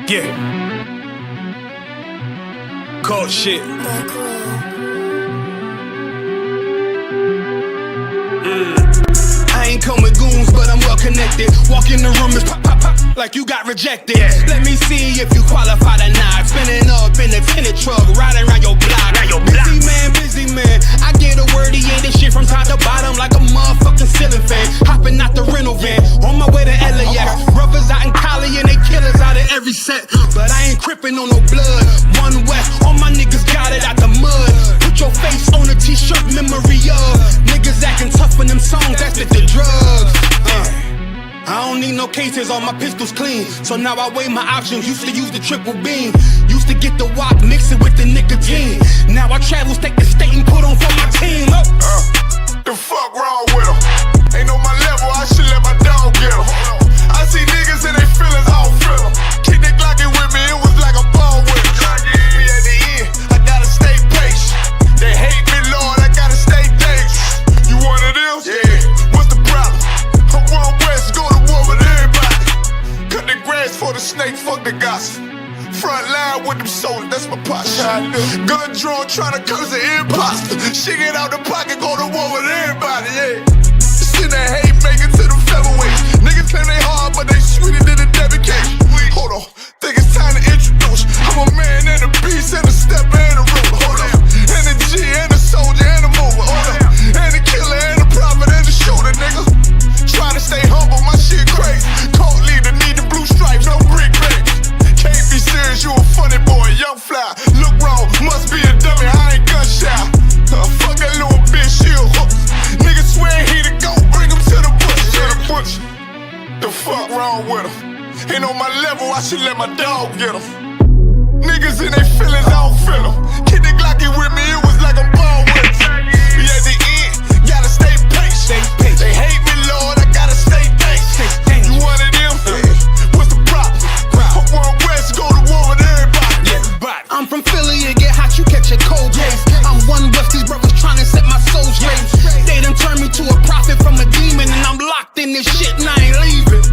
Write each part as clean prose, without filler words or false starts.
Yeah. Cold shit. I ain't come with goons, but I'm well connected. Walk in the room, it's pop, pop, pop, like you got rejected. Let me see if you qualify or not. Spinning up in a tinted truck, riding around your block. Busy man, I get a word, he ain't this shit from top to bottom like a motherfucking ceiling fan. Hopping out the rental van, on my way to LAX. Brothers out in Cali and they killers out of every set. But I ain't crippin' on no blood. One West, all my niggas got it out the mud. Put your face on a t-shirt, memory of niggas acting tough in them songs, that's the drugs. I don't need no cases, all my pistols clean. So now I weigh my options, used to use the triple beam. Used to get the wop, mix it with the nicotine. Now I travel state to state and put on for my team. The fuck wrong with them? Ain't on my level, I should let my dog get them. I see niggas and they feelings, I don't feel them. Keep that Glockin' with me, it was like a ball with me. Be at the end, I gotta stay patient. They hate me, Lord, I gotta stay dangerous. You one of them? Yeah. What's the problem? I'm one West, go to war with everybody. Cut the grass for the snake, fuck the gossip. Front line with them soldiers, that's my posture. Gun drawn, tryna curse the imposter. Shit get out the pocket, go to war with everybody, yeah. Send that hate, make it to the featherweights. Niggas claim they hard, but they sweeter than a Debbie cake. Hold on, think it's time to introduce. I'm a man and a beast and a stepper and a ruler. Hold on, and a G and a soldier and a mover. Hold on, and a killer and a prophet and a shooter, nigga. Trying to stay humble, my shit crazy. Cold leader, need the blue stripes, no brick break. Can't be serious, you a funny boy, young fly. Look wrong, must be a dummy, I ain't gun shy. Fuck that little bitch, she a hook. Niggas swear he the GOAT, bring him to the bush. The fuck wrong with him? Ain't on my level, I should let my dog get him. Niggas in they feelings, I don't feel them. Keep the Glockin' with me, it was like a ball with him. Be at the end, gotta stay patient. They hate me, Lord, I gotta stay patient. You one of them? What's the problem? I'm one West, go to war with everybody. I'm from Philly, it get hot, you catch a cold case. I'm one West, these brothers trying to set my soul straight. They done turned me to a prophet from a demon, and I'm locked in this shit and I ain't leaving.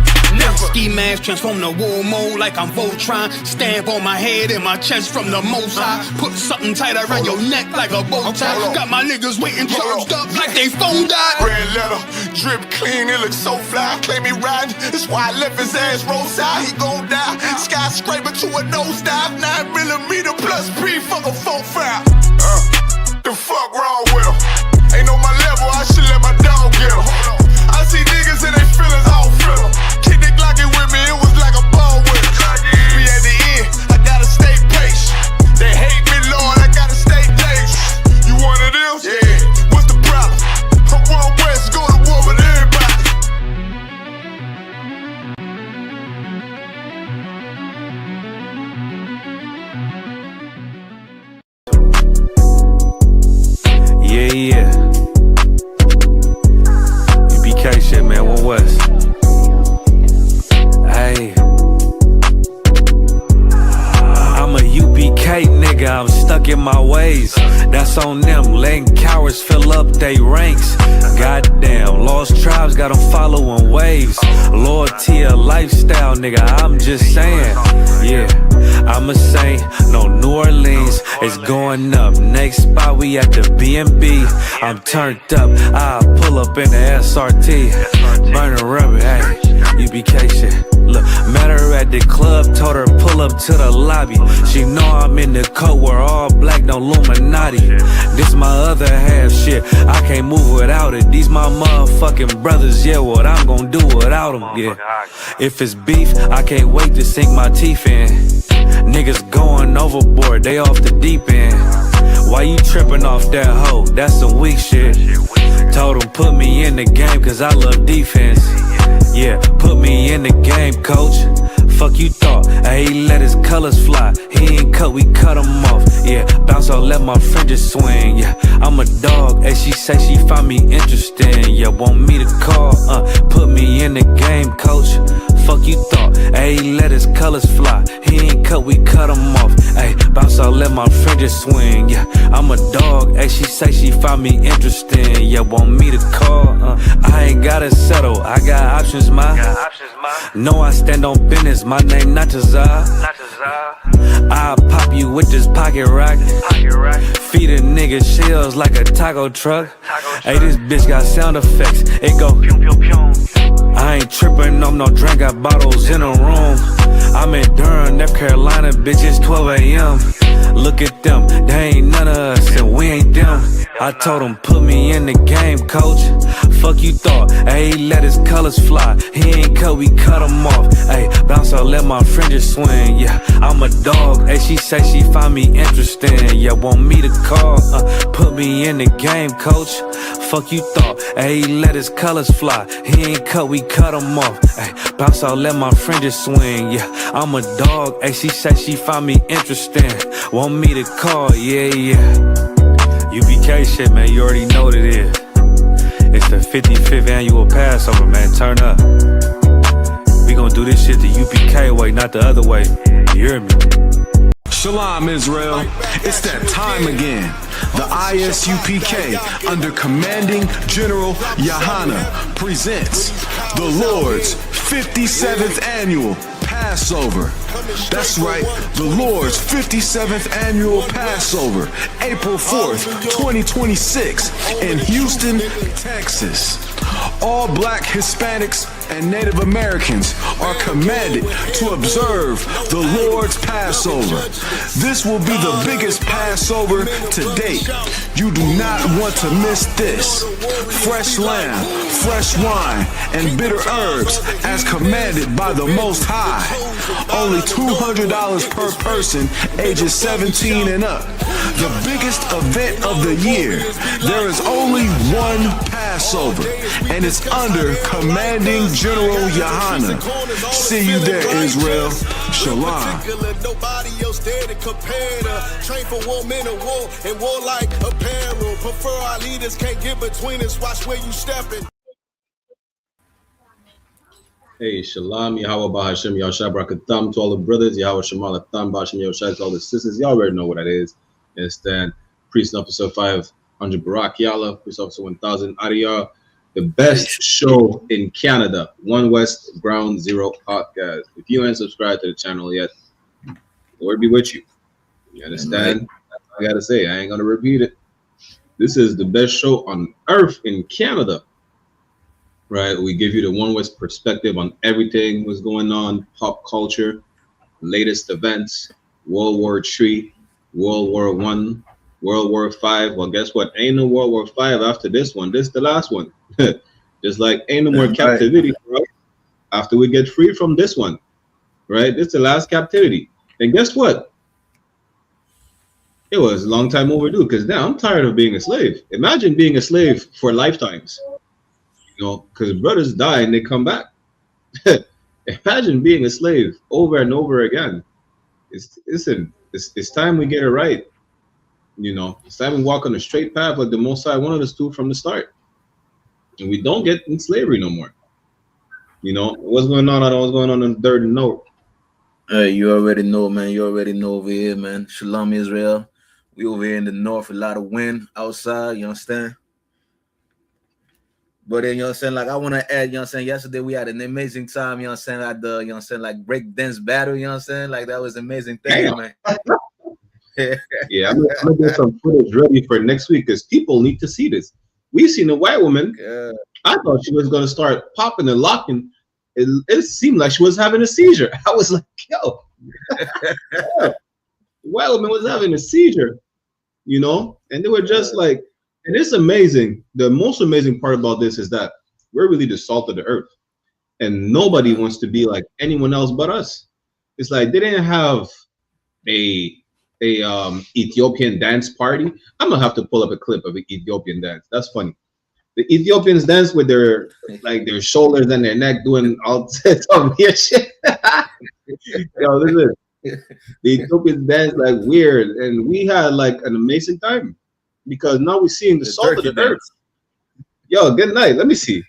Ski mask transform to war mode like I'm Voltron. Stamp on my head and my chest from the most high. Put something tight around your neck like a bow tie. Got my niggas waiting charged up like they phone died. Red letter, drip clean, it looks so fly. Claim he riding, that's why I left his ass roadside. He gon' die, skyscraper to a nosedive. 9mm plus P, fuck a 4-5. The fuck wrong with him? Ain't on my level, I should let my dog get him. I see niggas and they feelings, I don't feel them. Keep that Glockin' with me, it was like a ball with me. Be at the end, I gotta stay patient. They hate me, Lord, I gotta stay dangerous. You one of them? Yeah. What's the problem? I'm one West, go to war with everybody. Yeah. U.P.K shit, man, one West. Hey, I'm a U.P.K nigga, I'm stuck in my ways. That's on them, letting cowards fill up they ranks. Goddamn, lost tribes got them following waves. Loyalty a lifestyle, nigga, I'm just saying. Yeah, I'm a saint, no New Orleans, it's going up. Next spot, we at the B&B. I'm turned up, I'll pull up in the SRT. Burning rubber, hey, U.P.K shit. Look, met her at the club, told her pull up to the lobby. She know I'm in the coat, we're all black, no Illuminati. This my other half, shit, I can't move without it. These my motherfucking brothers, yeah, what I'm gon' do without them, yeah. If it's beef, I can't wait to sink my teeth in. Niggas going overboard, they off the deep end. Why you tripping off that hoe? That's some weak shit. Told him put me in the game cause I love defense. Yeah, put me in the game, coach. Fuck you thought, he let his colors fly. He ain't cut, we cut him off. Yeah, bounce out, let my fringes swing. Yeah, I'm a dog, and she say she find me interesting. Yeah, want me to call, put me in the game, coach. Fuck you thought, he let his colors fly. He ain't cut, we cut him off. Hey, bounce out, let my fringes swing. Yeah, I'm a dog. Hey, she say she find me interesting. Yeah, want me to call? I ain't gotta settle. I got options, ma. No, I stand on business. My name not Tazar. I'll pop you with this pocket rocket. Feed a nigga shells like a taco truck. Hey, this bitch got sound effects. It go pew pew pew. I ain't tripping on no drink. Got bottles in a room. I'm in Durham, North Carolina, bitch. It's 12 a.m. Look at them, they ain't none of us, and we ain't them. I told him, put me in the game, coach. Fuck you thought, ayy, let his colors fly. He ain't cut, we cut him off. Ayy, bounce out, let my fringes swing. Yeah, I'm a dog. Ayy, she say she find me interesting. Yeah, want me to call. Put me in the game, coach. Fuck you thought, ayy, let his colors fly. He ain't cut, we cut him off. Ayy, bounce out, let my fringes swing. Yeah, I'm a dog. Ayy, she say she find me interesting. Want me to call, yeah. U.P.K shit, man, you already know what it is. It's the 55th annual Passover, man, turn up. We gon' do this shit the U.P.K way, not the other way. You hear me? Shalom, Israel. It's that time again. The I.S.U.P.K under Commanding General YAHANNA presents the Lord's 57th annual Passover. That's right, the Lord's 57th annual Passover, April 4th, 2026 in Houston, Texas. All black Hispanics and Native Americans are commanded to observe the Lord's Passover. This will be the biggest Passover to date. You do not want to miss this. Fresh lamb, fresh wine, and bitter herbs as commanded by the Most High. Only $200 per person ages 17 and up. The biggest event of the year. There is only one Passover, and it's under Commanding General YAHANNA. See you there, Israel. Shalom. Nobody else there to compare to. Train for war, men of war, and warlike apparel. Prefer our leaders, can't get between us. Watch where you stepping. Hey, Shalom, Yahweh Bahashem, Yahushua Barakatam to all the brothers, Yahweh Shemal Atam, Bahashem Yahushua to all the sisters. Y'all already know what that is. It's then Priest Officer 500 Barak Yalla, Priest Officer 1000 Ariyah, the best show in Canada, One West Ground Zero podcast. If you ain't subscribed to the channel yet, the Lord be with you. You understand? That's all I gotta say. I ain't gonna repeat it. This is the best show on earth in Canada. Right, we give you the One West perspective on everything what's going on, pop culture, latest events, World War III, World War I, World War V. Well, guess what? Ain't no World War V after this one. This is the last one. Just like ain't no more captivity for us after we get free from this one. Right? This is the last captivity. And guess what? It was a long time overdue because now I'm tired of being a slave. Imagine being a slave for lifetimes. You know, because brothers die and they come back. Imagine being a slave over and over again. It's time we get it right. You know, it's time we walk on a straight path like the Most High wanted us to from the start. And we don't get in slavery no more. You know, what's going on? I don't know what's going on the third note. Hey, you already know, man. You already know over here, man. Shalom, Israel. We over here in the north, a lot of wind outside, you understand? But then, you know what I'm saying, like, I want to add, you know what I'm saying, yesterday we had an amazing time, you know what I'm saying, at the, you know what I'm saying, like, break dance battle, you know what I'm saying, like, that was an amazing thing, man. Yeah, I'm gonna get some footage ready for next week because people need to see this. We seen a white woman. I thought she was gonna start popping and locking. It seemed like she was having a seizure. I was like, yo, the white woman was having a seizure, you know, and they were just like. And it's amazing. The most amazing part about this is that we're really the salt of the earth. And nobody wants to be like anyone else but us. It's like they didn't have a Ethiopian dance party. I'm gonna have to pull up a clip of an Ethiopian dance. That's funny. The Ethiopians dance with their shoulders and their neck doing all some weird shit. Yo, listen. The Ethiopians dance like weird, and we had like an amazing time. Because now we're seeing the salt of the earth. Yo, good night. Let me see.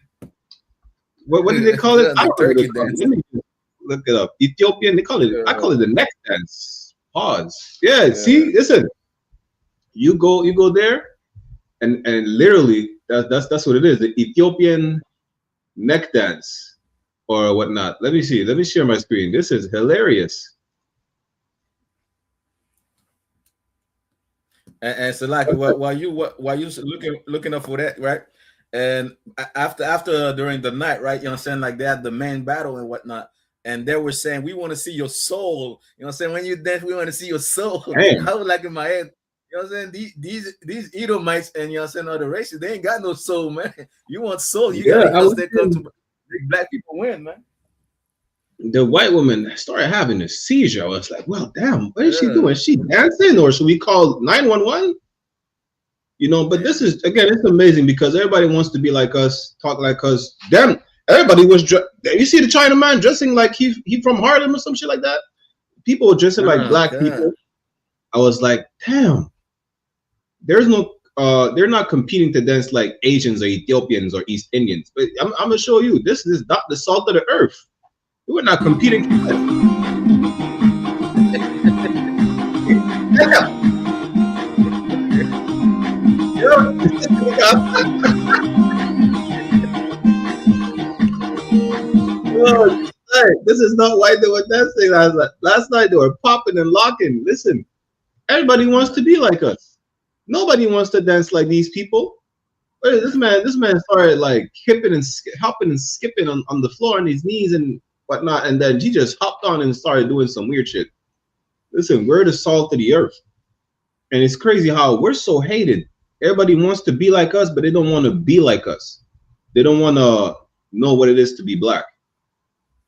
What do they call it? I don't know what they call it. Let me look it up. Ethiopian, they call it. I call it the neck dance. Pause. Yeah, see, listen. You go there, and literally that's what it is. The Ethiopian neck dance or whatnot. Let me see. Let me share my screen. This is hilarious. And so like while you looking up for that, right? And after during the night, right? You know what I'm saying? Like they had the main battle and whatnot. And they were saying, we want to see your soul. You know what I'm saying? When you dance, we want to see your soul. Damn. I was like in my head, you know what I'm saying? These Edomites and you know what I'm saying, other races, they ain't got no soul, man. You want soul, you gotta they come to make black people win, man. The white woman started having a seizure. I was like, well, damn, what is she doing? Is she dancing, or should we call 911? You know, but this is, again, it's amazing because everybody wants to be like us, talk like us. Damn, everybody was, you see the China man dressing like he from Harlem or some shit like that? People were dressing like black people. I was like, damn, there's no, they're not competing to dance like Asians or Ethiopians or East Indians. But I'm going to show you, this is not the salt of the earth. We're not competing. This is not why they were dancing. I was like, last night they were popping and locking. Listen, everybody wants to be like us. Nobody wants to dance like these people. This man started like hopping and skipping on the floor on his knees and whatnot, and then he just hopped on and started doing some weird shit. Listen, we're the salt of the earth, and it's crazy how we're so hated. Everybody wants to be like us, but they don't want to be like us. They don't want to know what it is to be black,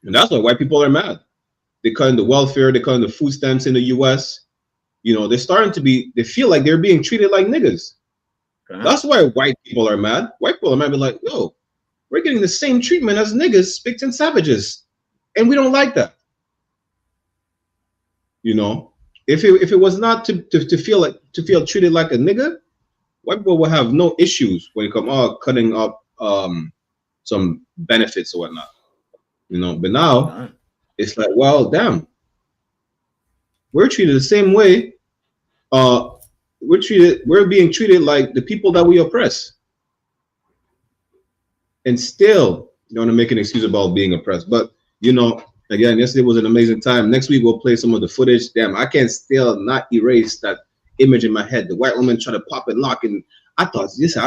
and that's why white people are mad. They cut in the welfare, they cut in the food stamps in the U.S. You know, they're starting to be. They feel like they're being treated like niggas. That's why white people are mad. White people are mad, be like, yo, we're getting the same treatment as niggas, pigs, and savages. And we don't like that. You know, if it was not to feel treated like a nigga, white people will have no issues when it comes cutting up some benefits or whatnot. You know, but now it's like, well, damn, we're treated the same way. We're being treated like the people that we oppress. And still you want to make an excuse about being oppressed. But you know, again, yesterday was an amazing time. Next week we'll play some of the footage. Damn, I can't still not erase that image in my head. The white woman tried to pop and lock, and I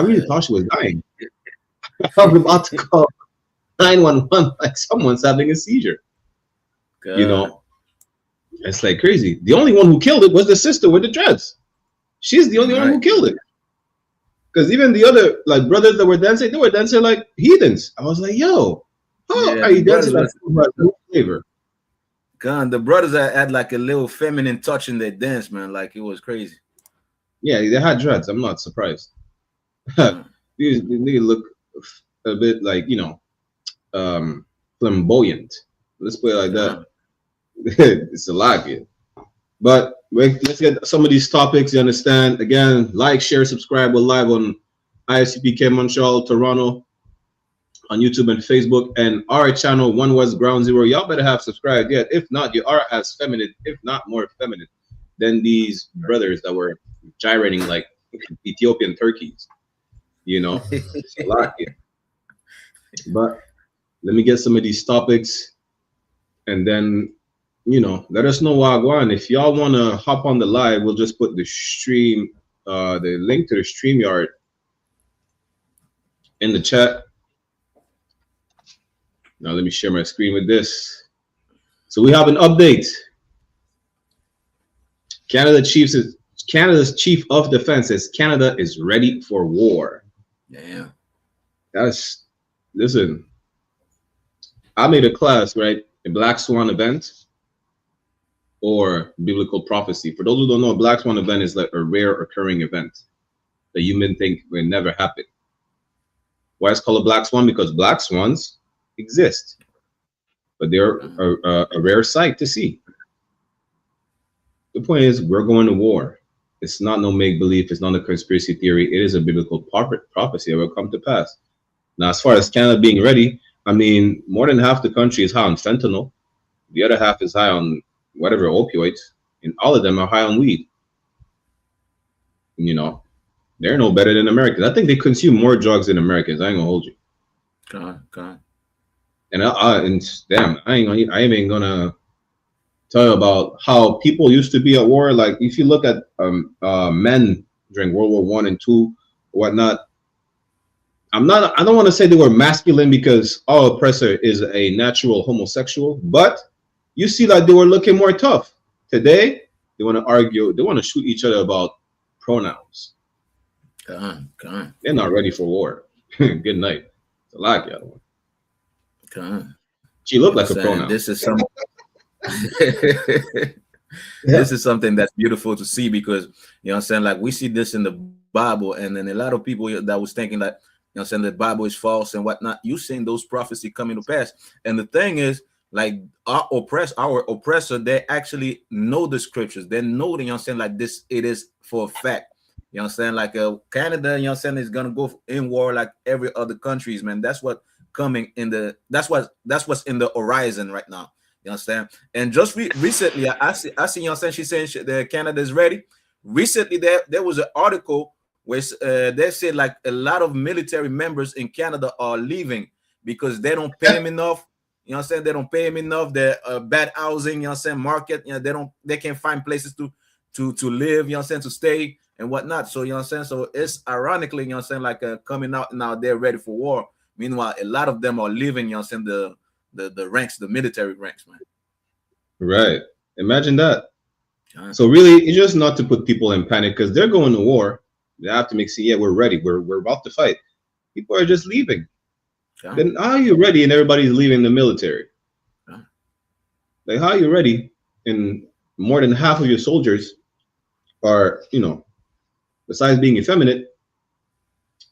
really thought she was dying. I was about to call 911 like someone's having a seizure. God. You know, it's like crazy. The only one who killed it was the sister with the dreads. She's the only one who killed it. Because even the other like brothers that were dancing, they were dancing like heathens. I was like, yo. Oh, are you dancing like no flavor? God, the brothers had like a little feminine touch in their dance, man. Like it was crazy. Yeah, they had dreads. I'm not surprised. They look a bit like, you know, flamboyant. Let's put it like that. It's a lot here. But let's get some of these topics. You understand? Again, like, share, subscribe. We're live on I.S.U.P.K Montreal, Toronto, on YouTube and Facebook, and our channel, One West Ground Zero. Y'all better have subscribed yet. If not, you are as feminine, if not more feminine, than these brothers that were gyrating like Ethiopian turkeys. You know, it's a lot here. But let me get some of these topics, and then, you know, let us know Wagwan. If y'all want to hop on the live, we'll just put the stream, the link to the StreamYard in the chat. Now let me share my screen with this. So we have an update. Canada's chief of defense says Canada is ready for war. Yeah. Listen, I made a class, right? A Black Swan event or biblical prophecy. For those who don't know, a Black Swan event is like a rare occurring event that you may think will never happen. Why it's called a Black Swan? Because Black Swans exist, but they're a rare sight to see. The point is, we're going to war. It's not no make-believe. It's not a conspiracy theory. It is a biblical prophecy that will come to pass. Now, as far as Canada being ready, I mean, more than half the country is high on fentanyl. The other half is high on whatever opioids. and all of them are high on weed. You know, they're no better than Americans. I think they consume more drugs than Americans. I ain't gonna hold you. God. And I ain't even gonna tell you about how people used to be at war. Like if you look at men during World War I and II, whatnot. I don't want to say they were masculine because our oppressor is a natural homosexual, but you see that they were looking more tough. Today, they want to argue, they want to shoot each other about pronouns. God. They're not ready for war. Good night. It's a lot, the other one. God. She looked like a pronoun. This is some This is something that's beautiful to see, because you know what I'm saying, like we see this in the Bible, and then a lot of people that was thinking that, you know what I'm saying, the Bible is false and whatnot. You seeing those prophecies coming to pass. And the thing is, like our oppressor, they actually know the scriptures. They know, you know what I'm saying, like this, it is for a fact. You know what I'm saying? Like Canada, you know what I'm saying, is gonna go in war like every other countries, man. That's what coming in the that's what's in the horizon right now. You understand? And just recently, I see, you know what I'm saying, she's saying that Canada is ready. Recently, there was an article where they said like a lot of military members in Canada are leaving because they don't pay them enough. You know what I'm saying? They don't pay them enough. They're bad housing, you know what I'm saying, market. You know, they can't find places to live, you know what I'm saying, to stay and whatnot. So, you know what I'm saying? So it's ironically, you know what I'm saying, like coming out now, they're ready for war. Meanwhile, a lot of them are leaving, you know what I'm saying, the ranks, the military ranks, man. Right. Imagine that. So really, it's just not to put people in panic, because they're going to war. They have to yeah, we're ready. We're about to fight. People are just leaving. Then how are you ready and everybody's leaving the military? Like, how are you ready and more than half of your soldiers are, you know, besides being effeminate,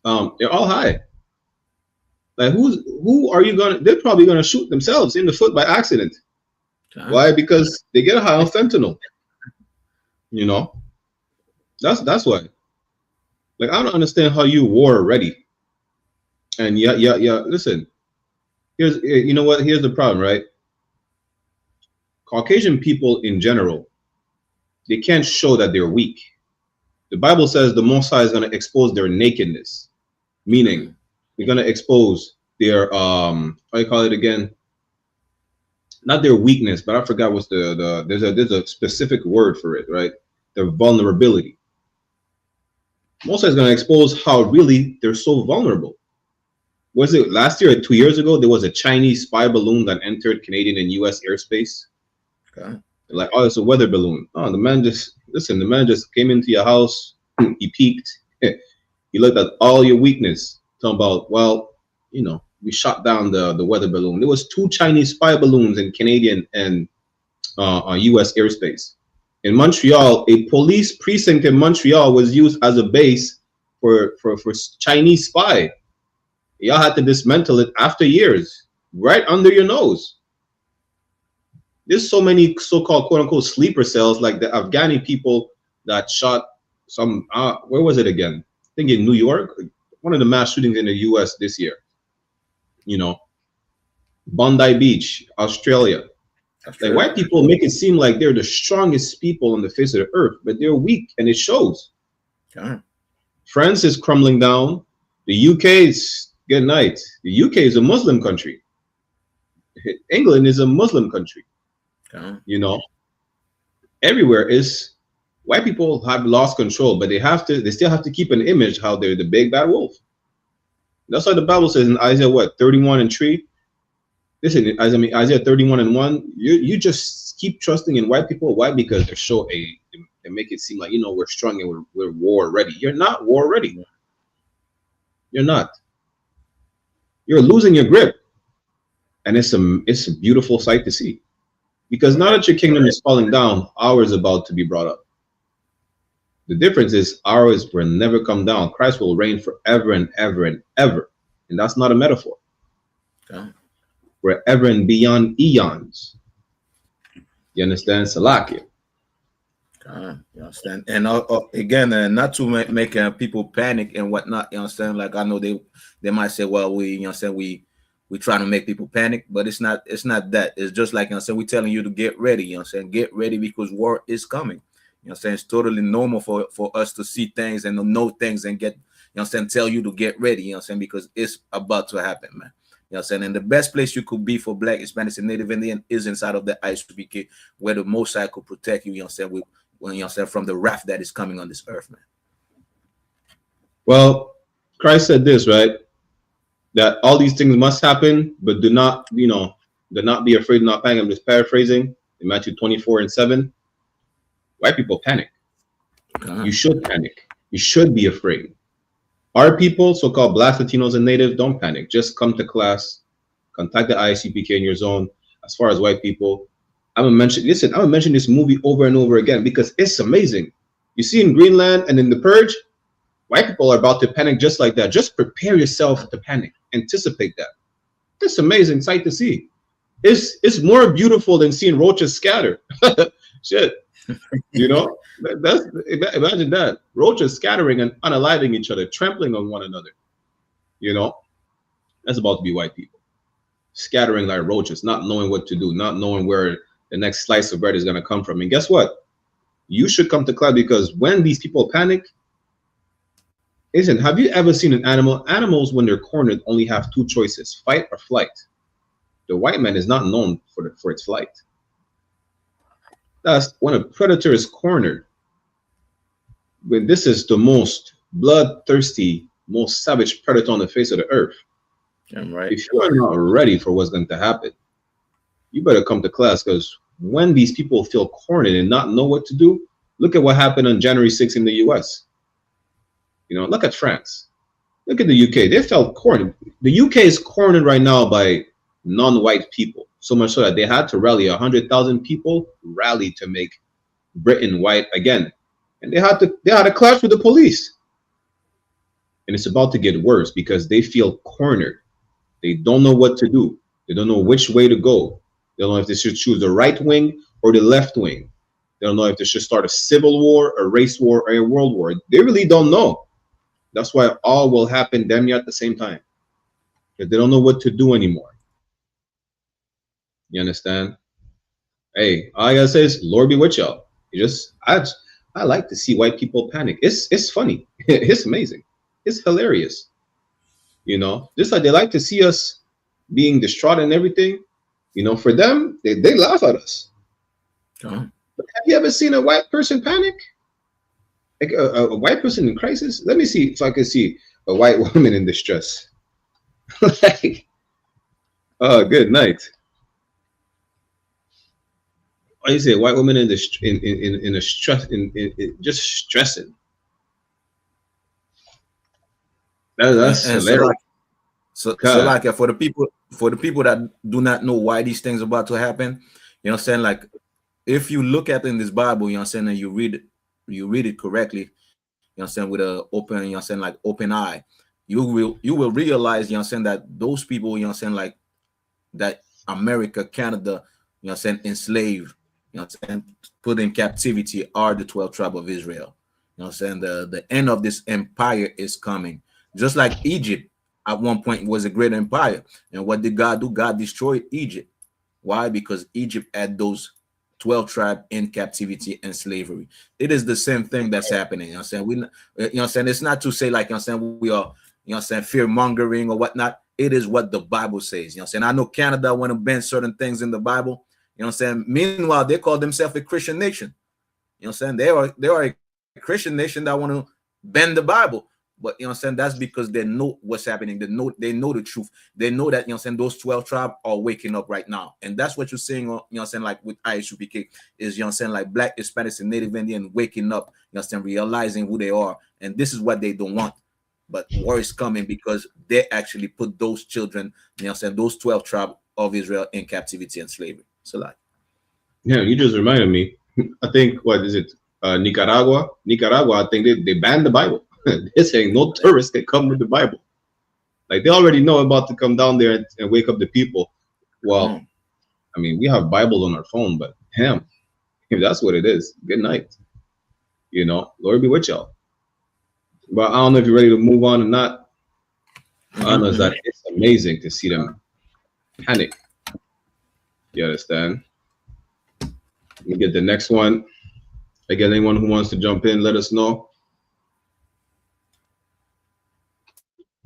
they're all high. Like, who are you gonna? They're probably gonna shoot themselves in the foot by accident. Why? Because they get high on fentanyl. You know, that's why. Like, I don't understand how you war ready. And yeah. Listen, you know what? Here's the problem, right? Caucasian people in general, they can't show that they're weak. The Bible says the Most High is going to expose their nakedness, meaning we're going to expose their how you call it again? Not their weakness, but I forgot what's there's a specific word for it, right? Their vulnerability. Most High is going to expose how really they're so vulnerable. Was it last year or 2 years ago? There was a Chinese spy balloon that entered Canadian and U.S. airspace. Okay. Like, oh, it's a weather balloon. Oh, the man just came into your house. He peeked. He looked at all your weakness. Talking about, well, you know, we shot down the weather balloon. There was 2 Chinese spy balloons in Canadian and on U.S. airspace. In Montreal, a police precinct in Montreal was used as a base for Chinese spy. Y'all had to dismantle it after years, right under your nose. There's so many so-called quote-unquote sleeper cells, like the Afghani people that shot some, where was it again? I think in New York, one of the mass shootings in the US this year. You know, Bondi Beach, Australia. Like, white people make it seem like they're the strongest people on the face of the earth, but they're weak, and it shows. France is crumbling down. The UK is, good night. The UK is a Muslim country. England is a Muslim country. You know, everywhere is white people have lost control, but they still have to keep an image how they're the big bad wolf. That's why the Bible says in Isaiah 31:3. Listen, Isaiah 31:1. You just keep trusting in white people. Why? Because they make it seem like, you know, we're strong and we're war ready. You're not war ready. You're not. You're losing your grip, and it's a beautiful sight to see. Because now that your kingdom is falling down, ours is about to be brought up. The difference is ours will never come down. Christ will reign forever and ever and ever. And that's not a metaphor. Forever and beyond eons. You understand? Salakia. You understand? And again, not to make people panic and whatnot. You understand? Like, I know they might say, well, we, you know, we we're trying to make people panic, but it's not that. It's just like, you know what I'm saying, we're telling you to get ready, you know what I'm saying? Get ready because war is coming. You know what I'm saying? It's totally normal for us to see things and to know things and get, you know what I'm saying, tell you to get ready, you know what I'm saying, because it's about to happen, man. You know what I'm saying? And the best place you could be for Black, Hispanics, and Native Indian is inside of the I.S.U.P.K, where the Most High could protect you, you know what I'm saying, you know what I'm saying, from the wrath that is coming on this earth, man. Well, Christ said this, right? That all these things must happen, but do not, do not be afraid, not panic. I'm just paraphrasing in Matthew 24:7. White people panic. You should panic. You should be afraid. Our people, so-called Blacks, Latinos, and Natives, don't panic. Just come to class, contact the I.S.U.P.K in your zone. As far as white people, I'm gonna mention this movie over and over again because it's amazing. You see in Greenland and in The Purge, white people are about to panic just like that. Just prepare yourself to panic. Anticipate that. It's amazing sight to see. It's more beautiful than seeing roaches scatter. Shit. Imagine that. Roaches scattering and unaliving each other, trampling on one another. That's about to be white people. Scattering like roaches, not knowing what to do, not knowing where the next slice of bread is going to come from. And guess what? You should come to class because when these people panic, listen, have you ever seen an animal? Animals, when they're cornered, only have two choices, fight or flight. The white man is not known for its flight. That's when a predator is cornered. When this is the most bloodthirsty, most savage predator on the face of the earth. Right. If you are not ready for what's going to happen, you better come to class because when these people feel cornered and not know what to do, look at what happened on January 6th in the US. Look at France. Look at the UK. They felt cornered. The UK is cornered right now by non-white people. So much so that they had to rally 100,000 people, rally to make Britain white again. And they had a clash with the police. And it's about to get worse because they feel cornered. They don't know what to do. They don't know which way to go. They don't know if they should choose the right wing or the left wing. They don't know if they should start a civil war, a race war, or a world war. They really don't know. That's why all will happen damn near at the same time. Because they don't know what to do anymore. You understand? Hey, all I gotta say is, Lord be with y'all. I like to see white people panic. It's funny. It's amazing. It's hilarious. Just like they like to see us being distraught and everything. For them, they laugh at us. But have you ever seen a white person panic? Like a white person in crisis? Let me see if I can see a white woman in distress. Oh, good night. What do you say? White woman in a stress, just stressing. That's hilarious. So like for the people that do not know why these things are about to happen, you know what I'm saying? Like if you look at in this Bible, you know what I'm saying, and you read it correctly, you know what I'm saying, with a open, you know what I'm saying, like open eye, you will realize, you know what I'm saying, that those people, you know what I'm saying, like that America, Canada, you know what I'm saying, enslaved, you know what I'm saying, put in captivity are the 12 tribes of Israel. You know what I'm saying? The end of this empire is coming. Just like Egypt at one point was a great empire. And what did God do? God destroyed Egypt. Why? Because Egypt had those 12 tribes in captivity and slavery. It is the same thing that's happening. You know what I'm saying? You know what I'm saying? It's not to say like, you know what I'm saying, we are, you know what I'm saying, fear mongering or whatnot. It is what the Bible says. You know what I'm saying? I know Canada want to ban certain things in the Bible. You know what I'm saying? Meanwhile, they call themselves a Christian nation. You know what I'm saying? They are a Christian nation that want to bend the Bible. But you know what I'm saying? That's because they know what's happening. They know the truth. They know that, you know what I'm saying, those 12 tribes are waking up right now. And that's what you're seeing, you know what I'm saying, like with I.S.U.P.K is, you know what I'm saying, like Black, Hispanics, and Native Indian waking up, you know what I'm saying, realizing who they are. And this is what they don't want. But war is coming because they actually put those children, you know what I'm saying, those 12 tribes of Israel in captivity and slavery. So like, yeah, you just reminded me. I think, what is it? Nicaragua, I think they banned the Bible. They're saying no tourists can come with the Bible. Like they already know about to come down there and wake up the people. Well, I mean, we have Bible on our phone, but damn, if that's what it is, good night. Lord be with y'all. But I don't know if you're ready to move on or not. I know that it's amazing to see them panic. You understand? Let me get the next one. Again, anyone who wants to jump in, let us know.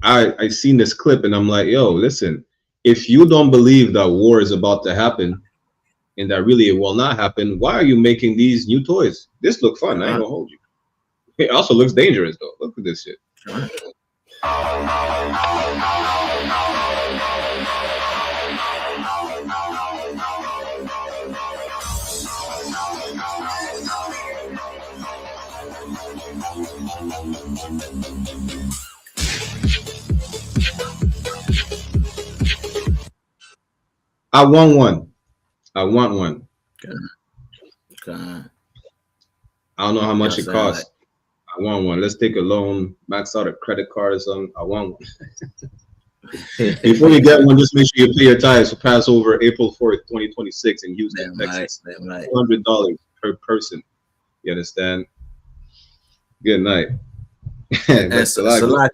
I seen this clip and I'm like, yo, listen, if you don't believe that war is about to happen and that really it will not happen, why are you making these new toys? This look fun. I ain't gonna hold you. It also looks dangerous though. Look at this shit. I want one. I want one. Okay. I don't know how much Yes, it costs. I want one. Let's take a loan, max out a credit card or something. I want one. Before you get one, just make sure you pay your tithes for Passover, April 4th, 2026 in Houston, Texas. $200 per person. You understand? Good night. And Salaki,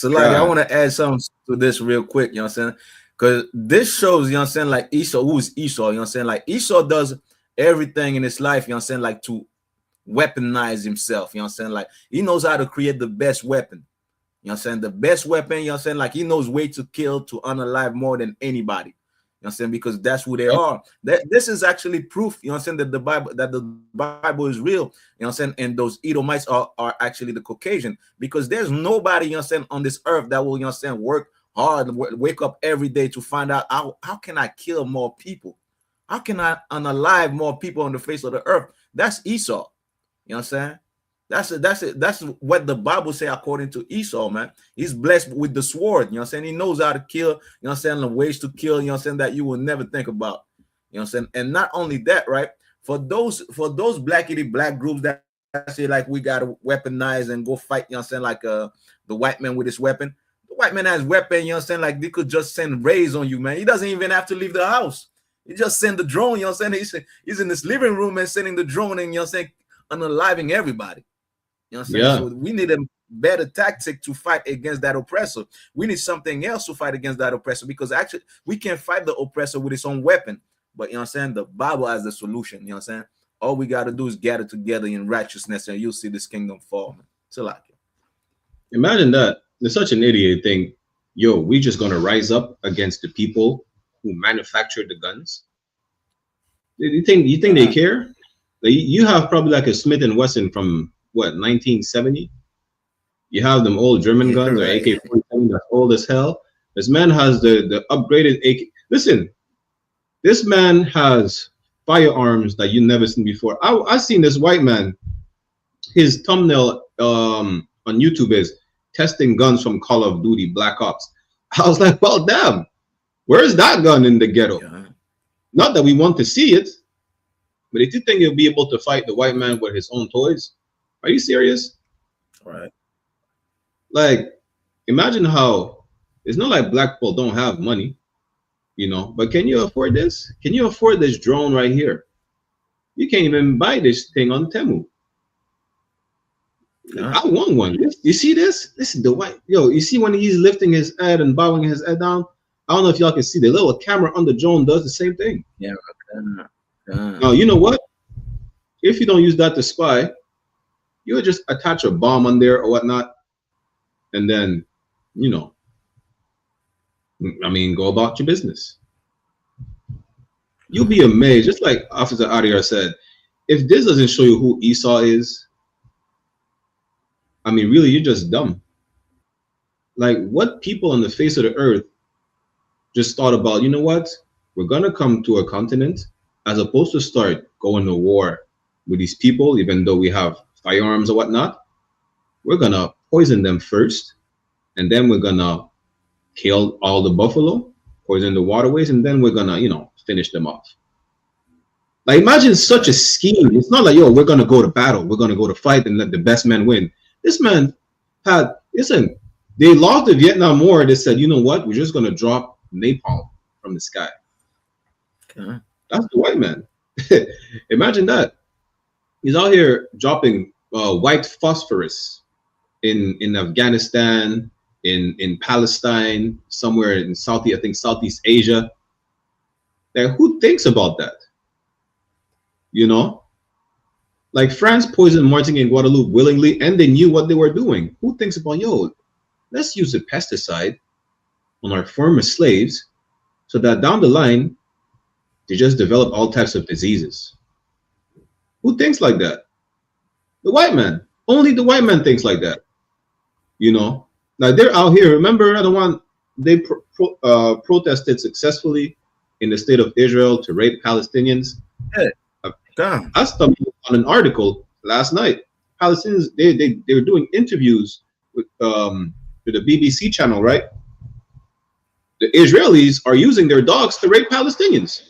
I want to add something to this real quick, you know what I'm saying? Because this shows, you know what I'm saying, like Esau, who is Esau, you know what I'm saying? Like Esau does everything in his life, you know what I'm saying, like to weaponize himself, you know what I'm saying? Like he knows how to create the best weapon, you know what I'm saying? The best weapon, you know what I'm saying? Like he knows way to kill, to unalive more than anybody, you know what I'm saying? Because that's who they are. This is actually proof, you know what I'm saying, that the Bible is real, you know what I'm saying? And those Edomites are actually the Caucasian, because there's nobody, you know what I'm saying, on this earth that will, you know what I'm saying, work hard, wake up every day to find out how can I kill more people? How can I unalive more people on the face of the earth? That's Esau. You know what I'm saying? That's what the Bible say according to Esau, man. He's blessed with the sword. You know what I'm saying? He knows how to kill, you know what I'm saying, the ways to kill, you know what I'm saying, that you will never think about. You know what I'm saying? And not only that, right? For those black groups that say like we gotta weaponize and go fight, you know what I'm saying, like the white man with his weapon. The white man has weapon, you know what I'm saying? Like they could just send rays on you, man. He doesn't even have to leave the house. He just send the drone, you know what I'm saying? He's in this living room and sending the drone and, you know what I'm saying, unaliving everybody. You know what I'm saying? Yeah. So we need a better tactic to fight against that oppressor. We need something else to fight against that oppressor, because actually we can fight the oppressor with his own weapon. But, you know what I'm saying, the Bible has the solution, you know what I'm saying? All we got to do is gather together in righteousness and you'll see this kingdom fall, man. So like, imagine that. It's such an idiot thing. Yo, we just gonna rise up against the people who manufactured the guns. You think they care? Like, you have probably like a Smith & Wesson from what, 1970? You have them old German guns or AK-47 that's old as hell. This man has the upgraded AK. Listen, this man has firearms that you never seen before. I seen this white man. His thumbnail on YouTube is testing guns from Call of Duty Black Ops. I was like, well, damn, where's that gun in the ghetto? Yeah. Not that we want to see it, but if you think you'll be able to fight the white man with his own toys, are you serious? Right. Like, imagine how it's not like black people don't have money, you know, but can you afford this? Can you afford this drone right here? You can't even buy this thing on Temu. I want one. You see this? This is the white. Yo, you see when he's lifting his head and bowing his head down? I don't know if y'all can see the little camera on the drone does the same thing. Yeah. Now, you know what? If you don't use that to spy, you'll just attach a bomb on there or whatnot. And then, you know, I mean, go about your business. You'll be amazed. Just like Officer Adiar said, if this doesn't show you who Esau is, I mean, really, you're just dumb. Like, what people on the face of the earth just thought about, you know what? We're going to come to a continent, as opposed to start going to war with these people, even though we have firearms or whatnot. We're going to poison them first, and then we're going to kill all the buffalo, poison the waterways, and then we're going to, you know, finish them off. Like, imagine such a scheme. It's not like, yo, we're going to go to battle. We're going to go to fight and let the best men win. This man had, listen, they lost the Vietnam War. They said, you know what? We're just going to drop napalm from the sky. Okay. That's the white man. Imagine that. He's out here dropping white phosphorus in Afghanistan, in Palestine, somewhere in Southeast Asia. Like, who thinks about that? You know, like France poisoned Martinique and Guadeloupe willingly, and they knew what they were doing. Who thinks about, yo, let's use a pesticide on our former slaves so that down the line they just develop all types of diseases? Who thinks like that? The white man. Only the white man thinks like that. You know, like they're out here. Remember, they protested successfwly in the state of Israel to rape Palestinians. Yeah. Damn. I stumbled on an article last night. Palestinians, they were doing interviews with the BBC channel, right? The Israelis are using their dogs to rape Palestinians.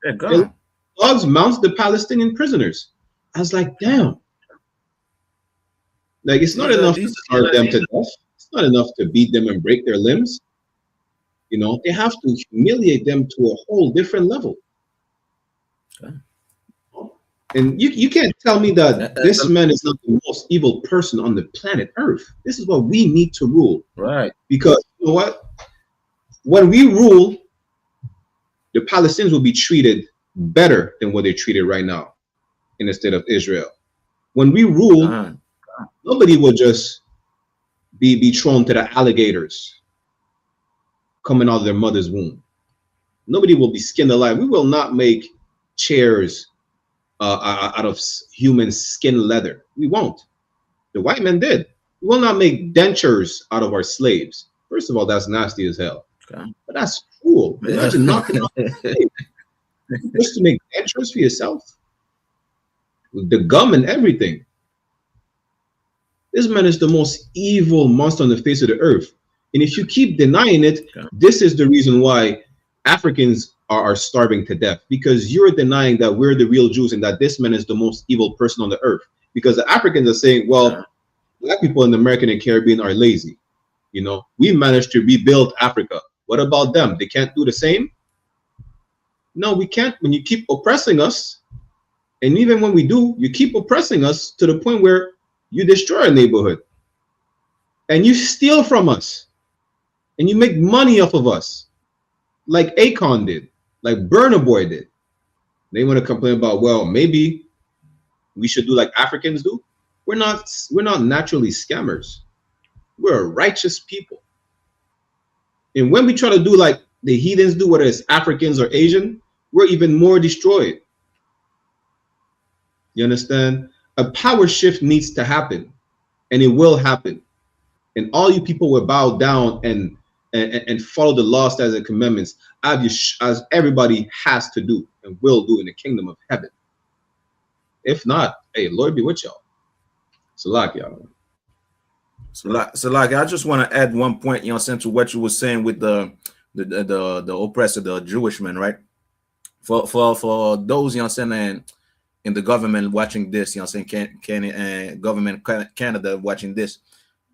Yeah, God. Dogs mount the Palestinian prisoners. I was like, damn. Like, it's not enough to starve them to death. It's not enough to beat them and break their limbs. You know, they have to humiliate them to a whole different level. Okay. And you can't tell me that this man is not the most evil person on the planet Earth. This is what we need to rule. Right. Because you know what? When we rule, the Palestinians will be treated better than what they're treated right now in the state of Israel. When we rule, nobody will just be thrown to the alligators coming out of their mother's womb. Nobody will be skinned alive. We will not make chairs out of human skin leather. We won't. The white men did. We will not make dentures out of our slaves. First of all, that's nasty as hell. Okay. But that's cruel. Imagine knocking off a slave just to make dentures for yourself. With the gum and everything. This man is the most evil monster on the face of the earth. And if you keep denying it, this is the reason why Africans are starving to death, because you're denying that we're the real Jews and that this man is the most evil person on the earth. Because the Africans are saying, well, black people in the American and Caribbean are lazy. You know, we managed to rebuild Africa. What about them? They can't do the same? No, we can't. When you keep oppressing us, and even when we do, you keep oppressing us to the point where you destroy a neighborhood and you steal from us and you make money off of us like Akon did, like Burna Boy did. They want to complain about, well, maybe we should do like Africans do. We're not naturally scammers. We're a righteous people. And when we try to do like the heathens do, whether it's Africans or Asian, we're even more destroyed. You understand? A power shift needs to happen, and it will happen. And all you people will bow down and follow the law, statutes, and commandments as everybody has to do and will do in the kingdom of heaven. If not, hey, Lord be with y'all. Salak, y'all. Salak, I just want to add one point, you know, to what you were saying with the oppressor, the Jewish man, right? For those, you know, saying in the government watching this, you know, saying government Canada watching this,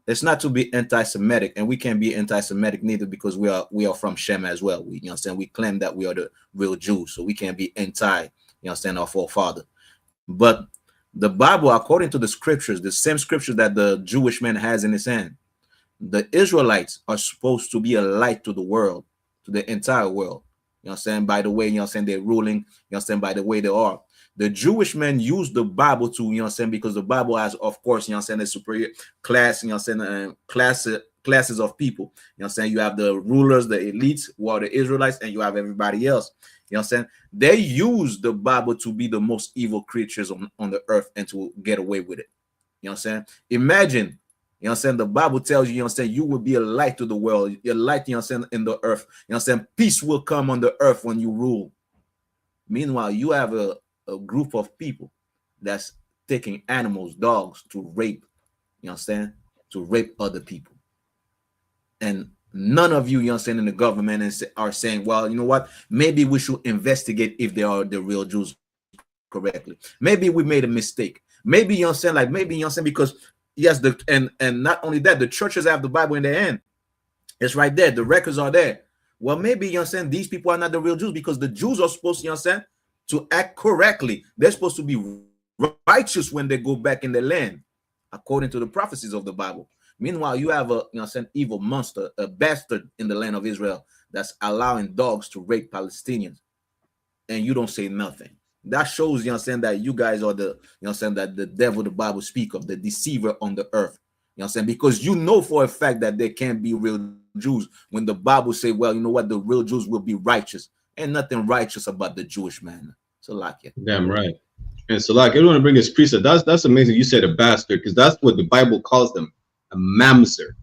it's not to be anti-Semitic, and we can't be anti-Semitic neither, because we are from Shem as well. We, you know, saying we claim that we are the real Jews, so we can't be anti, you know, saying our forefather. But the Bible, according to the scriptures, the same scriptures that the Jewish man has in his hand, the Israelites are supposed to be a light to the world, to the entire world. You know what I'm saying? By the way, you know what I'm saying, they're ruling, you know what I'm saying, by the way they are. The Jewish men use the Bible to, you know what I'm saying, because the Bible has, of course, you know what I'm saying, a superior class, you know what I'm saying, classes of people. You know what I'm saying? You have the rulers, the elites, who are the Israelites, and you have everybody else. You know what I'm saying? They use the Bible to be the most evil creatures on the earth and to get away with it. You know what I'm saying? Imagine, you know what I'm saying, the Bible tells you, you know what I'm saying, you will be a light to the world, a light, you know what I'm saying, in the earth. You know what I'm saying? Peace will come on the earth when you rule. Meanwhile, you have a group of people that's taking animals, dogs, to rape, you know what I'm saying, to rape other people. And none of you, you know what I'm saying, in the government are saying, well, you know what, maybe we should investigate if they are the real Jews correctly. Maybe we made a mistake. Maybe, you know what I'm saying, like maybe, you know what I'm saying, because yes, and not only that, the churches have the Bible in their hand. It's right there. The records are there. Well, maybe, you know what I'm saying, these people are not the real Jews, because the Jews are supposed to, you know what I'm saying, to act correctly. They're supposed to be righteous when they go back in the land, according to the prophecies of the Bible. Meanwhile, you have a evil monster, a bastard in the land of Israel that's allowing dogs to rape Palestinians, and you don't say nothing. That shows, that you guys are the, that the devil the Bible speak of, the deceiver on the earth. Because you know for a fact that there can't be real Jews when the Bible say, well, you know what, the real Jews will be righteous. Ain't nothing righteous about the Jewish man. So like it. Damn right. And so like, I want to bring his priesthood. That's amazing. You said a bastard, because that's what the Bible calls them, a mamzer.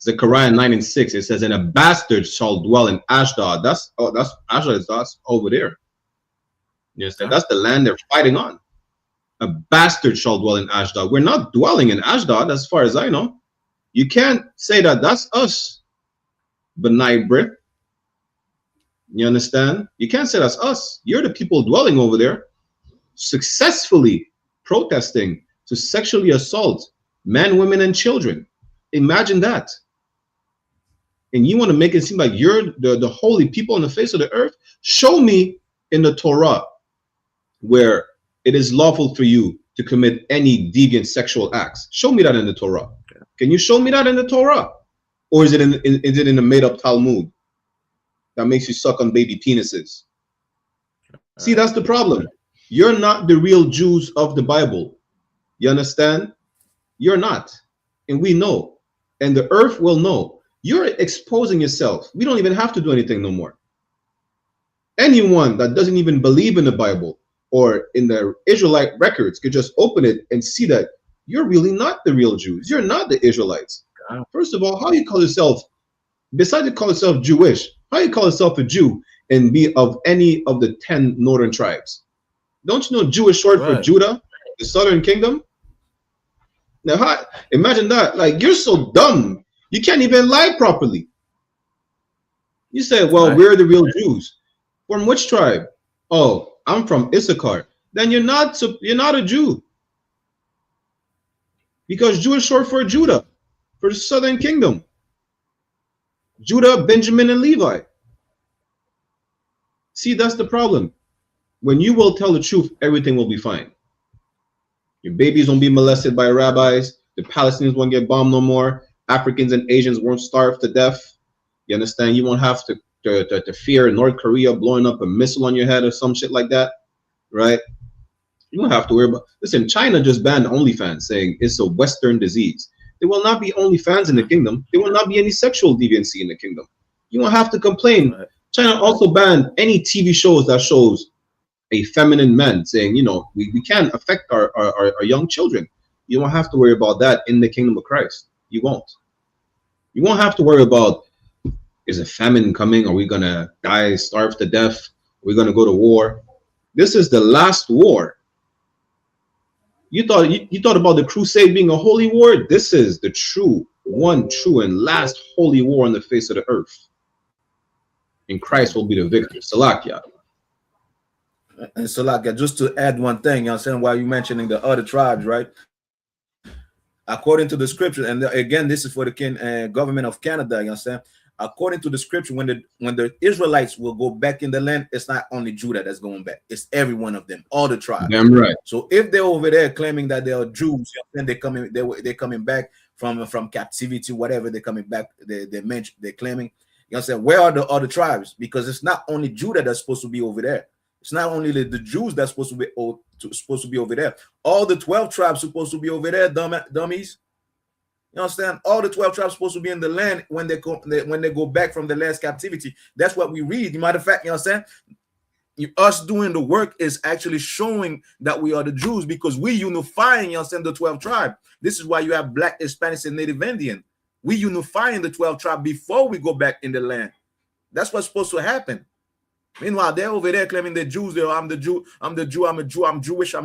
Zechariah 9:6. It says, and a bastard shall dwell in Ashdod. That's Ashdod. That's over there. Yes, that's the land they're fighting on. A bastard shall dwell in Ashdod. We're not dwelling in Ashdod, as far as I know. You can't say that that's us, B'nai Brit. You understand? You can't say that's us. You're the people dwelling over there, successfully protesting to sexually assault men, women, and children. Imagine that. And you want to make it seem like you're the holy people on the face of the earth? Show me in the Torah where it is lawful for you to commit any deviant sexual acts. Show me that in the Torah. Can you show me that in the Torah? Or is it in a made-up Talmud that makes you suck on baby penises? See, that's the problem. You're not the real Jews of the Bible. You understand? You're not. And we know. And the earth will know. You're exposing yourself. We don't even have to do anything no more. Anyone that doesn't even believe in the Bible or in the Israelite records could just open it and see that you're really not the real Jews. You're not the Israelites. First of all, how do you call yourself, besides to call yourself Jewish, how do you call yourself a Jew and be of any of the 10 northern tribes? Don't you know Jew is short for Judah, the southern kingdom? Now, imagine that. Like, you're so dumb. You can't even lie properly. You said, well, we're the real Jews. From which tribe? Oh, I'm from I.S.U.P.K. Then you're not a Jew. Because Jew is short for Judah, for the southern kingdom. Judah, Benjamin, and Levi. See, that's the problem. When you will tell the truth, everything will be fine. Your babies won't be molested by rabbis. The Palestinians won't get bombed no more. Africans and Asians won't starve to death. You understand? You won't have to fear North Korea blowing up a missile on your head or some shit like that, right? You don't have to worry about. Listen, China just banned OnlyFans, saying it's a Western disease. There will not be OnlyFans in the kingdom. There will not be any sexual deviancy in the kingdom. You won't have to complain. China also banned any TV shows that shows a feminine man, saying, you know, we can't affect our young children. You won't have to worry about that in the kingdom of Christ. You won't. You won't have to worry about, is a famine coming? Are we going to die, starve to death? Are we going to go to war? This is the last war. You thought about the crusade being a holy war? This is the one true and last holy war on the face of the earth. And Christ will be the victor. Salakia. And Salakia, just to add one thing, you know what I'm saying, while you mentioning the other tribes, right? According to the scripture, and again, this is for the government of Canada, you know what I'm saying? According to the scripture, when the Israelites will go back in the land, it's not only Judah that's going back. It's every one of them, all the tribes. Damn right. So if they're over there claiming that they are Jews, then they're coming back from captivity, whatever they're coming back, they're claiming. You know what I'm saying? Where are the other tribes? Because it's not only Judah that's supposed to be over there. It's not only the Jews that's supposed to be over there. All the 12 tribes supposed to be over there, dummies. You understand? All the 12 tribes supposed to be in the land when they go back from the last captivity. That's what we read. Matter of fact, you understand? Us doing the work is actually showing that we are the Jews, because we unifying, you understand, the 12 tribes. This is why you have Black, Hispanic, and Native Indian. We unifying the 12 tribes before we go back in the land. That's what's supposed to happen. Meanwhile, they're over there claiming they're Jews. I'm the Jew, I'm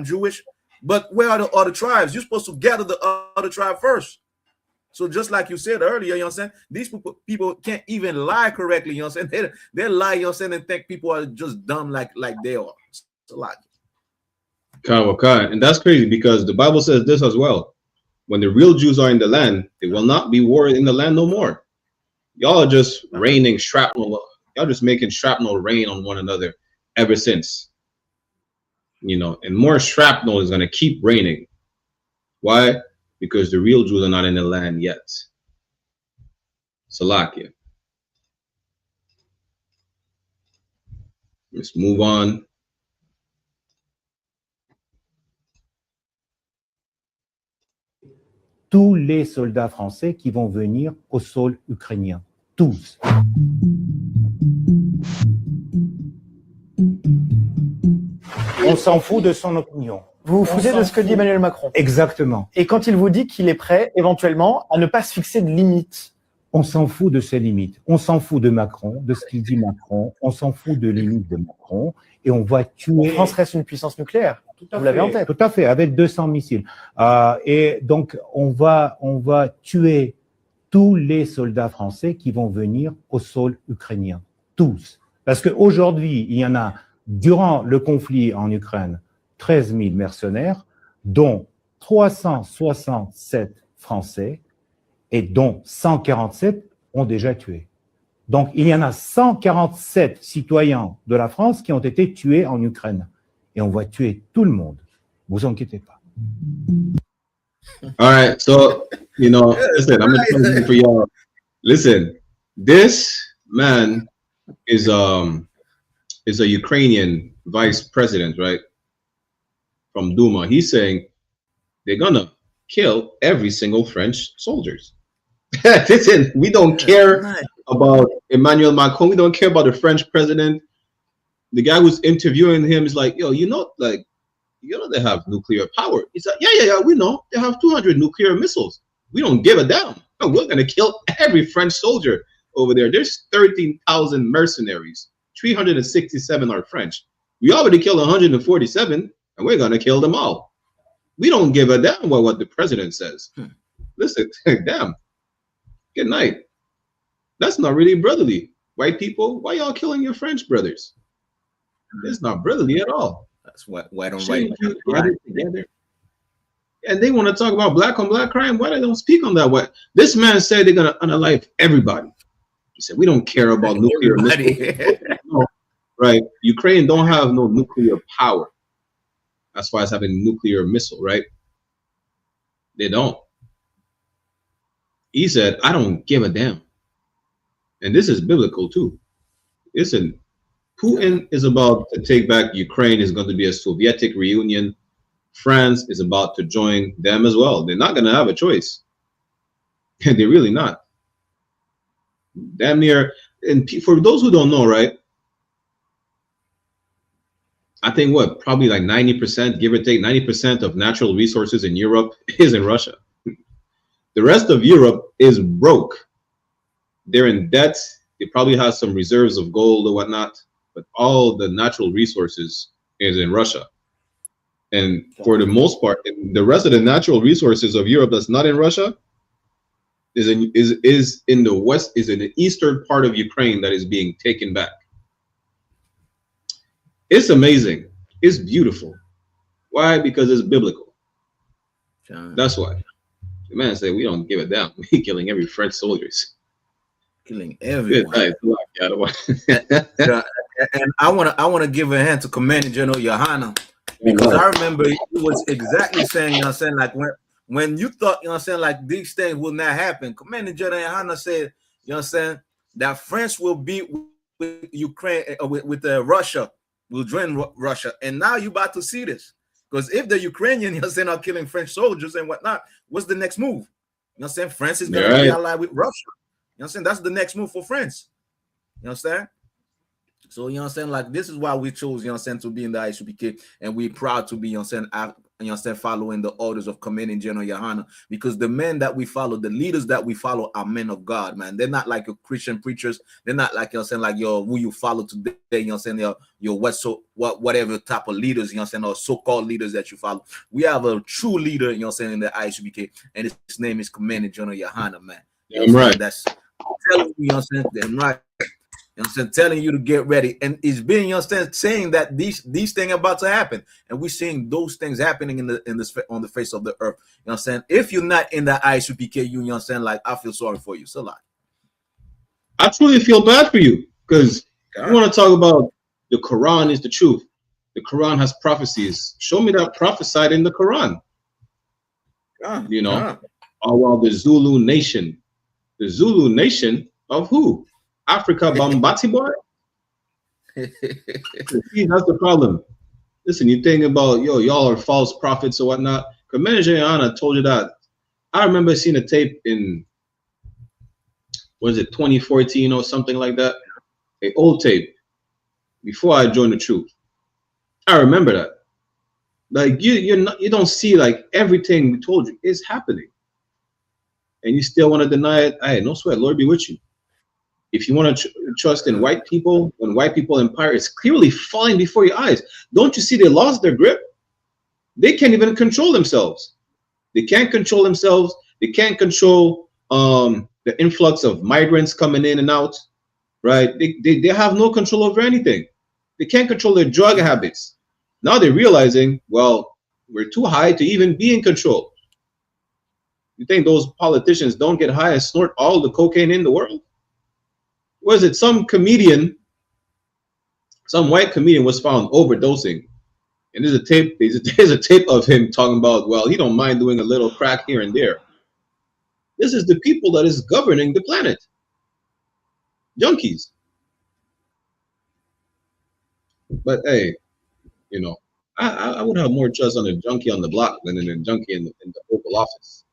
Jewish. But where are the other tribes? You're supposed to gather the other tribe first. So just like you said earlier, you know what I'm saying? These people can't even lie correctly, you know what I'm saying? They lie, you know what I'm saying, and think people are just dumb like they are. It's a lot. And that's crazy, because the Bible says this as well. When the real Jews are in the land, there will not be war in the land no more. Y'all are just raining shrapnel. Y'all just making shrapnel rain on one another ever since. You know, and more shrapnel is going to keep raining. Why? because the real Jews are not in the land yet. Salakia. Let's move on. Tous les soldats français qui vont venir au sol ukrainien. Tous. On s'en fout de son opinion. Vous vous foutez de ce que dit Emmanuel Macron. Exactement. Et quand il vous dit qu'il est prêt, éventuellement, à ne pas se fixer de limites. On s'en fout de ses limites. On s'en fout de Macron, de ce qu'il dit Macron. On s'en fout de limites de Macron. Et on va tuer... La France reste une puissance nucléaire. Vous l'avez en tête. Tout à fait, avec 200 missiles. Et donc, on va tuer tous les soldats français qui vont venir au sol ukrainien. Tous. Parce qu'aujourd'hui, il y en a, durant le conflit en Ukraine, 13 000 mercenaires, dont 367 Français et dont 147 ont déjà tué. Donc, il y en a 147 citoyens de la France qui ont été tués en Ukraine. Et on va tuer tout le monde. Vous inquiétez pas. All right, so, you know, listen, I'm going to tell you for y'all. Listen, this man is a Ukrainian vice president, right? From Duma. He's saying they're going to kill every single French soldiers. Listen, we don't care about Emmanuel Macron. We don't care about the French president. The guy who's interviewing him is like, yo, you know they have nuclear power. He's like, yeah, we know. They have 200 nuclear missiles. We don't give a damn. We're going to kill every French soldier over there. There's 13,000 mercenaries. 367 are French. We already killed 147, and we're going to kill them all. We don't give a damn what the president says. Listen, damn. Good night. That's not really brotherly. White people, why y'all killing your French brothers? It's not brotherly at all. That's white on white. Together. And they want to talk about black on black crime. Why they don't speak on that? What this man said, they're gonna unalive everybody. He said we don't care about nuclear missiles. No, right? Ukraine don't have no nuclear power as far as having a nuclear missile, right? They don't. He said, I don't give a damn. And this is biblical too. Listen, Putin is about to take back Ukraine. Is going to be a Soviet reunion. France is about to join them as well. They're not going to have a choice. They're really not. Damn near. And for those who don't know, right? I think probably like 90%, give or take 90% of natural resources in Europe is in Russia. The rest of Europe is broke. They're in debt. They probably have some reserves of gold or whatnot, but all the natural resources is in Russia. And for the most part, the rest of the natural resources of Europe that's not in Russia is in the west, is in the eastern part of Ukraine that is being taken back. It's amazing. It's beautiful. Why? Because it's biblical. That's why. The man said, we don't give a damn. We're killing every French soldiers. Killing everyone. And I wanna give a hand to Commanding General YAHANNA, because I remember he was exactly saying, you know what I'm saying, like when you thought, you know what I'm saying, like these things will not happen. Commanding General YAHANNA said, you know what I'm saying, that France will beat with Ukraine, with Russia, will join Russia. And now you're about to see this. Because if the Ukrainians, you know what I'm saying, are killing French soldiers and whatnot, what's the next move? You know what I'm saying? France is going to be allied with Russia. You know what I'm saying? That's the next move for France. You know what I'm saying? So, you know what I'm saying? Like, this is why we chose, you know what I'm saying, to be in the I.S.U.P.K. And we're proud to be, you know what I'm saying, you know what I'm saying, following the orders of Commanding General YAHANNA, because the men that we follow, the leaders that we follow are men of God, man. They're not like your Christian preachers. They're not like, you know what I'm saying, like who you follow today, you know what I'm saying, your whatever type of leaders, you know what I'm saying, or so-called leaders that you follow. We have a true leader, you know what I'm saying, in the I.S.U.P.K., and his name is Commanding General YAHANNA, man. Yeah, I'm right. That's telling you, you know what I'm saying, I'm right. You know what I'm saying, telling you to get ready, and it's being, you know what I'm saying, saying that these things are about to happen, and we're seeing those things happening in this on the face of the earth. You know what I'm saying? If you're not in the I.S.U.P.K, you know what I'm saying, like, I feel sorry for you. So like, I truly feel bad for you, because you want to talk about the Quran is the truth. The Quran has prophecies. Show me that prophesied in the Quran. You know, all while the Zulu Nation of who? Africa Bambati boy? See, that's the problem. Listen, you think about, y'all are false prophets or whatnot. Commander YAHANNA told you that. I remember seeing a tape in, was it 2014 or something like that? An old tape before I joined the truth. I remember that. Like you don't see like everything we told you is happening, and you still want to deny it. Hey, no sweat, Lord be with you. If you want to trust in white people, when white people empire is clearly falling before your eyes, don't you see they lost their grip? They can't even control themselves. They can't control themselves. They can't control the influx of migrants coming in and out, right? They have no control over anything. They can't control their drug habits. Now they're realizing, well, we're too high to even be in control. You think those politicians don't get high and snort all the cocaine in the world? Was it some comedian, some white comedian was found overdosing? And there's a tape of him talking about, well, he don't mind doing a little crack here and there. This is the people that is governing the planet. Junkies. But hey, you know, I would have more trust on a junkie on the block than in a junkie in the Oval Office.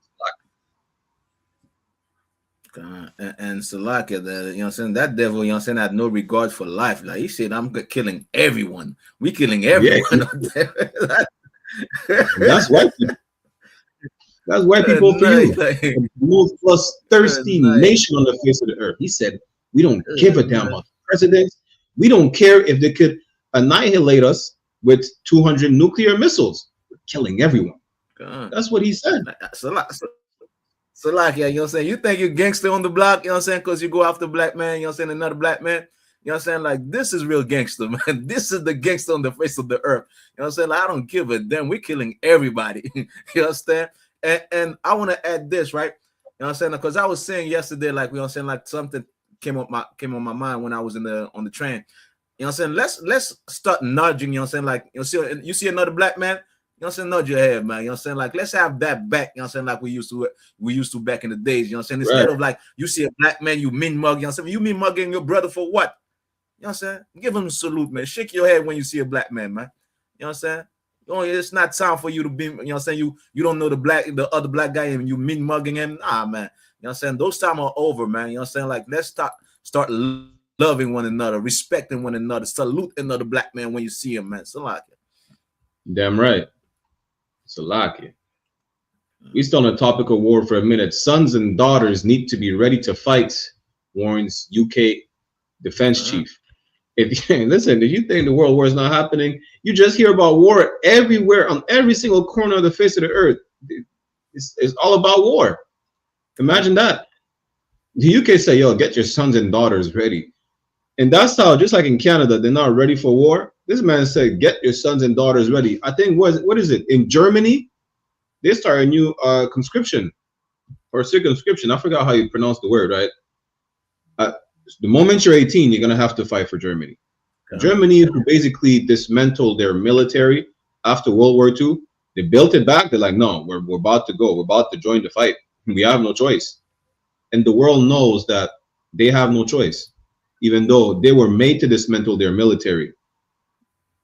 And Salaka, you know what I'm saying, that devil, you know what I'm saying, had no regard for life. Like he said, I'm killing everyone. We killing everyone. Yeah. That's white people. That's white people for you. The most plus thirsty nation on the face of the earth. He said, we don't give a damn about presidents. We don't care if they could annihilate us with 200 nuclear missiles. We're killing everyone. That's what he said. So like, yeah, you know what I'm saying? You think you're gangster on the block, you know what I'm saying? Because you go after black man, you know what I'm saying? Another black man, you know what I'm saying? Like, this is real gangster, man. This is the gangster on the face of the earth. You know what I'm saying? Like, I don't give a damn. We're killing everybody. You understand? And I want to add this, right? You know what I'm saying? Because I was saying yesterday, like, you know what I'm saying? Like, something came on my mind when I was on the train. You know what I'm saying? Let's start nudging, you know what I'm saying? Like, you see another black man, you know what I'm saying? Nudge your head, man. You know what I'm saying? Like, let's have that back, you know what I'm saying? Like we used to back in the days, you know what I'm saying? Instead of like, you see a black man, you mean mug, you know what I'm saying? You mean mugging your brother for what? You know what I'm saying? Give him a salute, man. Shake your head when you see a black man, man. You know what I'm saying? It's not time for you to be, you know what I'm saying? You don't know the other black guy and you mean mugging him. Nah, man. You know what I'm saying? Those times are over, man. You know what I'm saying? Like, let's start loving one another, respecting one another, salute another black man when you see him, man. So like it. Damn right. Salaki. We still on the topic of war for a minute. Sons and daughters need to be ready to fight, warns UK defense chief. If you think the world war is not happening, you just hear about war everywhere on every single corner of the face of the earth. It's all about war. Imagine that. The UK say, yo, get your sons and daughters ready. And that's how, just like in Canada, they're not ready for war. This man said, get your sons and daughters ready. I think, what is it? In Germany, they start a new conscription or circumscription. I forgot how you pronounce the word, right? The moment you're 18, you're going to have to fight for Germany. Germany basically dismantled their military after World War II. They built it back. They're like, no, we're about to go. We're about to join the fight. We have no choice. And the world knows that they have no choice, even though they were made to dismantle their military.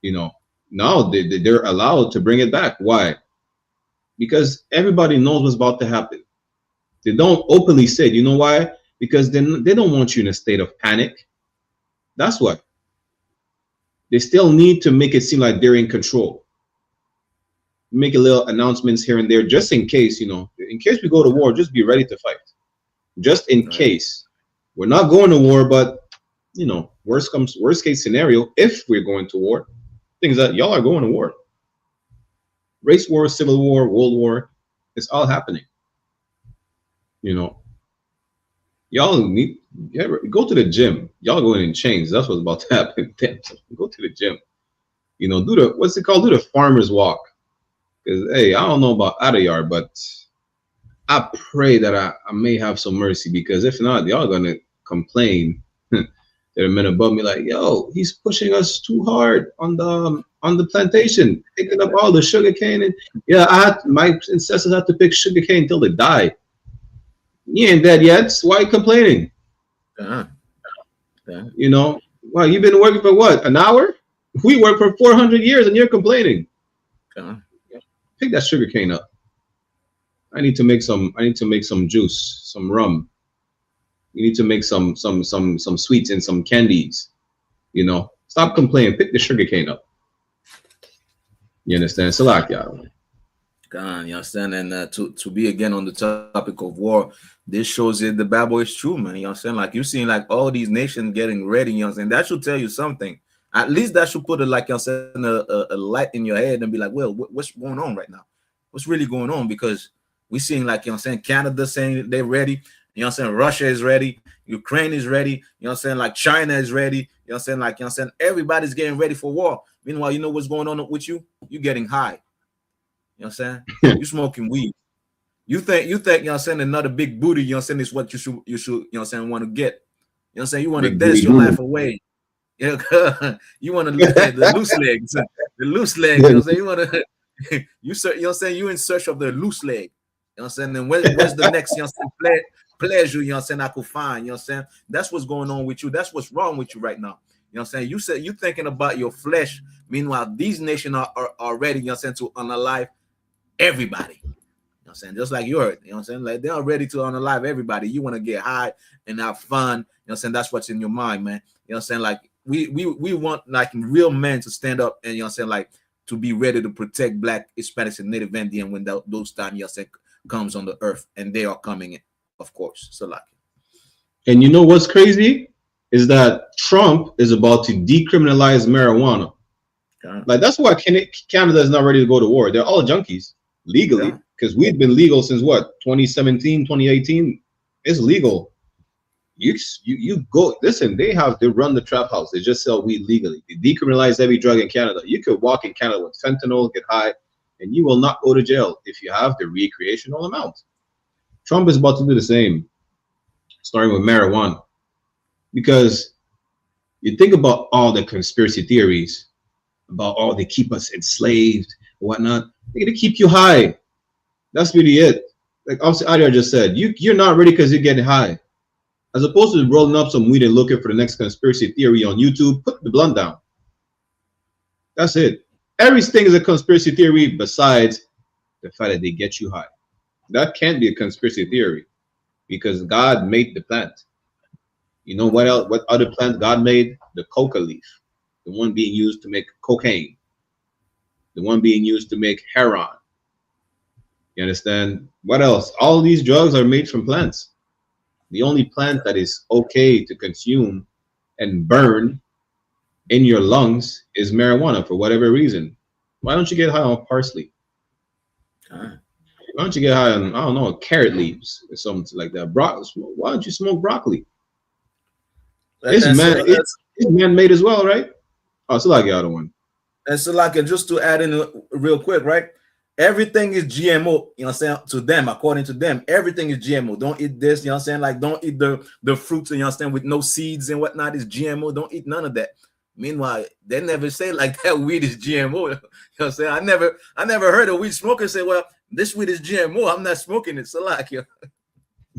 You know, now they're allowed to bring it back. Why? Because everybody knows what's about to happen. They don't openly say it. You know why? Because they don't want you in a state of panic. That's why. They still need to make it seem like they're in control. Make a little announcements here and there, just in case, you know, in case we go to war, just be ready to fight. Just in case. We're not going to war, but, you know, worst case scenario, if we're going to war, things that y'all are going to war. Race war, civil war, world war, it's all happening. You know, y'all go to the gym. Y'all going in chains. That's what's about to happen. Go to the gym. You know, do the farmer's walk. Because, hey, I don't know about Adayar, but I pray that I may have some mercy, because if not, y'all going to complain. There are men above me like, yo, he's pushing us too hard on the on the plantation, picking up all the sugar cane. And my ancestors had to pick sugar cane until they die. You ain't dead yet. So why are you complaining? You know, well, you've been working for what, an hour? We work for 400 years and you're complaining. Pick that sugar cane up. I need to make some juice, some rum. You need to make some sweets and some candies. You know, stop complaining. Pick the sugar cane up. You understand? Salakia. You understand? And to be again on the topic of war, this shows that the Bible is true, man. You understand? Like you're seeing like all these nations getting ready. You understand? That should tell you something. At least that should put a light in your head and be like, well, what's going on right now? What's really going on? Because we're seeing like, you know what I'm saying, Canada saying they're ready. You know what I'm saying? Russia is ready. Ukraine is ready. You know what I'm saying? Like China is ready. You know what I'm saying? Like, you know what I'm saying? Everybody's getting ready for war. Meanwhile, you know what's going on with you? You're getting high. You know what I'm saying? You're smoking weed. You think, you know what I'm saying, another big booty, you know what I'm saying, is what you should, you know what I'm saying, want to get. You know what I'm saying? You want to dance your life away. You want to look at the loose legs. The loose legs, you know what I'm saying? You want to, you know what I'm saying? You're in search of the loose leg. You know what I'm saying? And where's the next, you know what I'm saying, pleasure, you know what I'm saying, I could find, you know what I'm saying? That's what's going on with you. That's what's wrong with you right now. You know what I'm saying? You said you're thinking about your flesh. Meanwhile, these nations are ready, you know what I'm saying, to unalive everybody. You know what I'm saying? Just like you heard, you know what I'm saying? Like they are ready to unalive everybody. You want to get high and have fun. You know what I'm saying? That's what's in your mind, man. You know what I'm saying? Like we want like real men to stand up and, you know what I'm saying, like to be ready to protect Black, Hispanics, and Native Indian when those time, you know what I'm saying, comes on the earth, and they are coming in, of course. So like, and you know what's crazy is that Trump is about to decriminalize marijuana. Like that's why Canada is not ready to go to war. They're all junkies legally because we've been legal since what, 2017, 2018. It's legal. You go listen. They run the trap house. They just sell weed legally. They decriminalize every drug in Canada. You could walk in Canada with fentanyl, get high, and you will not go to jail if you have the recreational amount. Trump is about to do the same, starting with marijuana, because you think about all the conspiracy theories about they keep us enslaved and whatnot. They're gonna keep you high. That's really it. Like obviously Adia just said, you're not ready because you're getting high. As opposed to rolling up some weed and looking for the next conspiracy theory on YouTube, put the blunt down. That's it. Everything is a conspiracy theory besides the fact that they get you high. That can't be a conspiracy theory because God made the plant. You know what else? What other plant God made? The coca leaf, the one being used to make cocaine, the one being used to make heroin. You understand? What else? All these drugs are made from plants. The only plant that is okay to consume and burn in your lungs is marijuana for whatever reason. Why don't you get high on parsley? Why don't you get high on, I don't know, carrot leaves or something like that? Why don't you smoke broccoli? It's man-made as well, right? Oh, it's like the other one. And so like just to add in real quick, right? Everything is GMO, you know what I'm saying? To them, according to them, everything is GMO. Don't eat this, you know what I'm saying? Like, don't eat the fruits, you know what I'm saying, with no seeds and whatnot is GMO. Don't eat none of that. Meanwhile, they never say like that weed is GMO. You know what I'm saying? I never heard a weed smoker say, well, this weed is GMO. I'm not smoking it. So like, you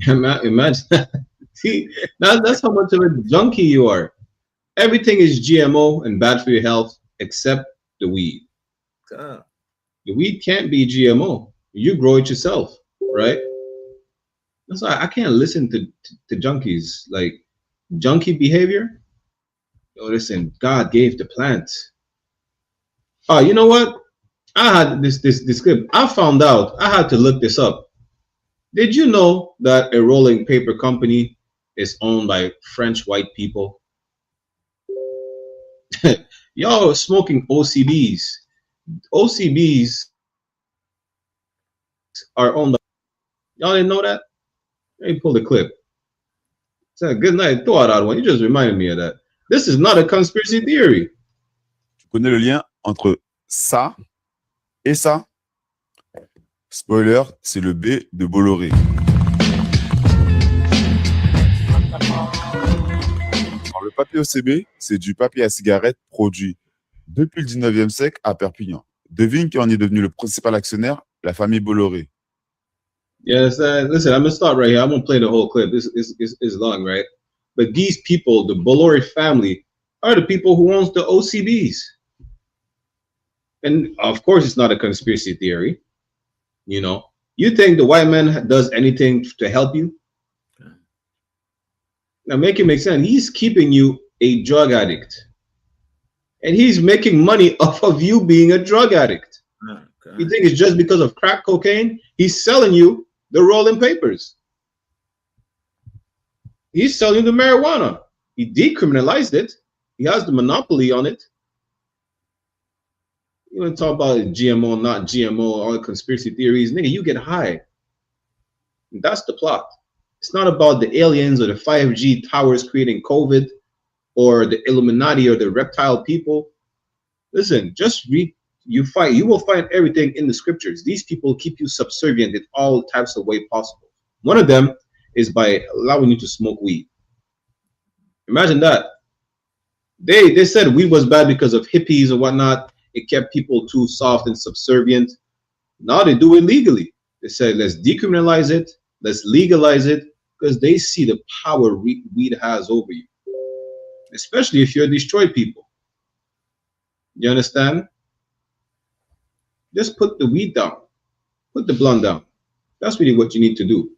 know. Imagine. See, that's how much of a junkie you are. Everything is GMO and bad for your health except the weed. The weed can't be GMO. You grow it yourself, right? That's why I can't listen to junkies. Like junkie behavior. Oh, listen, God gave the plant. Oh, you know what? I had this clip. I found out. I had to look this up. Did you know that a rolling paper company is owned by French white people? Y'all are smoking OCBs. OCBs are owned by. Y'all didn't know that? Let me pull the clip. It's a good night. Throw out that one. You just reminded me of that. This is not a conspiracy theory. Tu connais le lien entre ça et ça? Spoiler, c'est le B de Bolloré. Alors, le papier OCB, c'est du papier à cigarette produit depuis le 19e siècle à Perpignan. Devine qui en est devenu le principal actionnaire, la famille Bolloré. Yes, listen, I'm gonna stop right here. I won't play the whole clip. This is long, right? But these people, the Bolloré family, are the people who owns the OCBs. And of course, it's not a conspiracy theory. You know, you think the white man does anything to help you? Now, make it make sense. He's keeping you a drug addict, and he's making money off of you being a drug addict. You think it's just because of crack cocaine? He's selling you the rolling papers. He's selling the marijuana. He decriminalized it. He has the monopoly on it. You want to talk about GMO, not GMO, all the conspiracy theories. Nigga, you get high. That's the plot. It's not about the aliens or the 5G towers creating COVID or the Illuminati or the reptile people. Listen, just read. You will find everything in the scriptures. These people keep you subservient in all types of way possible. One of them is by allowing you to smoke weed. Imagine that. They said weed was bad because of hippies and whatnot. It kept people too soft and subservient. Now they do it legally. They said, let's decriminalize it. Let's legalize it, because they see the power weed has over you, especially if you're destroyed people. You understand? Just put the weed down. Put the blunt down. That's really what you need to do.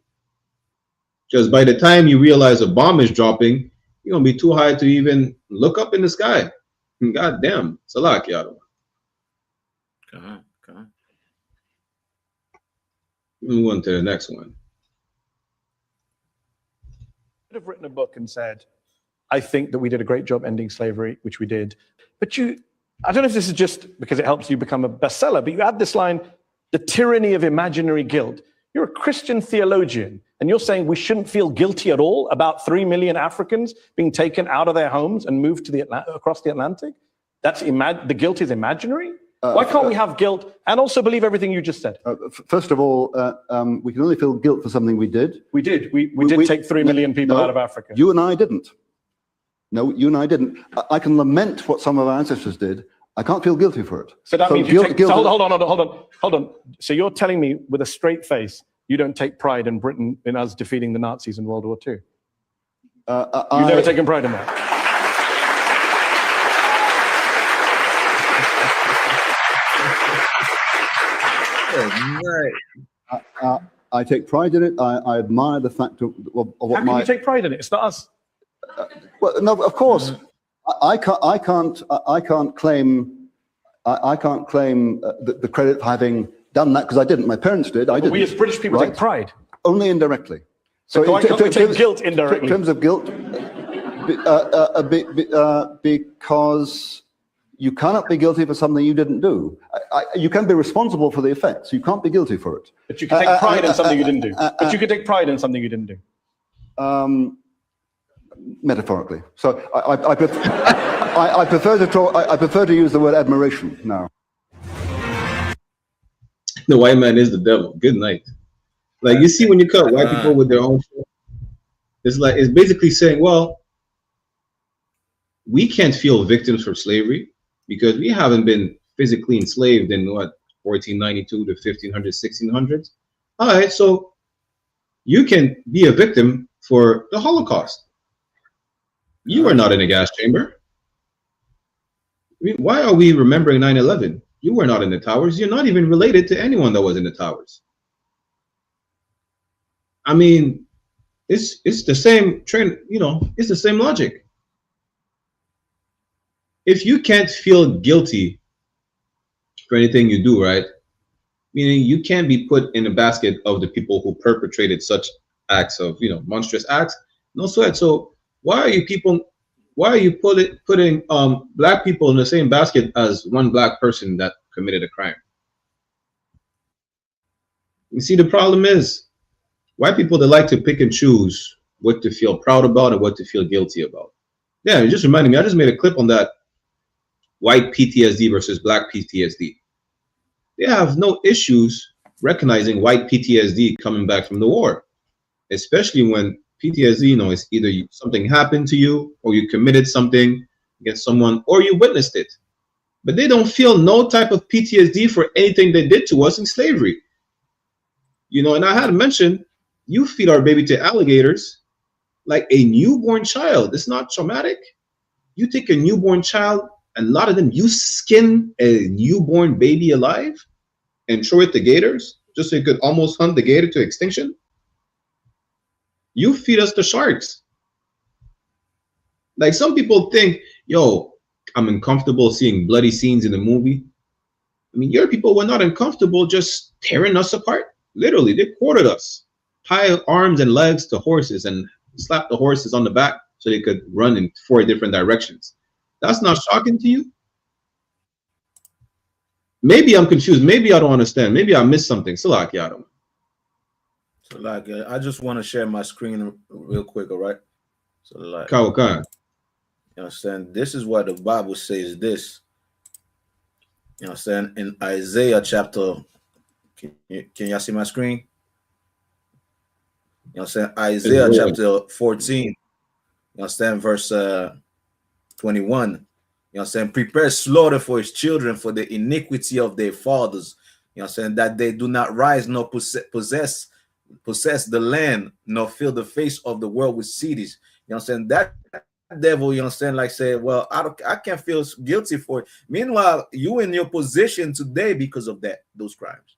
Because by the time you realize a bomb is dropping, you're going to be too high to even look up in the sky. God damn. Salak, Yado. Move on to the next one. Could have written a book and said, I think that we did a great job ending slavery, which we did. But I don't know if this is just because it helps you become a bestseller, but you add this line, the tyranny of imaginary guilt. You're a Christian theologian, and you're saying we shouldn't feel guilty at all about 3 million Africans being taken out of their homes and moved to across the Atlantic? The guilt is imaginary? Why can't we have guilt and also believe everything you just said? First of all, we can only feel guilt for something we did. We did. We did take 3 million people out of Africa. You and I didn't. No, you and I didn't. I can lament what some of our ancestors did. I can't feel guilty for it. So that means you take... Hold on. So you're telling me with a straight face, you don't take pride in Britain, in us defeating the Nazis in World War II? You've never taken pride in that? I take pride in it. I admire the fact of what How can you take pride in it? It's not us. Well, no, of course, I can't claim the credit for having done that, because I didn't. My parents did. I didn't. We as British people take pride only indirectly. So why can't we take guilt indirectly? In terms of guilt, because you cannot be guilty for something you didn't do. You can be responsible for the effects. You can't be guilty for it. But you can take pride in something you didn't do. But you can take pride in something you didn't do. Metaphorically. So I prefer to use the word admiration now. The white man is the devil. Good night. Like, you see, when you cut white people with their own shit, it's basically saying, well, we can't feel victims for slavery because we haven't been physically enslaved in 1492 to 1500s, 1600s. All right, so you can be a victim for the Holocaust. You were not in a gas chamber. I mean, why are we remembering 9/11? You were not in the towers. You're not even related to anyone that was in the towers. I mean, it's the same trend, it's the same logic. If you can't feel guilty for anything you do, right? Meaning you can't be put in a basket of the people who perpetrated such acts of, monstrous acts. No sweat. So why are you putting black people in the same basket as one black person that committed a crime? You see, the problem is white people, they like to pick and choose what to feel proud about and what to feel guilty about. Yeah, it just reminded me, I just made a clip on that white PTSD versus black PTSD. They have no issues recognizing white PTSD coming back from the war, especially when PTSD, is either something happened to you, or you committed something against someone, or you witnessed it. but they don't feel no type of PTSD for anything they did to us in slavery. You know, and I had mentioned, you feed our baby to alligators like a newborn child. It's not traumatic. You take a newborn child, and a lot of them, you skin a newborn baby alive and throw it to gators just so you could almost hunt the gator to extinction. You feed us to sharks. Like, some people think, yo, I'm uncomfortable seeing bloody scenes in the movie. I mean, your people were not uncomfortable just tearing us apart. Literally, they quartered us, tie arms and legs to horses and slap the horses on the back so they could run in 4 different directions. That's not shocking to you? Maybe I'm confused. Maybe I don't understand. Maybe I missed something. Salak, Yadam. So like, I just want to share my screen real quick, all right? So like, Kawakan. you know what I'm saying? This is what the Bible says this. You know what I'm saying? In Isaiah chapter, can y'all see my screen? You know what I'm saying? Isaiah chapter 14, you know what I'm saying? Verse 21. You know what I'm saying? Prepare slaughter for his children for the iniquity of their fathers. You know what I'm saying? That they do not rise nor possess the land, nor fill the face of the world with cities. You know what I'm saying? That devil, you know what I'm saying, like say, well, I can't feel guilty for it. Meanwhile, you in your position today because of those crimes.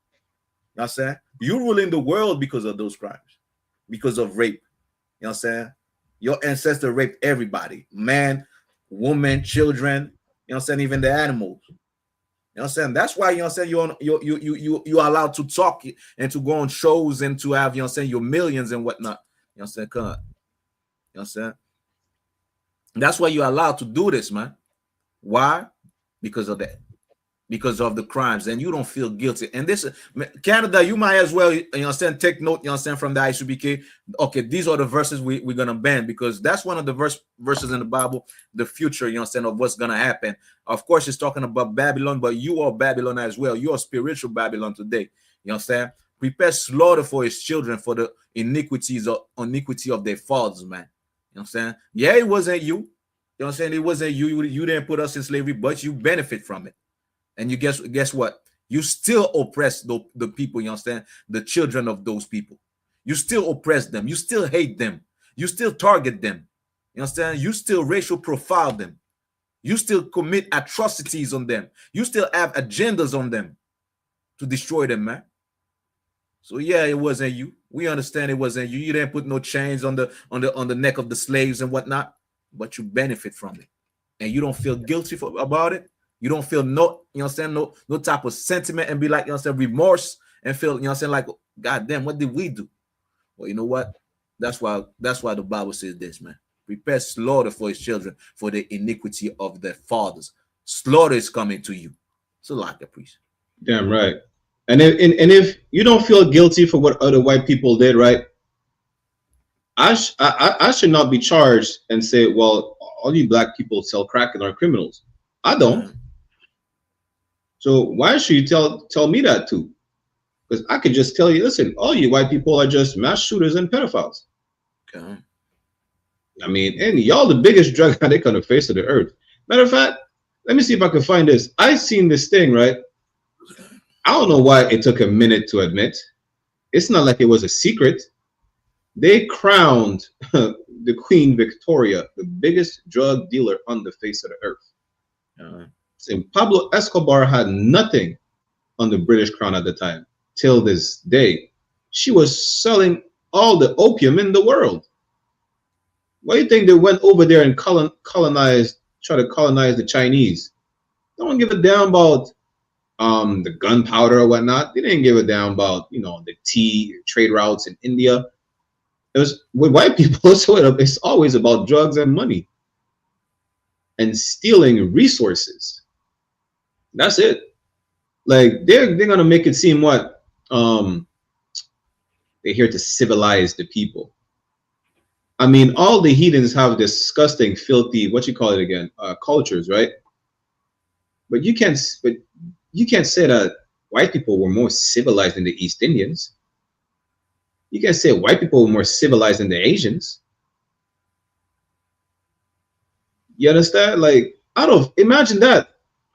You know what I'm saying? You ruling the world because of those crimes, because of rape. You know what I'm saying? Your ancestor raped everybody, man, woman, children, you know what I'm saying, even the animals. You know what I'm saying? That's why, you know what I'm saying, you're allowed to talk and to go on shows and to have, you know what I'm saying, your millions and whatnot. You know what I'm saying? Come on. You know what I'm saying? That's why you're allowed to do this, man. Why? Because of that. Because of the crimes, and you don't feel guilty. And this, Canada, you might as well, you know what I'm saying, take note, you know what I'm saying, from the I.S.U.P.K. Okay, these are the verses we're going to ban, because that's one of the verses in the Bible, the future, you know what I'm saying, of what's going to happen. Of course, it's talking about Babylon, but you are Babylon as well. You are spiritual Babylon today. You know what I'm saying? Prepare slaughter for his children for the iniquity of their fathers, man. You know what I'm saying? Yeah, it wasn't you. You know what I'm saying? It wasn't you. You didn't put us in slavery, but you benefit from it. And you guess what? You still oppress the people, you understand? The children of those people. You still oppress them. You still hate them. You still target them. You understand? You still racial profile them. You still commit atrocities on them. You still have agendas on them to destroy them, man. So yeah, it wasn't you. We understand it wasn't you. You didn't put no chains on the neck of the slaves and whatnot, but you benefit from it. And you don't feel guilty about it. You don't feel no, you know what I'm saying, no type of sentiment and be like, you know what I'm saying, remorse and feel, you know what I'm saying, like, God damn, what did we do? Well, you know what? That's why the Bible says this, man. Prepare slaughter for his children for the iniquity of their fathers. Slaughter is coming to you. So like a priest. Damn right. And if you don't feel guilty for what other white people did, right? I should not be charged and say, well, all you black people sell crack and are criminals. I don't. So why should you tell me that too? Because I could just tell you, listen, all you white people are just mass shooters and pedophiles. Okay. I mean, and y'all the biggest drug addict on the face of the earth. Matter of fact, let me see if I can find this. I seen this thing, right? I don't know why it took a minute to admit. It's not like it was a secret. They crowned the Queen Victoria the biggest drug dealer on the face of the earth. Pablo Escobar had nothing on the British crown at the time. Till this day, she was selling all the opium in the world. Why do you think they went over there and try to colonize the Chinese? They don't give a damn about the gunpowder or whatnot. They didn't give a damn about, you know, the tea trade routes in India. It was with white people, so it's always about drugs and money and stealing resources. That's it. Like they're gonna make it seem what they're here to civilize the people. I mean, all the heathens have disgusting, filthy, what you call it again, cultures, right? But you can't say that white people were more civilized than the East Indians. You can't say white people were more civilized than the Asians. You understand? Like, imagine that.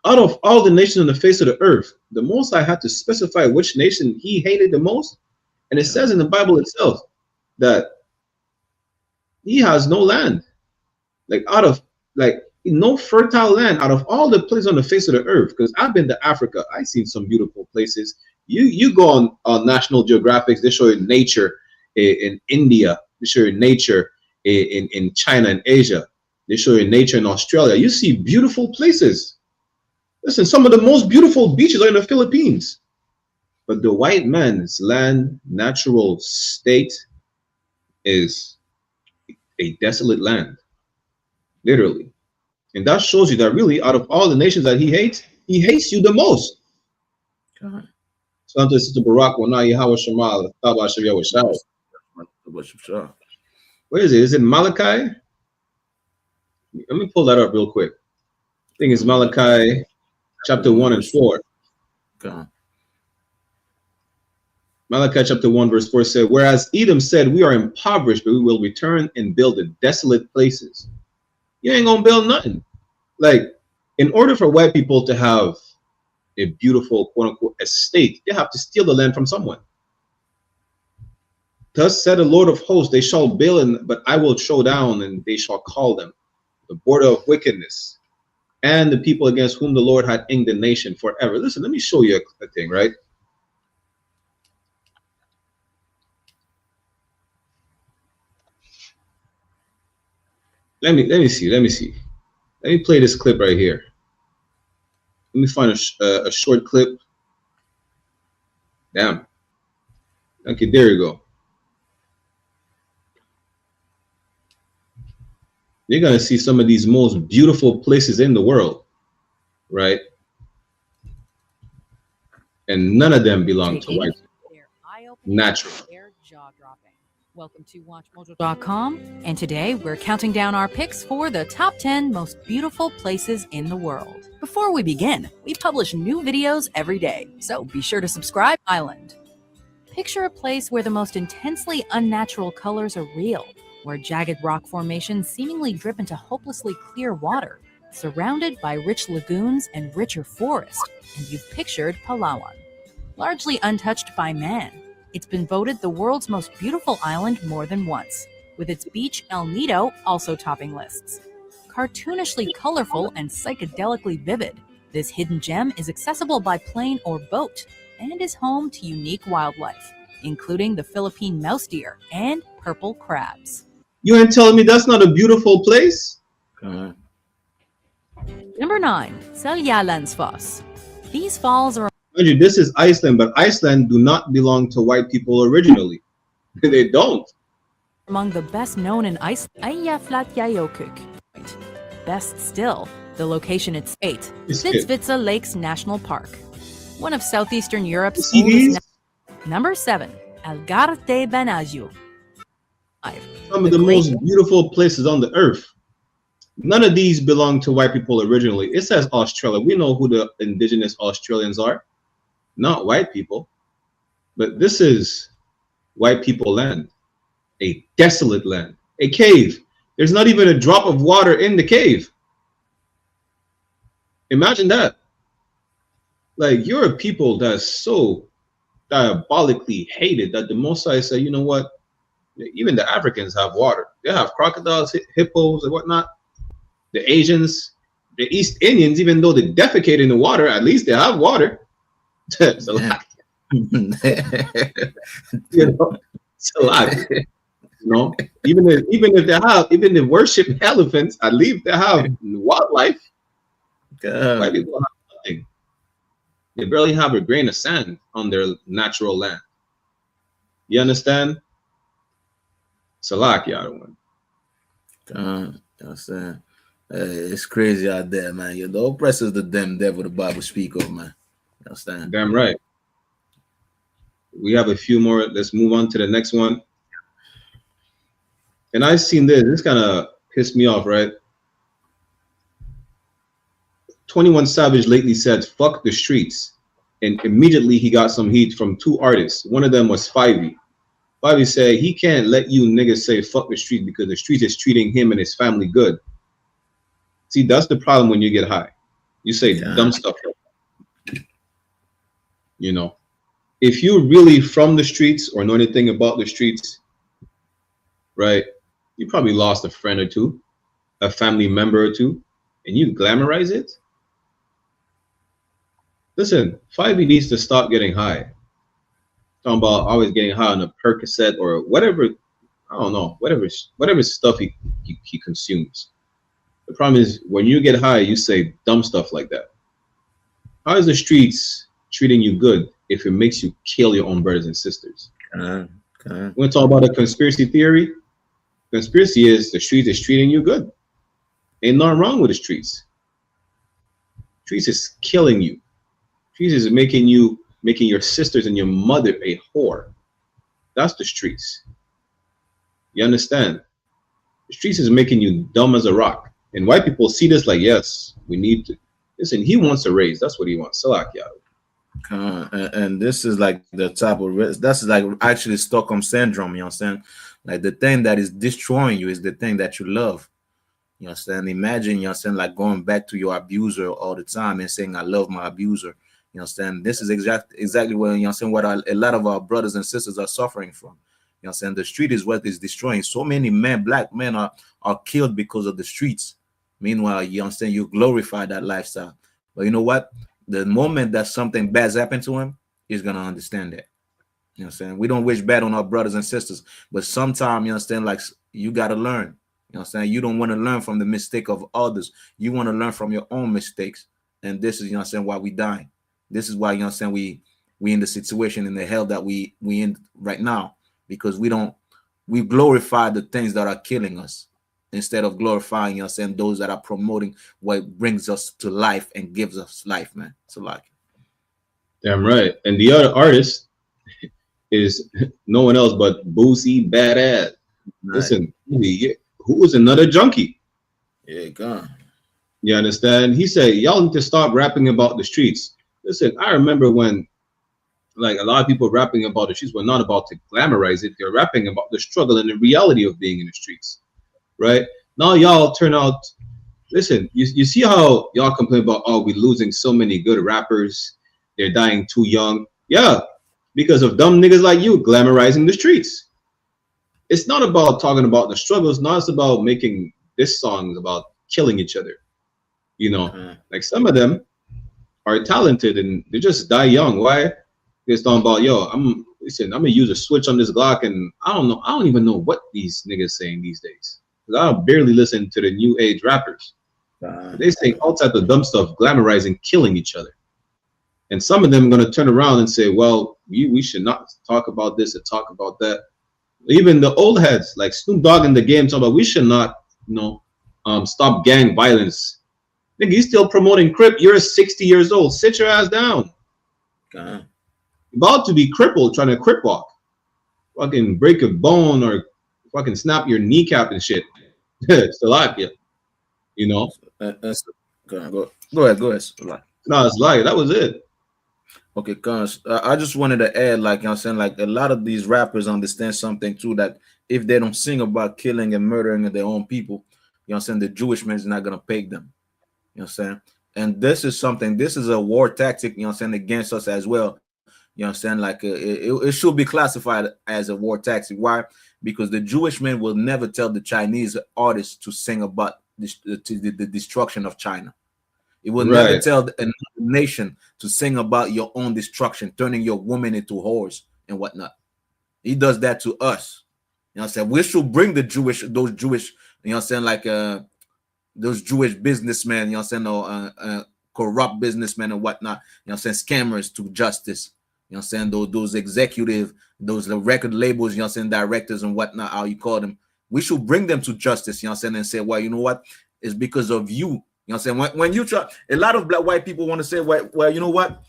Out of all the nations on the face of the earth, the Most High had to specify which nation he hated the most. And it says in the Bible itself that he has no land. Like out of like no fertile land out of all the places on the face of the earth. Because I've been to Africa. I've seen some beautiful places. You go on National Geographic, they show you nature in India. They show you nature in China and Asia. They show you nature in Australia. You see beautiful places. Listen, some of the most beautiful beaches are in the Philippines. But the white man's land, natural state is a desolate land. Literally. And that shows you that really out of all the nations that he hates you the most. God. So I'm Sister Barak, where is it? Is it Malachi? Let me pull that up real quick. I think it's Malachi chapter 1 and 4. God. Malachi chapter 1 verse 4 said, whereas Edom said, we are impoverished, but we will return and build the desolate places. You ain't gonna build nothing. Like, in order for white people to have a beautiful quote unquote estate, they have to steal the land from someone. Thus said the Lord of hosts, they shall build, but I will throw down, and they shall call them the border of wickedness, and the people against whom the Lord had inked the nation forever. Listen, let me show you a thing, right? Let me see. Let me play this clip right here. Let me find a short clip. Damn. Okay, there you go. You're gonna see some of these most beautiful places in the world, right? And none of them belong to white people. Natural. Welcome to WatchMojo.com, and today we're counting down our picks for the top 10 most beautiful places in the world. Before we begin, we publish new videos every day, so be sure to subscribe. Island. Picture a place where the most intensely unnatural colors are real, where jagged rock formations seemingly drip into hopelessly clear water, surrounded by rich lagoons and richer forests, and you've pictured Palawan. Largely untouched by man, it's been voted the world's most beautiful island more than once, with its beach El Nido also topping lists. Cartoonishly colorful and psychedelically vivid, this hidden gem is accessible by plane or boat and is home to unique wildlife, including the Philippine mouse deer and purple crabs. You ain't telling me that's not a beautiful place? Number 9, Seljalandsfoss. These falls are... This is Iceland, but Iceland do not belong to white people originally. They don't. Among the best known in Iceland, I.S.U.P.K. Best still, the location it's 8, Svitsa Lakes National Park. One of southeastern Europe's oldest... Number 7, Algarve de Banaju. Some of the most beautiful places on the earth. None of these belong to white people originally. It says Australia. We know who the indigenous Australians are. Not white people. But this is white people land. A desolate land. A cave. There's not even a drop of water in the cave. Imagine that. Like, you're a people that's so diabolically hated that the Most High said, you know what? Even the Africans have water. They have crocodiles, hippos, and whatnot. The Asians, the East Indians, even though they defecate in the water, at least they have water. It's a lot. You know, it's a lot. You know, even if they worship elephants, at least they have wildlife. White people have nothing. They barely have a grain of sand on their natural land. You understand? Salak, y'all. Understand? It's crazy out there, man. The oppressors, the damn devil, the Bible speak of, man. You understand? Damn right. We have a few more. Let's move on to the next one. And I've seen this. This kind of pissed me off, right? 21 Savage lately said, fuck the streets. And immediately he got some heat from 2 artists. One of them was Fivey. Fivey said he can't let you niggas say fuck the street because the street is treating him and his family good. See, that's the problem when you get high. You say dumb stuff. You know, if you're really from the streets or know anything about the streets, right? You probably lost a friend or two, a family member or two, and you glamorize it. Listen, 5e needs to stop getting high. Talking about always getting high on a Percocet or whatever, I don't know, whatever stuff he consumes. The problem is when you get high, you say dumb stuff like that. How is the streets treating you good if it makes you kill your own brothers and sisters? We're gonna talk about a conspiracy theory. Conspiracy is the streets is treating you good. Ain't nothing wrong with the streets. Streets is killing you. Streets is making your sisters and your mother a whore. That's the streets. You understand? The streets is making you dumb as a rock. And white people see this like, yes, we need to. Listen, he wants a raise. That's what he wants. And this is like the type of that's like actually Stockholm syndrome. You understand? Like the thing that is destroying you is the thing that you love. You understand? Imagine, you understand, like going back to your abuser all the time and saying, I love my abuser. You understand? This is exactly what, you understand, what a lot of our brothers and sisters are suffering from. You understand? The street is what is destroying. So many men, black men are killed because of the streets. Meanwhile, you understand, you glorify that lifestyle. But you know what? The moment that something bad's happened to him, he's going to understand that. You know what I'm saying? We don't wish bad on our brothers and sisters, but sometimes, you understand, like you got to learn. You know what I'm saying? You don't want to learn from the mistake of others. You want to learn from your own mistakes. And this is, you know what I'm saying, why we dying. This is why, you know what I'm saying, we in the situation, in the hell that we in right now, because we glorify the things that are killing us instead of glorifying us and those that are promoting what brings us to life and gives us life, man. So like, damn right. And the other artist is no one else but Boosie Badass. Right. Listen, who is another junkie? Yeah, gone. You understand? He said, y'all need to stop rapping about the streets. Listen, I remember when like a lot of people rapping about the streets were not about to glamorize it. They're rapping about the struggle and the reality of being in the streets. Right now, y'all turn out. Listen, you see how y'all complain about, oh, we're losing so many good rappers. They're dying too young. Yeah, because of dumb niggas like you glamorizing the streets. It's not about talking about the struggles. Not it's about making this song about killing each other. You know, like some of them are talented and they just die young. Why? They're talking about, yo, I'm gonna use a switch on this Glock, and I don't even know what these niggas saying these days. I barely listen to the new age rappers. They say all types of dumb stuff, glamorizing killing each other. And some of them are going to turn around and say, well, we should not talk about this or talk about that. Even the old heads like Snoop Dogg in the game talk about we should not, stop gang violence. Nigga, you still promoting Crip. You're 60 years old. Sit your ass down. You're about to be crippled trying to Crip walk. Fucking break a bone or fucking snap your kneecap and shit. Slovakia, you know. Go ahead. No, it's like that was it. Okay, cause I just wanted to add, like, you know what I'm saying, like a lot of these rappers understand something too, that if they don't sing about killing and murdering their own people, you know what I'm saying, the Jewish man is not gonna pay them. You know what I'm saying? And this is a war tactic, you know what I'm saying, against us as well. You know what I'm saying? Like it should be classified as a war tactic. Why? Because the Jewish men will never tell the Chinese artists to sing about the destruction of China. It will never tell another nation to sing about your own destruction, turning your woman into whores and whatnot. He does that to us. You know what I'm saying? We should bring those Jewish, you know what I'm saying, like those Jewish businessmen, you know what I'm saying, corrupt businessmen and whatnot, you know what I'm saying, scammers to justice. You know what I'm saying? Those executive, those record labels, you know what I'm saying, directors and whatnot, how you call them. We should bring them to justice, you know what I'm saying, and say, well, you know what? It's because of you. You know what I'm saying? When you try, a lot of white people want to say, well, you know what?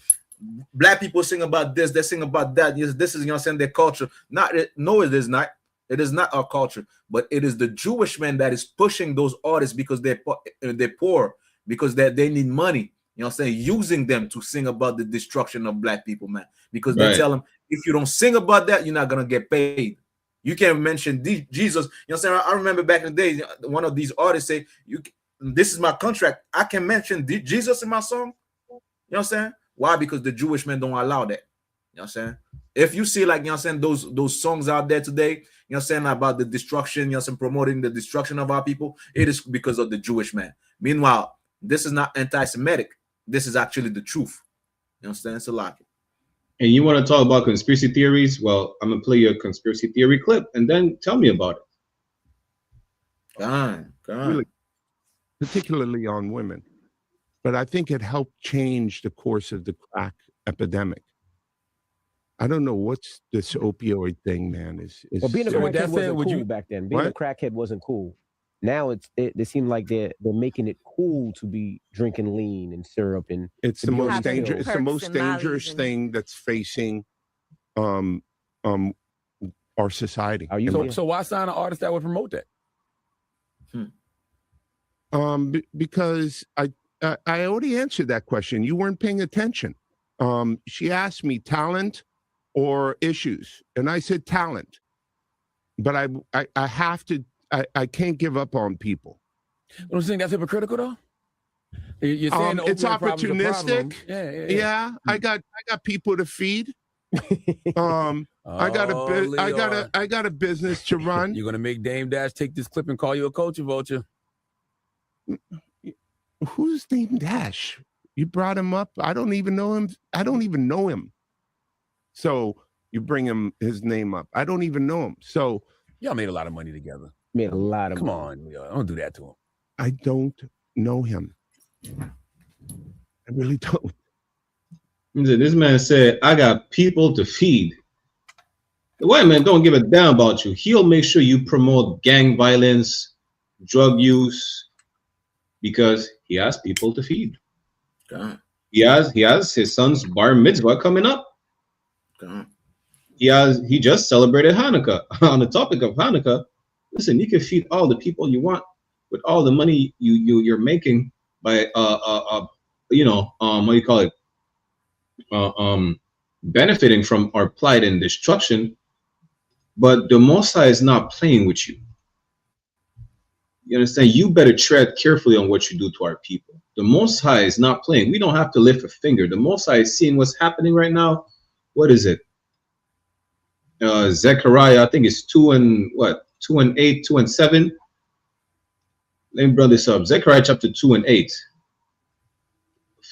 Black people sing about this, they sing about that. Yes, this is, you know what I'm saying, their culture. No, it is not. It is not our culture, but it is the Jewish man that is pushing those artists because they're poor, because they need money. You know what I'm saying? Using them to sing about the destruction of black people, man. Because they tell them, if you don't sing about that, you're not going to get paid. You can't mention Jesus. You know what I'm saying? I remember back in the day, one of these artists say, this is my contract. I can mention Jesus in my song. You know what I'm saying? Why? Because the Jewish men don't allow that. You know what I'm saying? If you see, like, you know what I'm saying, those songs out there today, you know what I'm saying, about the destruction, you know what I'm saying, promoting the destruction of our people, it is because of the Jewish man. Meanwhile, this is not anti-Semitic. This is actually the truth. You understand? It's a lot. And you want to talk about conspiracy theories? Well, I'm gonna play you a conspiracy theory clip, and then tell me about it. Really, particularly on women. But I think it helped change the course of the crack epidemic. I don't know what's this opioid thing, man. Well, being a crackhead wasn't cool back then. Being a crackhead wasn't cool. Now it seems like they're making it cool to be drinking lean and syrup, and it's the most dangerous. It's the most dangerous thing that's facing our society. So why sign an artist that would promote that? Because I already answered that question. You weren't paying attention. She asked me talent or issues, and I said talent. But I have to. I can't give up on people. Don't you think that's hypocritical, though? You're saying it's opportunistic. Yeah. I got people to feed. I got a business to run. You're gonna make Dame Dash take this clip and call you a culture vulture. Who's Dame Dash? You brought him up. I don't even know him. So you bring his name up. I don't even know him. So y'all made a lot of money together. Made a lot of Come money. on, don't do that to him. I don't know him. I really don't. This man said, I got people to feed. The white man don't give a damn about you. He'll make sure you promote gang violence, drug use, because he has people to feed. He has his son's bar mitzvah coming up. He just celebrated Hanukkah. On the topic of Hanukkah, listen, you can feed all the people you want with all the money you're making by what do you call it? Benefiting from our plight and destruction. But the Most High is not playing with you. You understand? You better tread carefully on what you do to our people. The Most High is not playing. We don't have to lift a finger. The Most High is seeing what's happening right now. What is it? Zechariah, I think it's 2 and 8, 2 and 7. Let me bring this up. Zechariah chapter 2 and 8.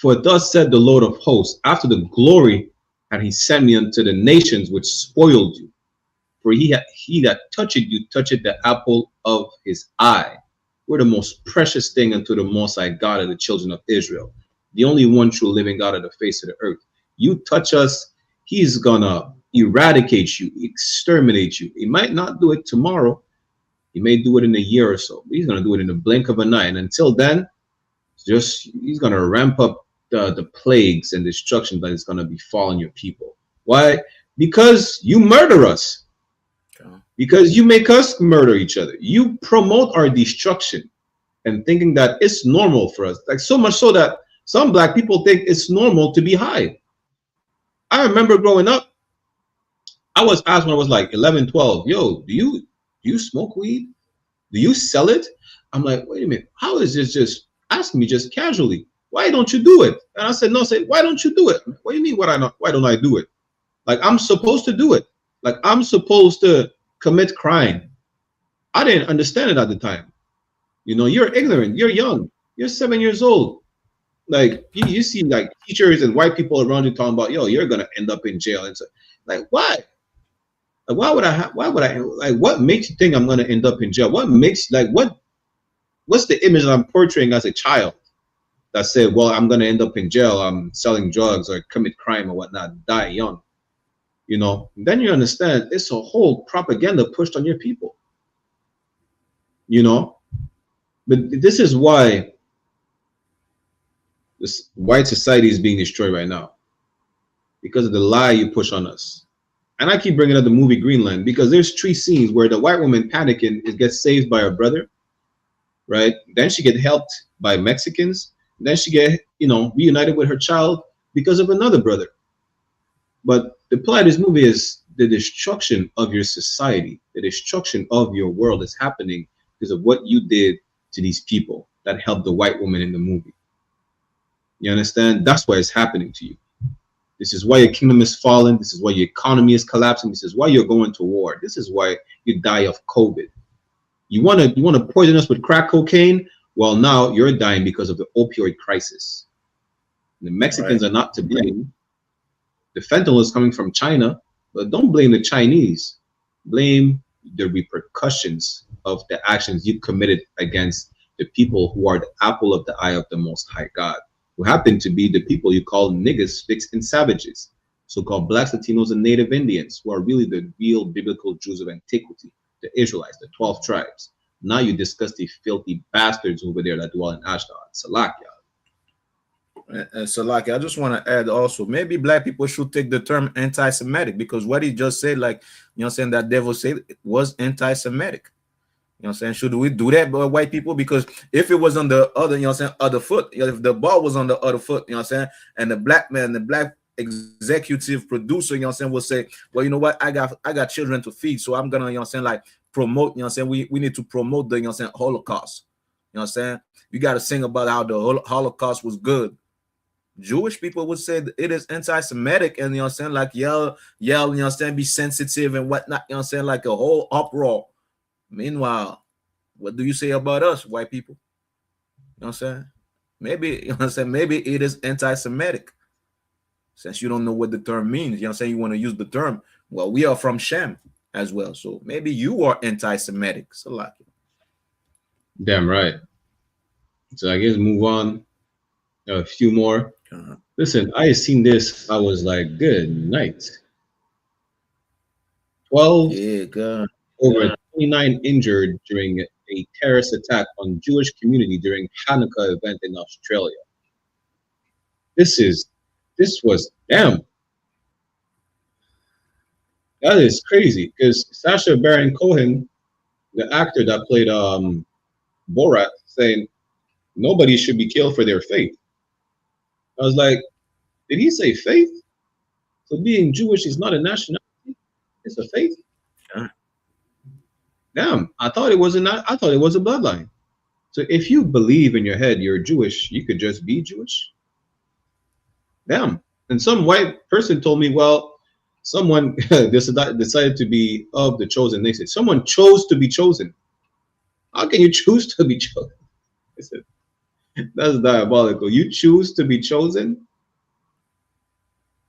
For thus said the Lord of hosts, after the glory and he sent me unto the nations which spoiled you. For he that touched you touched the apple of his eye. We're the most precious thing unto the Most High God of the children of Israel, the only one true living God of the face of the earth. You touch us, he's gonna eradicate you, exterminate you. He might not do it tomorrow. He may do it in a year or so, but he's gonna do it in the blink of an eye. And until then, he's gonna ramp up the plagues and destruction that is gonna befall your people. Why? Because you murder us. Because you make us murder each other. You promote our destruction and thinking that it's normal for us. Like so much so that some black people think it's normal to be high. I remember growing up, I was asked when I was like 11, 12, yo, do you smoke weed? Do you sell it? I'm like, wait a minute, how is this just asking me just casually? Why don't you do it? And I said, no, why don't you do it? What do you mean why don't I do it? Like I'm supposed to do it. Like I'm supposed to commit crime. I didn't understand it at the time. You know, you're ignorant, you're young, you're 7 years old. Like you see like teachers and white people around you talking about, yo, you're gonna end up in jail. And so, like, why? Like, why would I like what makes you think I'm gonna end up in jail? What makes what's the image that I'm portraying as a child that said, well, I'm gonna end up in jail, I'm selling drugs or commit crime or whatnot, die young. You know, then you understand it's a whole propaganda pushed on your people. You know, but this is why this white society is being destroyed right now, because of the lie you push on us. And I keep bringing up the movie Greenland because there's 3 scenes where the white woman panicking gets saved by her brother, right? Then she get helped by Mexicans. Then she get, reunited with her child because of another brother. But the plot of this movie is the destruction of your society. The destruction of your world is happening because of what you did to these people. that helped the white woman in the movie. You understand? That's why it's happening to you. This is why your kingdom is falling. This is why your economy is collapsing. This is why you're going to war. This is why you die of COVID. You want to poison us with crack cocaine? Well, now you're dying because of the opioid crisis. The Mexicans are not to blame. The fentanyl is coming from China, but don't blame the Chinese. Blame the repercussions of the actions you committed against the people who are the apple of the eye of the Most High God, who happen to be the people you call niggas, fixed, and savages, so-called blacks, Latinos, and Native Indians, who are really the real biblical Jews of antiquity, the Israelites, the 12 tribes. Now you discuss the filthy bastards over there that dwell in Ashdod. Salakia. And Salaki, I just want to add also, maybe black people should take the term anti-Semitic, because what he just said, like, you know what I'm saying, that devil said it was anti-Semitic. You know what I'm saying? Should we do that, white people? Because if it was on the other, you know what I'm saying, other foot, if the ball was on the other foot, you know what I'm saying, and the black man, the black executive producer, you know what I'm saying, will say, well, you know what, I got children to feed, so I'm gonna, you know what I'm saying, like, promote, you know what I'm saying, we need to promote the, you know what I'm saying, Holocaust. You know what I'm saying? You got to sing about how the Holocaust was good. Jewish people would say it is anti-Semitic, and you know what I'm saying, like yell, you know what I'm saying, be sensitive and whatnot, you know what I'm saying, like a whole uproar. Meanwhile, what do you say about us, white people? You know what I'm saying? Maybe, you know what I'm saying, maybe it is anti-Semitic. Since you don't know what the term means, you know what I'm saying, you want to use the term. Well, we are from Shem as well, so maybe you are anti-Semitic. Salaki. Damn right. So I guess move on. A few more. Listen, I seen this. I was like, good night. 12 over 29 injured during a terrorist attack on Jewish community during Hanukkah event in Australia. This was damn. That is crazy, because Sacha Baron Cohen, the actor that played Borat, saying nobody should be killed for their faith. I was like, did he say faith? So being Jewish is not a nationality; it's a faith. Damn, I thought it was a bloodline. So if you believe in your head you're Jewish, you could just be Jewish. Damn. And some white person told me, well, someone decided to be of the chosen nation. Someone chose to be chosen. How can you choose to be chosen? I said, that's diabolical. You choose to be chosen?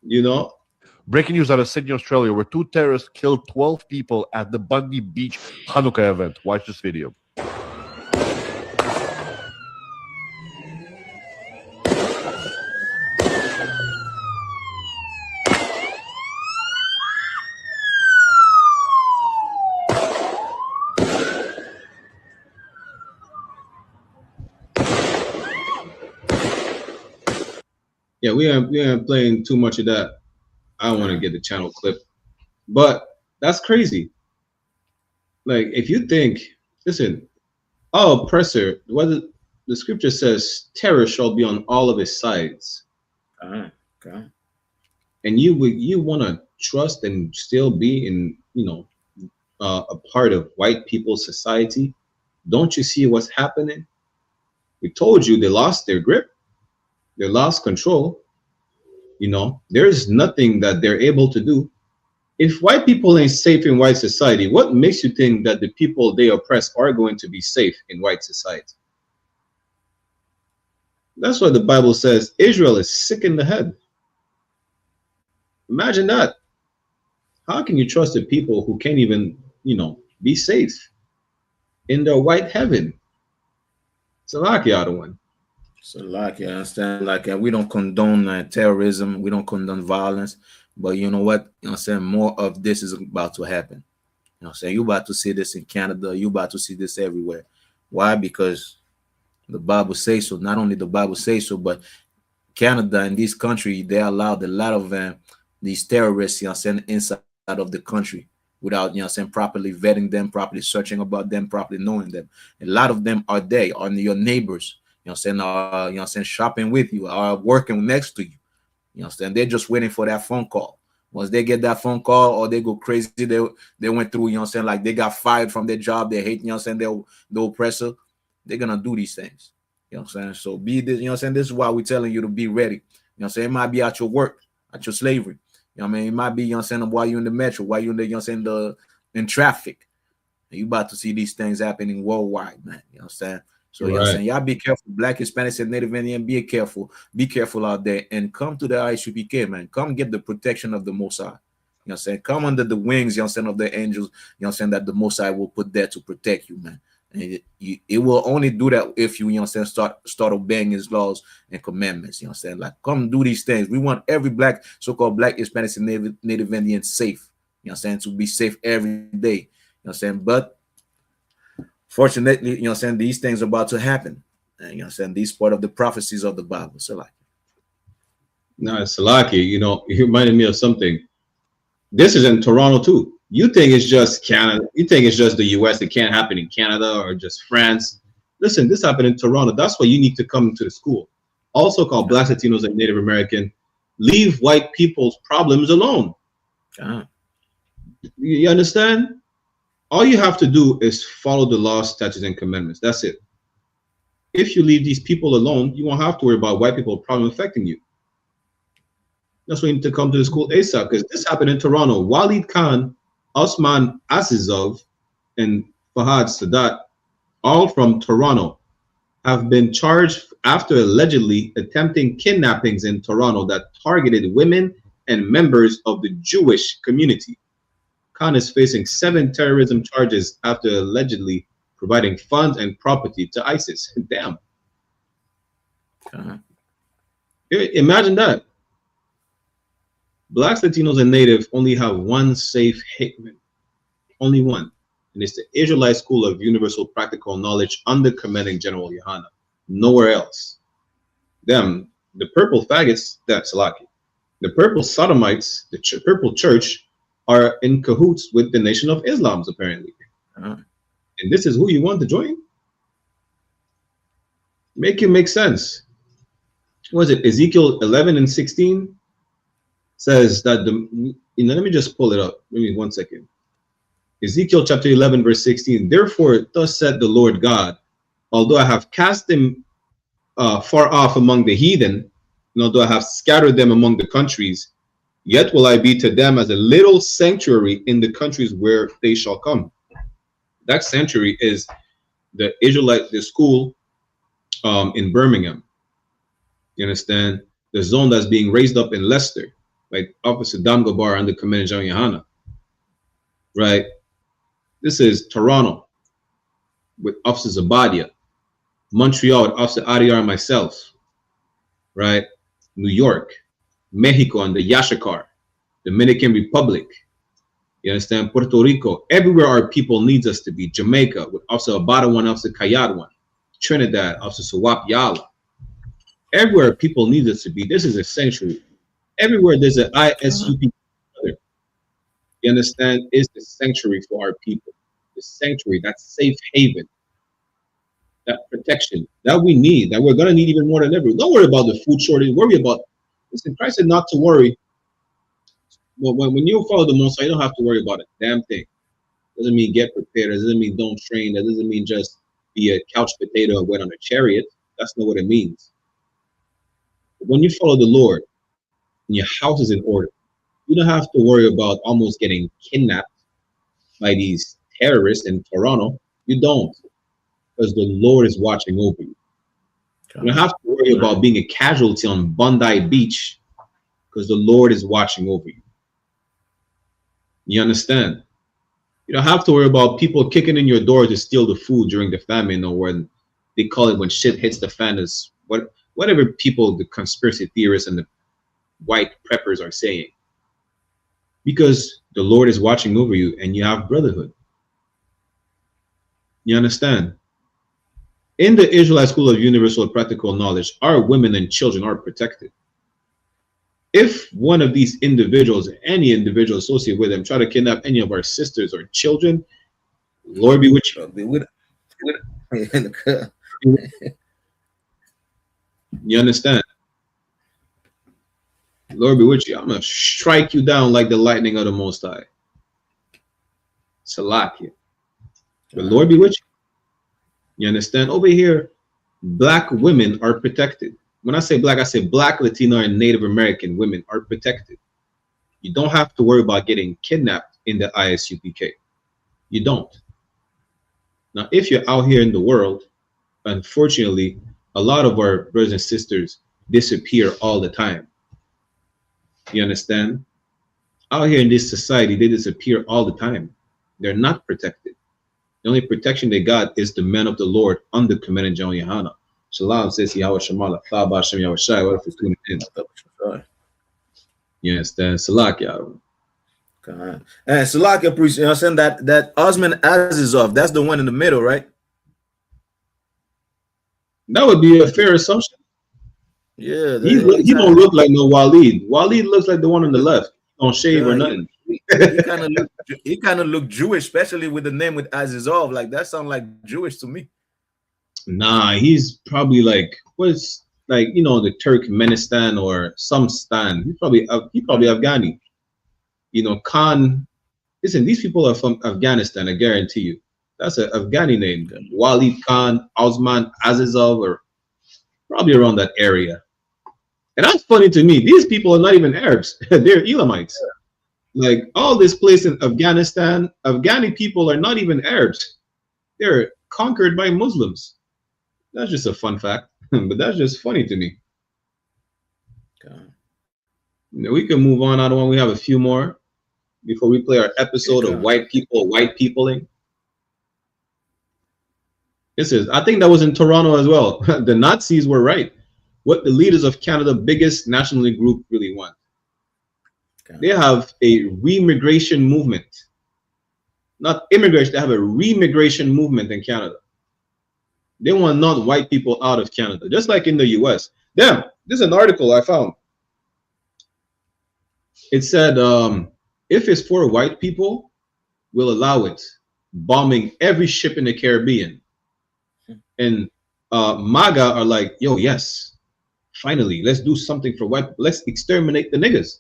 You know? Breaking news out of Sydney, Australia, where 2 terrorists killed 12 people at the Bundy Beach Hanukkah event. Watch this video. Yeah, we aren't playing too much of that. I don't want to get the channel clip, but that's crazy. Like, if you think, listen, our oppressor, whether the scripture says terror shall be on all of his sides. Okay. And you want to trust and still be in, you know, a part of white people's society? Don't you see what's happening? We told you they lost their grip. They lost control. You know, there's nothing that they're able to do. If white people ain't safe in white society, what makes you think that the people they oppress are going to be safe in white society? That's what the Bible says. Israel is sick in the head. Imagine that. How can you trust the people who can't even, you know, be safe in their white heaven? It's a lucky other one. So, like, you understand, like, we don't condone terrorism, we don't condone violence, but you know what, you know what I'm saying, more of this is about to happen. You know what I'm saying, you about to see this in Canada, you about to see this everywhere. Why? Because the Bible says so. Not only the Bible says so, but Canada and this country, they allowed a lot of these terrorists, you know what I'm saying, inside of the country without, you know what I'm saying, properly vetting them, properly searching about them, properly knowing them. A lot of them are there, are your neighbors. You know what I'm saying, you know what I'm saying, shopping with you, are working next to you. You know what I'm saying, they're just waiting for that phone call. Once they get that phone call or they go crazy, they went through, you know what I'm saying, like they got fired from their job, they hate, you know what I'm saying, the oppressor, they're gonna do these things. You know what I'm saying? So be this, you know what I'm saying? This is why we're telling you to be ready. You know what I'm saying? It might be at your work, at your slavery. You know what I mean? It might be, you know what I'm saying, while you're in the metro, while you're in the, you know what I'm saying, in traffic. You about to see these things happening worldwide, man. You know what I'm saying? So you know what I'm saying? Y'all be careful. Black, Hispanics, and Native Indian, be careful. Be careful out there and come to the I.S.U.P.K, man. Come get the protection of the Most High. You know what I'm saying? Come under the wings, you know what I'm saying, of the angels, you know what I'm saying, that the Most High will put there to protect you, man. And it will only do that if you know what I'm saying, start obeying his laws and commandments. You know what I'm saying? Like, come do these things. We want every black, so-called Black, Hispanics, and Native Indians safe. You know what I'm saying? To be safe every day. You know what I'm saying? But fortunately, you know what I'm saying, these things are about to happen. And you know what I'm saying? These part of the prophecies of the Bible. So like, no, Salaki, you know, you reminded me of something. This is in Toronto too. You think it's just Canada? You think it's just the US? It can't happen in Canada or just France. Listen, this happened in Toronto. That's why you need to come to the school. Also called Black, Latinos, and Native American. Leave white people's problems alone. You understand? All you have to do is follow the laws, statutes, and commandments. That's it. If you leave these people alone, you won't have to worry about white people problem affecting you. That's why you need to come to the school ASAP, because this happened in Toronto. Walid Khan, Osman Azizov, and Fahad Sadat, all from Toronto, have been charged after allegedly attempting kidnappings in Toronto that targeted women and members of the Jewish community. Khan is facing 7 terrorism charges after allegedly providing funds and property to ISIS. Damn. Imagine that. Blacks, Latinos, and Native only have one safe haven. Only one. And it's the Israelite School of Universal Practical Knowledge under Commanding General YAHANNA. Nowhere else. Them, the purple faggots, that's Salaki. The purple sodomites, the purple church, are in cahoots with the Nation of Islam, apparently. And this is who you want to join? Make it make sense. Was it Ezekiel 11 and 16? Says that let me just pull it up. Give me 1 second. Ezekiel chapter 11, verse 16. Therefore, thus said the Lord God, although I have cast them far off among the heathen, and although I have scattered them among the countries, yet will I be to them as a little sanctuary in the countries where they shall come. That sanctuary is the Israelite, the school in Birmingham. You understand? The zone that's being raised up in Leicester, like opposite Dam Gabar under Commanding General YAHANNA. Right? This is Toronto with Officer Zabadia. Montreal with Officer Adiar and myself. Right? New York, Mexico and the Yashakar, Dominican Republic. You understand? Puerto Rico, everywhere our people needs us to be. Jamaica with Officer Abada one, Officer Kayad one. Trinidad, Officer Sawap Yala. Everywhere people need us to be. This is a sanctuary. Everywhere there's an I.S.U.P.K. You understand? Is the sanctuary for our people. The sanctuary, that safe haven, that protection that we need, that we're going to need even more than ever. Don't worry about the food shortage. Worry about, listen, Christ said not to worry. Well, when you follow the Most High, you don't have to worry about a damn thing. Doesn't mean get prepared. That doesn't mean don't train. That doesn't mean just be a couch potato and wait on a chariot. That's not what it means. But when you follow the Lord and your house is in order, you don't have to worry about almost getting kidnapped by these terrorists in Toronto. You don't, because the Lord is watching over you. You don't have to worry about being a casualty on Bondi Beach, because the Lord is watching over you. You understand? You don't have to worry about people kicking in your door to steal the food during the famine, or when they call it when shit hits the fan, is whatever people, the conspiracy theorists and the white preppers are saying. Because the Lord is watching over you and you have brotherhood. You understand? In the Israelite School of Universal Practical Knowledge, our women and children are protected. If one of these individuals, any individual associated with them, try to kidnap any of our sisters or children, Lord be with you. You understand? Lord be with you. I'm going to strike you down like the lightning of the Most High. Salakia. The Lord be with you. You understand? Over here, black women are protected. When I say black, I say black, Latino, and Native American women are protected. You don't have to worry about getting kidnapped in the I.S.U.P.K. You don't. Now, if you're out here in the world, unfortunately, a lot of our brothers and sisters disappear all the time. You understand? Out here in this society, they disappear all the time. They're not protected. The only protection they got is the men of the Lord under Commandant General YAHANNA. Shalom says Yahweh Shemala. Thaba Hashem Yahweh Shai. What if it's tuning in? You understand? Salak Yahweh. And Salak, priest, you know what I'm saying? That Osman Azizov, that's the one in the middle, right? That would be a fair assumption. Yeah. He don't look like no Waleed. Waleed looks like the one on the left. He don't shave or nothing. He kind of look Jewish, especially with the name with Azizov. Like that sounds like Jewish to me. Nah, he's probably like what's like the Turkmenistan or some stan. He probably Afghani. Khan. Listen, these people are from Afghanistan. I guarantee you. That's an Afghani name. Walid Khan, Osman Azizov, or probably around that area. And that's funny to me. These people are not even Arabs. They're Elamites. Like all this place in Afghanistan, Afghani people are not even Arabs. They're conquered by Muslims. That's just a fun fact, but that's just funny to me. We can move on. I don't want. We have a few more before we play our episode of white peopling. I think that was in Toronto as well. The Nazis were right. What the leaders of Canada's biggest nationalist group really want. They have a remigration movement. Not immigration, they have a remigration movement in Canada. They want non-white people out of Canada, just like in the US. Damn, this is an article I found. It said, if it's for white people, we'll allow it. Bombing every ship in the Caribbean. And MAGA are like, yo, yes, finally, let's do something for white people. Let's exterminate the niggas.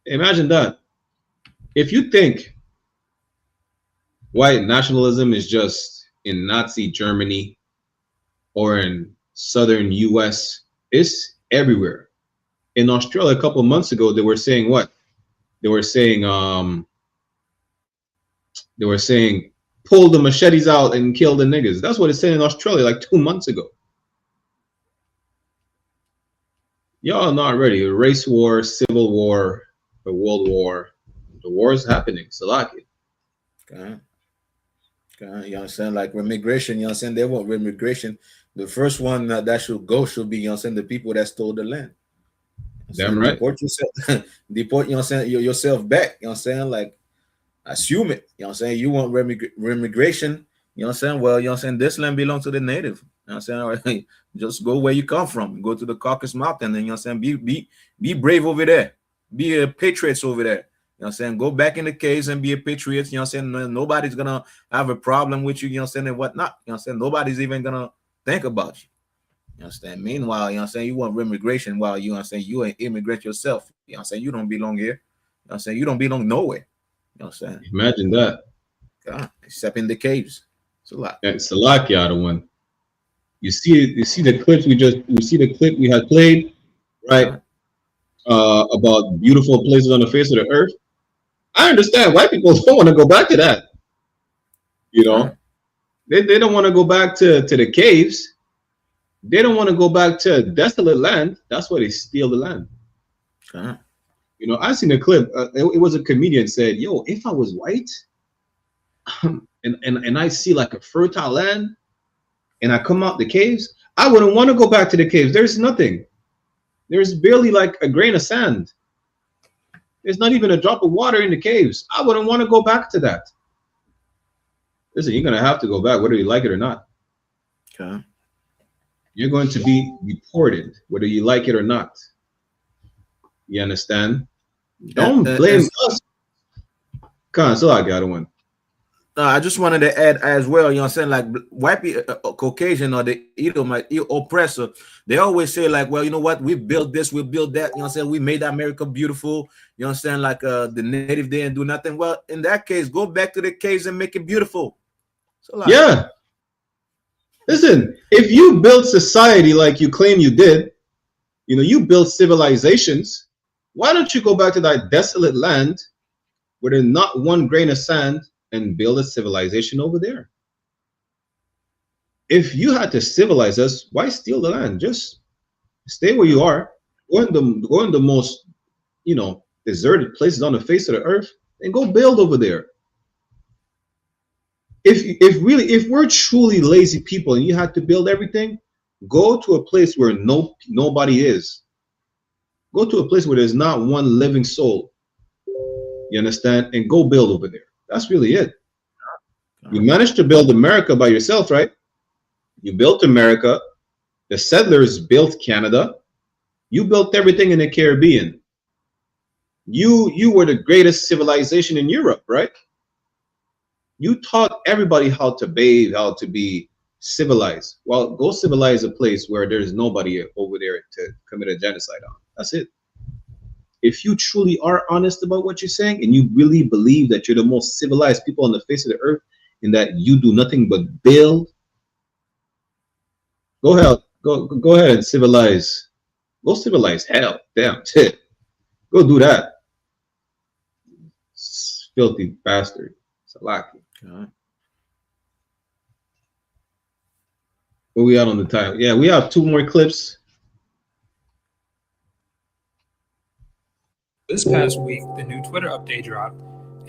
Imagine that. If you think white nationalism is just in Nazi Germany or in southern US, it's everywhere. In Australia a couple of months ago, they were saying what? They were saying pull the machetes out and kill the niggas. That's what it said in Australia like 2 months ago. Y'all not ready. A race war, civil war, a world war. The war is happening. Salaki. You understand? Like remigration, you understand? They want remigration. The first one that should go should be, you understand, the people that stole the land. Damn right. Deport yourself, deport, you know what I'm saying, yourself back. You know what I'm saying? Like, assume it. You know what I'm saying? You want remigration, you know what I'm saying? Well, you know what I'm saying? This land belongs to the native. You know what I'm saying? All right, just go where you come from. Go to the Caucasus Mountain, and you know what I'm saying? Be brave over there. Be a patriots over there. You know what I'm saying? Go back in the caves and be a patriot. You know what I'm saying? Nobody's gonna have a problem with you, you know what I'm saying, and whatnot. You know what I'm saying? Nobody's even gonna think about you. You understand? Meanwhile, you know what I'm saying, you want remigration while you know what I'm saying, you an immigrant yourself. You know what I'm saying? You don't belong here. You know what I'm saying? You don't belong nowhere. You know what I'm saying? Imagine that. God, except in the caves. It's a lot. It's a lot, the other one. You see the clips the clip we had played, right? About beautiful places on the face of the earth. I understand white people don't want to go back to that. You know, they don't want to go back to the caves. They don't want to go back to desolate land. That's why they steal the land. You know, I seen a clip. It was a comedian said, "Yo, if I was white, and I see like a fertile land, and I come out the caves, I wouldn't want to go back to the caves. There's nothing. There's barely like a grain of sand. There's not even a drop of water in the caves. I wouldn't want to go back to that." Listen, you're gonna have to go back whether you like it or not. Okay. You're going to be deported whether you like it or not. You understand? Don't blame us. Come on, so I got one. I just wanted to add as well, you know what I'm saying, like white people, Caucasian or the Edomite oppressor, they always say like, well, you know what, we built this, we built that, you know what I'm saying, we made America beautiful, you know what I'm saying, like the native didn't do nothing. Well, in that case, go back to the caves and make it beautiful. So like, yeah. Listen, if you build society like you claim you did, you build civilizations, why don't you go back to that desolate land where there's not one grain of sand and build a civilization over there? If you had to civilize us, why steal the land? Just stay where you are. Go in the most, deserted places on the face of the earth and go build over there. If we're truly lazy people and you had to build everything, go to a place where nobody is. Go to a place where there's not one living soul. You understand? And go build over there. That's really it. You managed to build America by yourself, right? You built America. The settlers built Canada. You built everything in the Caribbean. You were the greatest civilization in Europe, right? You taught everybody how to bathe, how to be civilized. Well, go civilize a place where there's nobody over there to commit a genocide on. That's it. If you truly are honest about what you're saying and you really believe that you're the most civilized people on the face of the earth and that you do nothing but build, go ahead and civilize. Go civilize hell. Damn shit. Go do that. Filthy bastard. Salaki. Where we out on the time? Yeah, we have 2 more clips. This past week, the new Twitter update dropped,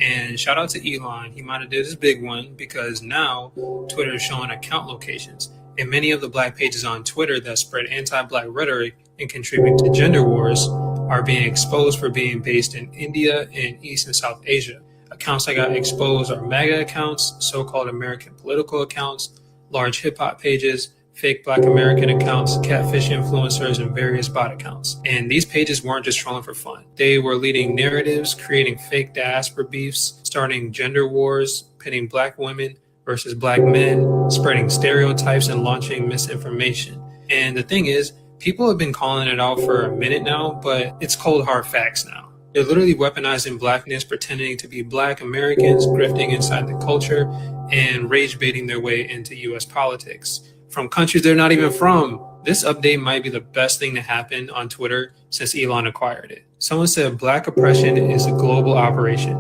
and shout out to Elon. He might have did his big one because now Twitter is showing account locations, and many of the black pages on Twitter that spread anti-black rhetoric and contribute to gender wars are being exposed for being based in India and East and South Asia. Accounts that got exposed are MAGA accounts, so-called American political accounts, large hip-hop pages, fake black American accounts, catfish influencers, and various bot accounts. And these pages weren't just trolling for fun. They were leading narratives, creating fake diaspora beefs, starting gender wars, pitting black women versus black men, spreading stereotypes, and launching misinformation. And the thing is, people have been calling it out for a minute now, but it's cold hard facts now. They're literally weaponizing blackness, pretending to be black Americans, grifting inside the culture, and rage baiting their way into US politics from countries they're not even from. This update might be the best thing to happen on Twitter since Elon acquired it. Someone said black oppression is a global operation.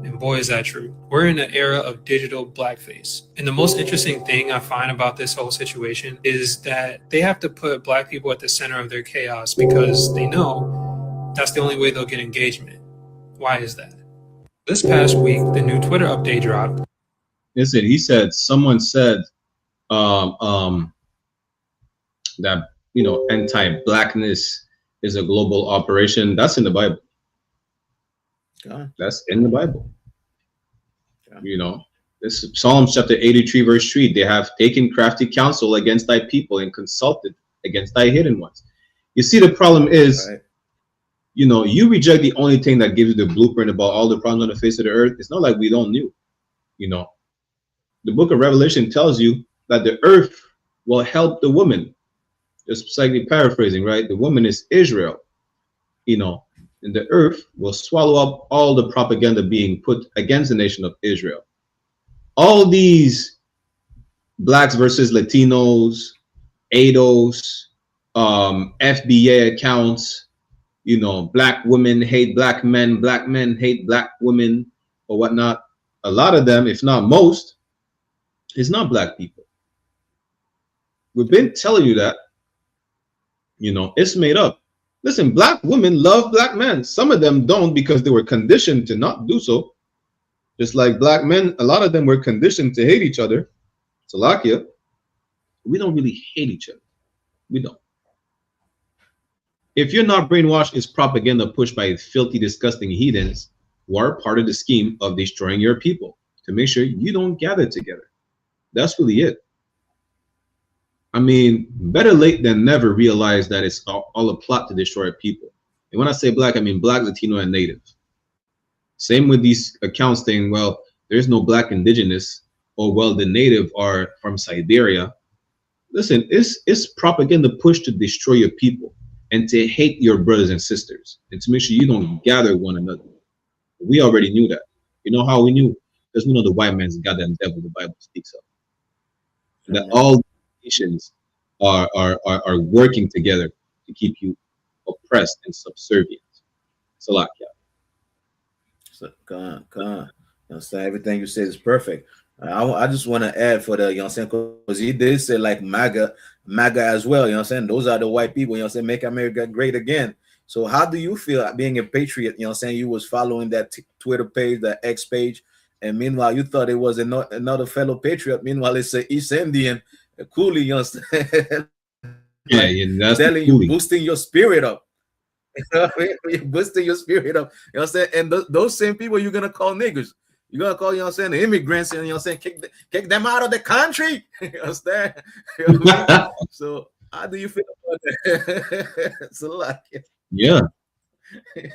And boy, is that true. We're in an era of digital blackface. And the most interesting thing I find about this whole situation is that they have to put black people at the center of their chaos because they know that's the only way they'll get engagement. Why is that? This past week, the new Twitter update dropped. Listen, someone said that anti-blackness is a global operation. That's in the Bible. That's in the Bible. This is Psalms chapter 83 verse 3. They have taken crafty counsel against thy people and consulted against thy hidden ones. You see, the problem is, you reject the only thing that gives you the blueprint about all the problems on the face of the earth. It's not like we don't know. The book of Revelation tells you that the earth will help the woman. Just slightly paraphrasing, right? The woman is Israel, and the earth will swallow up all the propaganda being put against the nation of Israel. All these blacks versus Latinos, ADOS, FBA accounts, black women hate black men hate black women, or whatnot. A lot of them, if not most, is not black people. We've been telling you that, it's made up. Listen, black women love black men. Some of them don't because they were conditioned to not do so. Just like black men, a lot of them were conditioned to hate each other. Salakia, we don't really hate each other. We don't. If you're not brainwashed, it's propaganda pushed by filthy, disgusting heathens who are part of the scheme of destroying your people to make sure you don't gather together. That's really it. I mean, better late than never realize that it's all a plot to destroy people. And when I say black, I mean black, Latino, and native. Same with these accounts saying, well, there's no black indigenous, or well, the native are from Siberia. Listen, it's propaganda pushed to destroy your people and to hate your brothers and sisters and to make sure you don't gather one another. We already knew that. You know how we knew? Because we know the white man's goddamn devil the Bible speaks of. That all nations are working together to keep you oppressed and subservient. Salakia. So, come on. You know, so everything you said is perfect. I just want to add for the, you know what I'm saying, because he did say like MAGA as well, you know what I'm saying? Those are the white people, you know what I'm saying, make America great again. So how do you feel being a patriot? You know what I'm saying? You was following that Twitter page, the X page, and meanwhile you thought it was another fellow patriot. Meanwhile, it's an East Indian, a coolie, you know what I'm saying? Yeah, that's telling you, boosting your spirit up. You're boosting your spirit up. You know what I'm saying? And those same people you're gonna call niggers. You're gonna call, you know what I'm saying, the immigrants, and you know what I'm saying, kick them out of the country. You understand? You know what I mean? So how do you feel about that? So like, yeah.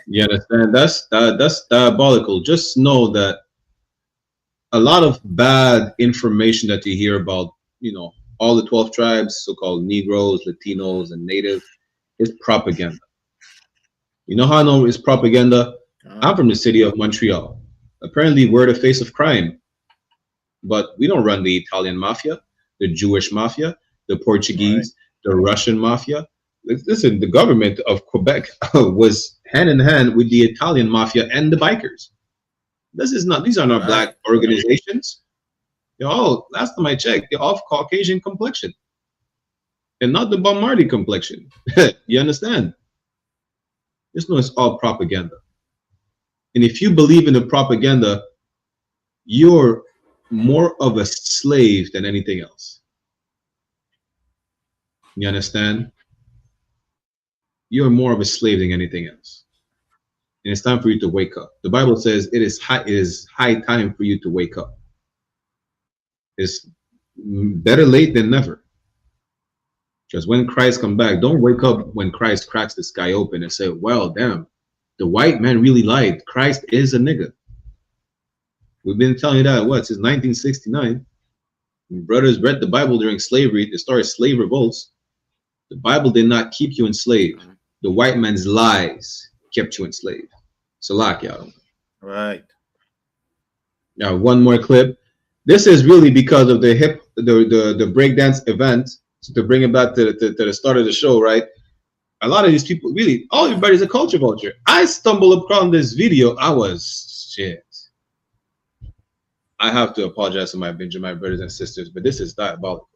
You understand? That's diabolical. Just know that a lot of bad information that you hear about, you know, all the 12 tribes, so-called Negroes, Latinos, and Native, is propaganda. You know how I know it's propaganda? I'm from the city of Montreal. Apparently, we're the face of crime. But we don't run the Italian mafia, the Jewish mafia, the Portuguese, the Russian mafia. Listen, the government of Quebec was hand in hand with the Italian mafia and the bikers. These are not black organizations. They're all, last time I checked, they're all Caucasian complexion. And not the Bob Marley complexion. You understand? Just know it's all propaganda. And if you believe in the propaganda, you're more of a slave than anything else. You understand? You're more of a slave than anything else. And it's time for you to wake up. The Bible says it is high time for you to wake up. It's better late than never. Because when Christ comes back, don't wake up when Christ cracks the sky open and say, well, damn, the white man really lied. Christ is a nigga. We've been telling you that, since 1969. When brothers read the Bible during slavery, they started slave revolts. The Bible did not keep you enslaved. The white man's lies kept you enslaved. Salakia. Right. Now, one more clip. This is really because of the breakdance event. So to bring it back to the start of the show, right? A lot of these people, really, everybody's a culture vulture. I stumbled upon this video. Shit. I have to apologize to my Benjamin brothers and sisters, but this is diabolical.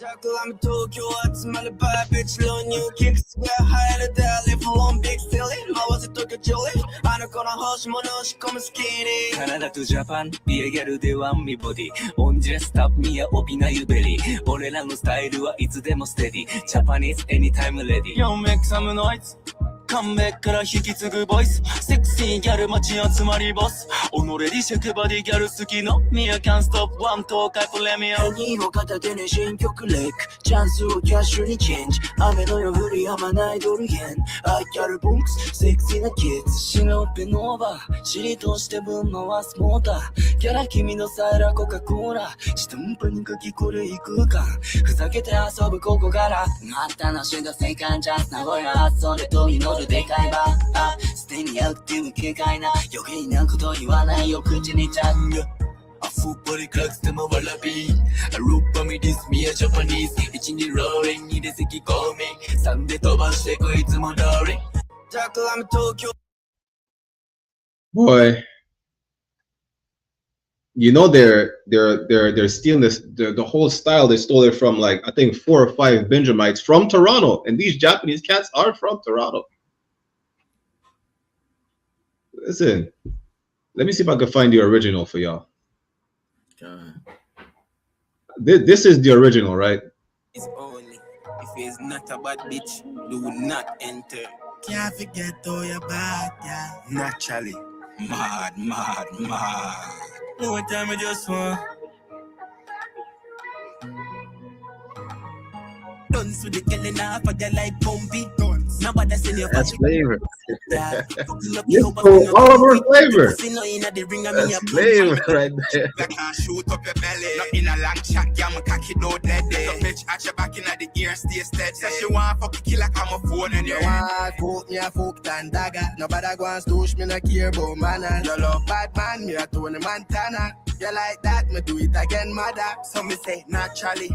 I'm Tokyo, it's my bad bitch, low new kicks. We're higher than I live for one big silly. I was a Tokyo Jolly. I'm not gonna hush, monosh, come skinny. Canada to Japan, be a girl, they want me body. On just stop me, opina you belly. Orela no style, it's demo steady. Japanese anytime ready. Yo, make some noise. カムバックから引き継ぐボイスセクシーギャル待ち集まりボス己リシェクバディギャル好きのミアキャンストップワン東海プレミアペニーを片手に新曲レイクチャンスをキャッシュにチェンジ雨の夜降り止まないドル円アイキャルボンクスセクシーなキッズ白ペノーバー尻として分回すモーターキャラ君のサイラコカ・コーラ下んぱに書きこれ行くかふざけて遊ぶここからまたなしだ世界チャンス名古屋発想でと祈るでかいば捨てに合うっていう軽快な余計なこと言わないよ口にちゃんあふっぱり隠してもわらびあルッパミディスミアジャパニーズ一にローリン二で席コーミン三で飛ばしてこいつも通りジャックラム東京 Boy, you know they're stealing this the whole style. They stole it from like I think 4 or 5 Benjamites from Toronto, and these Japanese cats are from Toronto. Listen, let me see if I can find the original for y'all. This is the original, right? It's only if it's not a bad bitch, do not enter. Can't forget all your back, yeah. Naturally, mad. No time I just want. Dance with the killing off of the light bumpy guns. Nobody seen your That's flavor. All of our flavor. That's flavor right there. Shoot up your belly. Not in a long shot, yeah, my cocky no dead. So bitch at your back in the ear, stay steady. Say she want fuck kill like I'm a phone in your hand. Cook me a fuck and dagger. Nobody go and stoosh me no care about manner. You love bad man, me a Tony Montana. You like that, me do it again, mother. So me say naturally,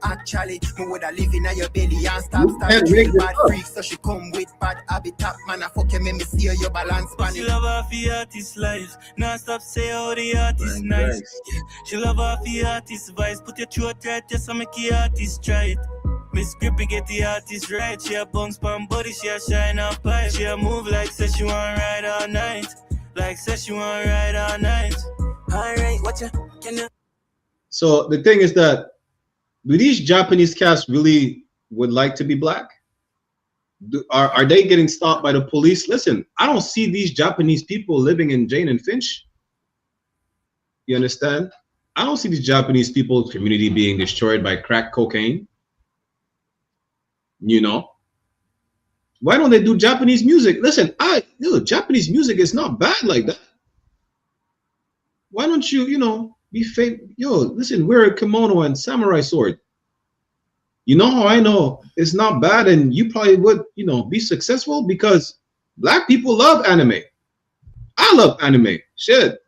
actually, me woulda live in your belly and stop kill bad freaks. So she come with bad habitat, man. I fuck you, make me see your balance, man. She love her for artist life, non stop say how the artist nice. Yeah. She love her for artist vice, put your throat right just to make the artist try it. Miss Grippy get the artist right. She a bounce pan body, she a shine up pipe. She a move like says she want ride all night. Like says she want ride all night. Alright, what you can you? So the thing is that, do these Japanese cats really would like to be black? Are they getting stopped by the police? Listen, I don't see these Japanese people living in Jane and Finch. You understand? I don't see these Japanese people's community being destroyed by crack cocaine. You know, why don't they do Japanese music? Listen, Japanese music is not bad like that. Why don't you, be fake? Listen, wear a kimono and samurai sword. You know how I know it's not bad, and you probably would, be successful because black people love anime. I love anime. Shit,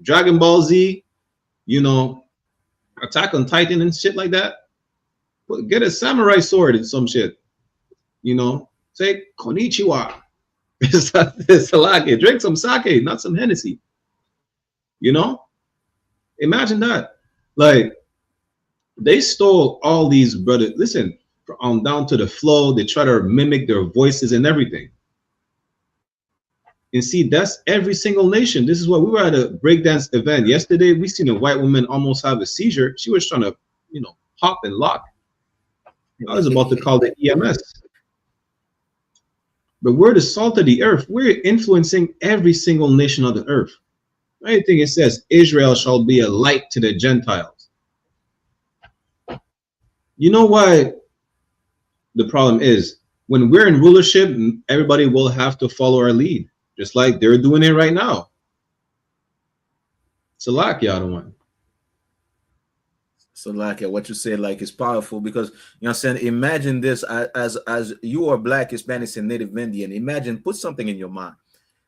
Dragon Ball Z, Attack on Titan and shit like that. Get a samurai sword and some shit, say konnichiwa. It's sake. Drink some sake, not some Hennessy. Imagine that. Like, they stole all these brothers. Listen, down to the flow. They try to mimic their voices and everything. And see, that's every single nation. This is what we were at a breakdance event yesterday. We seen a white woman almost have a seizure. She was trying to, hop and lock. I was about to call the EMS. But we're the salt of the earth. We're influencing every single nation of the earth. I think it says Israel shall be a light to the Gentiles. You know why the problem is? When we're in rulership, everybody will have to follow our lead, just like they're doing it right now. Salakia, I don't want. So like what you said, like, it's powerful because, you know what I'm saying, imagine this as you are black, Hispanic, and Native Indian. Imagine, put something in your mind.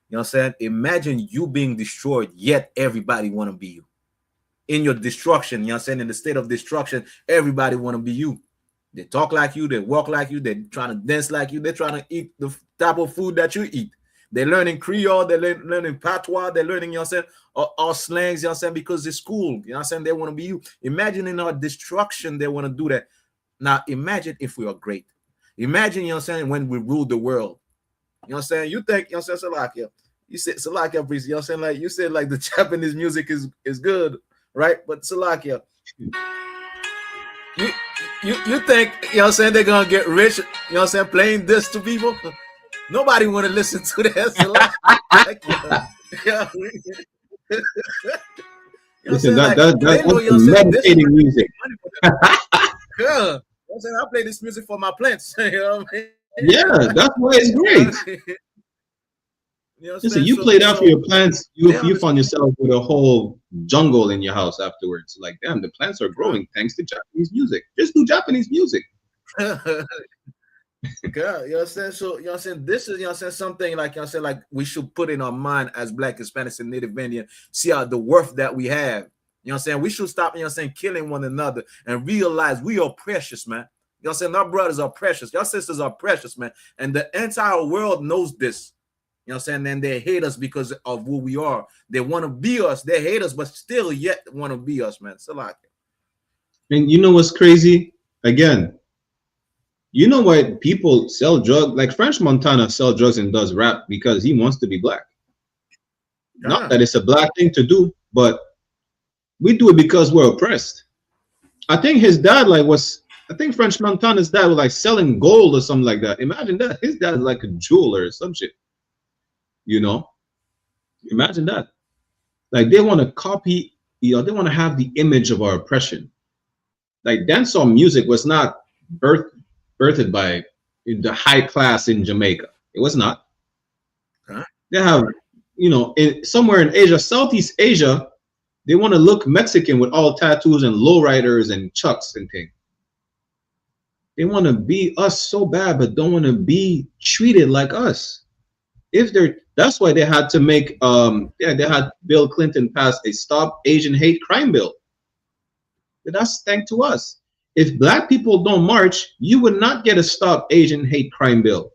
You know what I'm saying? Imagine you being destroyed, yet everybody want to be you. In your destruction, you know what I'm saying, in the state of destruction, everybody want to be you. They talk like you, they walk like you, they're trying to dance like you, they're trying to eat the type of food that you eat. They're learning Creole, they're learning patois, they're learning, you know what I'm saying, all slangs, you know what I'm saying, because it's cool. You know what I'm saying? They want to be you. Imagine in our destruction, they want to do that. Now, imagine if we are great. Imagine, you know what I'm saying, when we rule the world. You know what I'm saying? You think, you know what I'm saying, Salakia. You said, Salakia, please, you know what I'm saying? Like, you said, like, the Japanese music is good, right? But Salakia, you think, you know what I'm saying, they're going to get rich, you know what I'm saying, playing this to people? Nobody want to listen to that. Listen, that's meditating music. Yeah, I'm saying, I play this music for my plants. You know what I mean? Yeah, that's why it's great. Listen, you play that for your plants, you find yourself with a whole jungle in your house afterwards. Like, damn, the plants are growing thanks to Japanese music. Just do Japanese music. God, you know what I'm saying? So, you know what I'm saying? This is, you know what I'm saying, something like, you know what I'm saying, like, we should put in our mind as black, Hispanics, and Native Indian, see how the worth that we have. You know what I'm saying? We should stop, you know what I'm saying, killing one another and realize we are precious, man. You know what I'm saying? Our brothers are precious. Your sisters are precious, man. And the entire world knows this. You know what I'm saying? And they hate us because of who we are. They want to be us. They hate us, but still yet want to be us, man. So like, and you know what's crazy? Again, you know why people sell drugs? Like French Montana sell drugs and does rap because he wants to be black. Yeah. Not that it's a black thing to do, but we do it because we're oppressed. I think his dad I think French Montana's dad was like selling gold or something like that. Imagine that. His dad is like a jeweler or some shit. You know? Imagine that. Like they want to copy, they want to have the image of our oppression. Like dancehall music was not birthed by the high class in Jamaica. It was not. Huh? They have, somewhere in Asia, Southeast Asia, they want to look Mexican with all tattoos and lowriders and chucks and things. They want to be us so bad, but don't want to be treated like us. That's why they had to make they had Bill Clinton pass a Stop Asian Hate Crime bill. That's thanks to us. If black people don't march, you would not get a Stop Asian Hate Crime bill.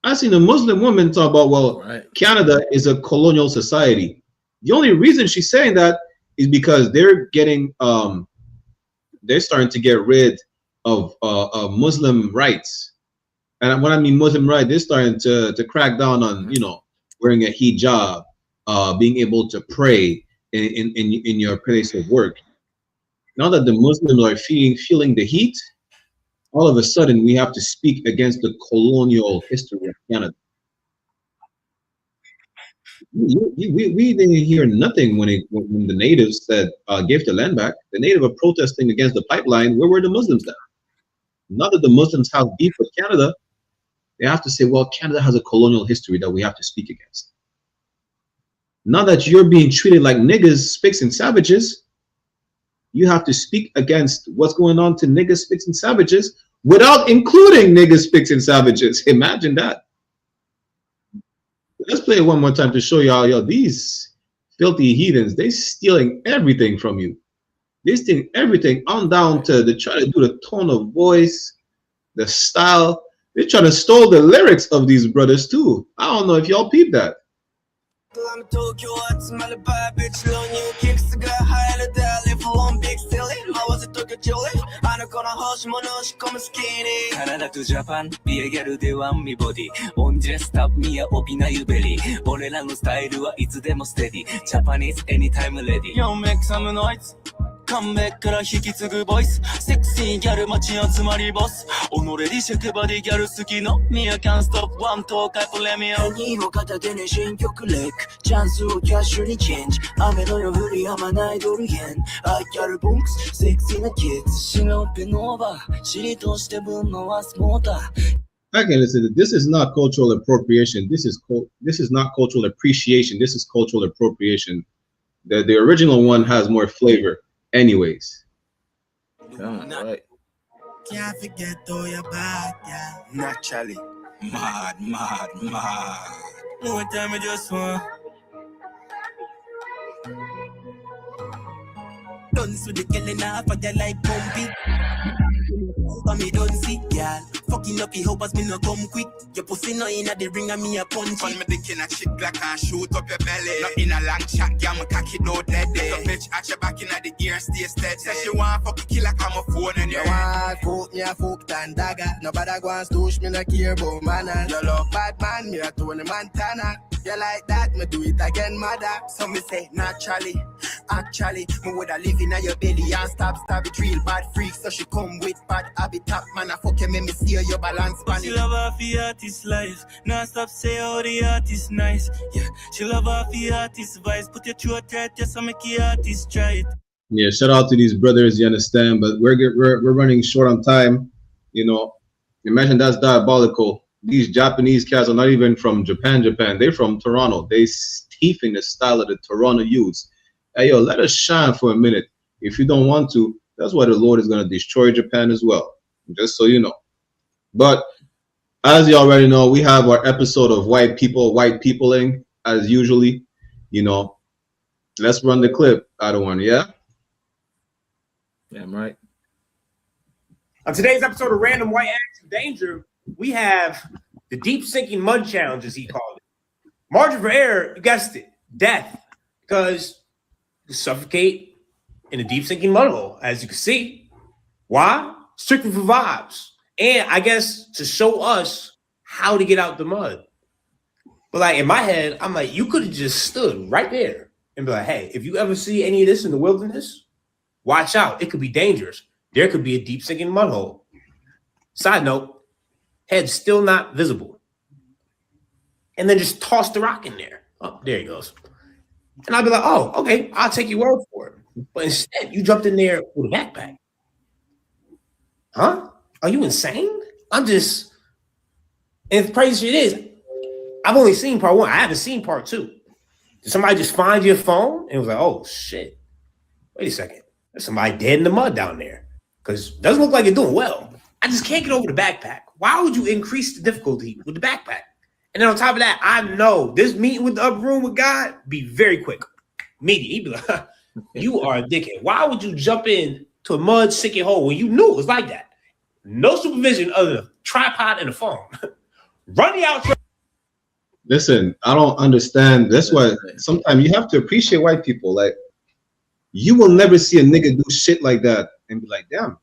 I seen a Muslim woman talk about, well, Canada is a colonial society. The only reason she's saying that is because they're getting they're starting to get rid of Muslim rights. And when I mean Muslim rights, they're starting to crack down on, you know, wearing a hijab, being able to pray in your place of work. Now that the Muslims are feeling the heat, all of a sudden we have to speak against the colonial history of Canada. We didn't hear nothing when the natives said gave the land back. The natives were protesting against the pipeline. Where were the Muslims then? Now that the Muslims have beef with Canada, they have to say, well, Canada has a colonial history that we have to speak against. Now that you're being treated like niggas, spics, and savages, you have to speak against what's going on to niggas, spics, and savages without including niggas, spics, and savages. Imagine that. Let's play it one more time to show y'all, yo, these filthy heathens, they stealing everything from you. They stealing everything on down to they try to do the tone of voice, the style. They try to steal the lyrics of these brothers too. I don't know if y'all peep that. Canada to Japan, be a girl de one me body. On dressed up me a opina you belly. Orela no style it's demo steady. Japanese anytime ready. Yo, make some noise. Come back から引き継ぐボイスセクシーギャル街集まりボス己リシェクバディギャル好きのミアキャンストップワン東海プレミア何も片手に新曲レックチャンスをキャッシュにチェンジ雨の夜降り止まないドル円アイギャルボンクスセクシーなキッズシロッペノーバー尻として分のはスモーター Again, listen, this is not cultural appropriation. This is not cultural appreciation. This is cultural appropriation. The original one has more flavor. Anyways. Right. Can't forget though you're bad, yeah. Naturally. Mad. One time I just want. Dance with the killing off of your like pumpy. Me don't see, yeah. Fucking up, he hope as me no come quick. Your pussy no inna the ring and me a punch. On me dick in a chick like I shoot up your belly. Not in a long chat, yeah, me cock it out dead. The bitch at your back inna the gear, stay steady. Say she want fuck kill like I'm a phone and you want fuck me a fuck and dagger. Nobody wants to me no care about manner. You love bad man, me a Tony Montana. You like that, me do it again, mother. So me say naturally, actually, me woulda live in your belly and stab it real bad freak. So she come with bad habitat, man. I fuck you, make me see your balance, man. She love her for artist life, non stop say how the artist nice. Yeah, she love her for artist vice. Put your throat right, yes, I make your artist try it. Yeah, shout out to these brothers, you understand, but we're running short on time. You know, imagine that's diabolical. These Japanese cats are not even from Japan. They're from Toronto. They thieving the style of the Toronto youths. Hey, yo, let us shine for a minute. If you don't want to, that's why the Lord is going to destroy Japan as well. Just so you know. But as you already know, we have our episode of white peopling as usually. You know, let's run the clip. I don't want to, yeah? Yeah, I'm right. On today's episode of Random White Acts of Danger, we have the deep sinking mud challenge, as he called it. Margin for error, you guessed it, death, because you suffocate in a deep sinking mud hole, as you can see. Why? Strictly for vibes. And I guess to show us how to get out the mud. But like in my head, I'm like, you could have just stood right there and be like, hey, if you ever see any of this in the wilderness, watch out. It could be dangerous. There could be a deep sinking mud hole. Side note, head still not visible. And then just toss the rock in there. Oh, there he goes. And I'd be like, oh, okay, I'll take your word for it. But instead, you jumped in there with a backpack. Huh? Are you insane? I'm just, and the crazy shit is, I've only seen part one. I haven't seen part two. Did somebody just find your phone and was like, oh, shit. Wait a second. There's somebody dead in the mud down there. Because it doesn't look like you're doing well. I just can't get over the backpack. Why would you increase the difficulty with the backpack? And then on top of that, I know this meeting with the upper room with God be very quick. Meeting. He'd be like, you are a dickhead. Why would you jump in to a mud sinking hole when you knew it was like that? No supervision other than a tripod and a phone. Run the outro. Listen, I don't understand. That's why sometimes you have to appreciate white people. Like, you will never see a nigga do shit like that and be like, damn,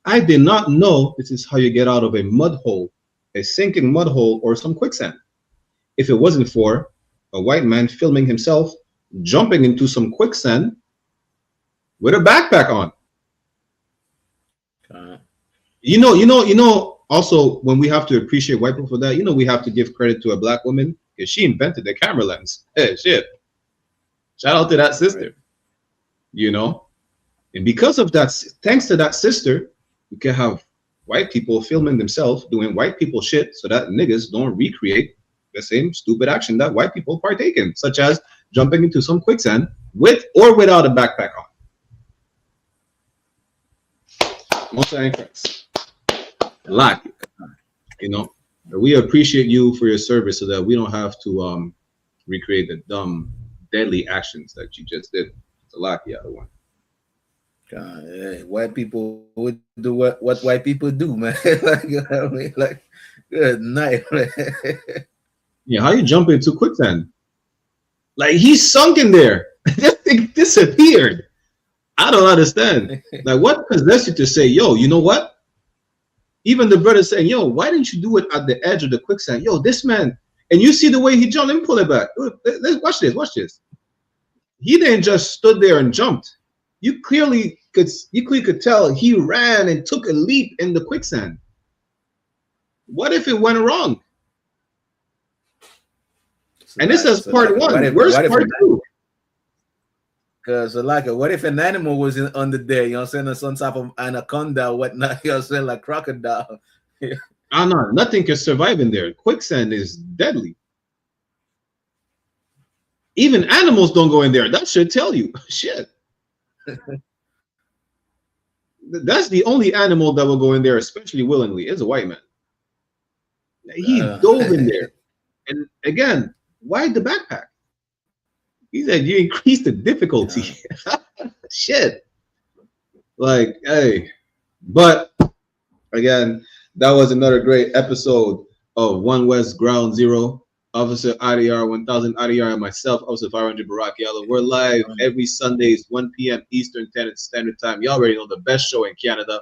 I did not know this is how you get out of a mud hole, a sinking mud hole, or some quicksand. If it wasn't for a white man filming himself jumping into some quicksand with a backpack on. You know, also, when we have to appreciate white people for that, we have to give credit to a black woman because she invented the camera lens. Hey, shit. Shout out to that sister. And because of that, thanks to that sister, we can have white people filming themselves doing white people shit so that niggas don't recreate the same stupid action that white people partake in, such as jumping into some quicksand with or without a backpack on. Most thanks. Like, we appreciate you for your service so that we don't have to recreate the dumb, deadly actions that you just did. It's a lucky other one. God, hey, white people would do what white people do, man. like, good night, man. Yeah, how you jump into quicksand? Like, he's sunk in there. This thing disappeared. I don't understand. Like, what possessed you to say, yo, you know what? Even the brother saying, yo, why didn't you do it at the edge of the quicksand? Yo, this man, and you see the way he jumped and pull it back. Let's watch this. He didn't just stood there and jumped. You clearly could tell he ran and took a leap in the quicksand. What if it went wrong? And this is part one. Where's part two? Because what if an animal was under there, you know what I'm saying, some type of anaconda or whatnot, you know what I'm saying, like crocodile. No, nothing can survive in there. Quicksand is deadly. Even animals don't go in there. That should tell you. Shit. That's the only animal that will go in there, especially willingly, is a white man. He dove in there. And again, why the backpack? He said you increased the difficulty. Shit. Like, hey. But again, that was another great episode of One West Ground Zero. Officer IDR 1000 IDR and myself, Officer 500 Barack Yellow. We're live every Sundays, 1 p.m. Eastern Standard Time. You already know the best show in Canada,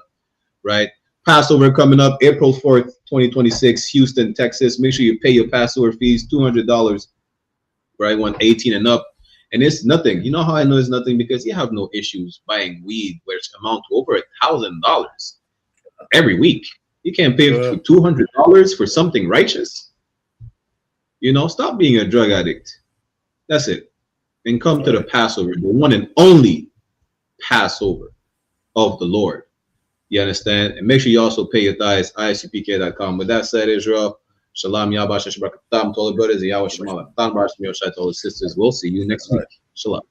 right? Passover coming up April 4th, 2026, Houston, Texas. Make sure you pay your Passover fees, $200, right? 118 and up. And it's nothing. You know how I know it's nothing? Because you have no issues buying weed, which amount to over $1,000 every week. You can't pay $200 for something righteous. Stop being a drug addict. That's it. And come to the Passover, the one and only Passover of the Lord. You understand? And make sure you also pay your tithes, I.S.U.P.K.com. With that said, Israel, Shalom, Yahba, Shashbakatam, to all the brothers, and Yahweh Shemala, Tan Bar Shemio Shai, to all the sisters. We'll see you next week. Shalom.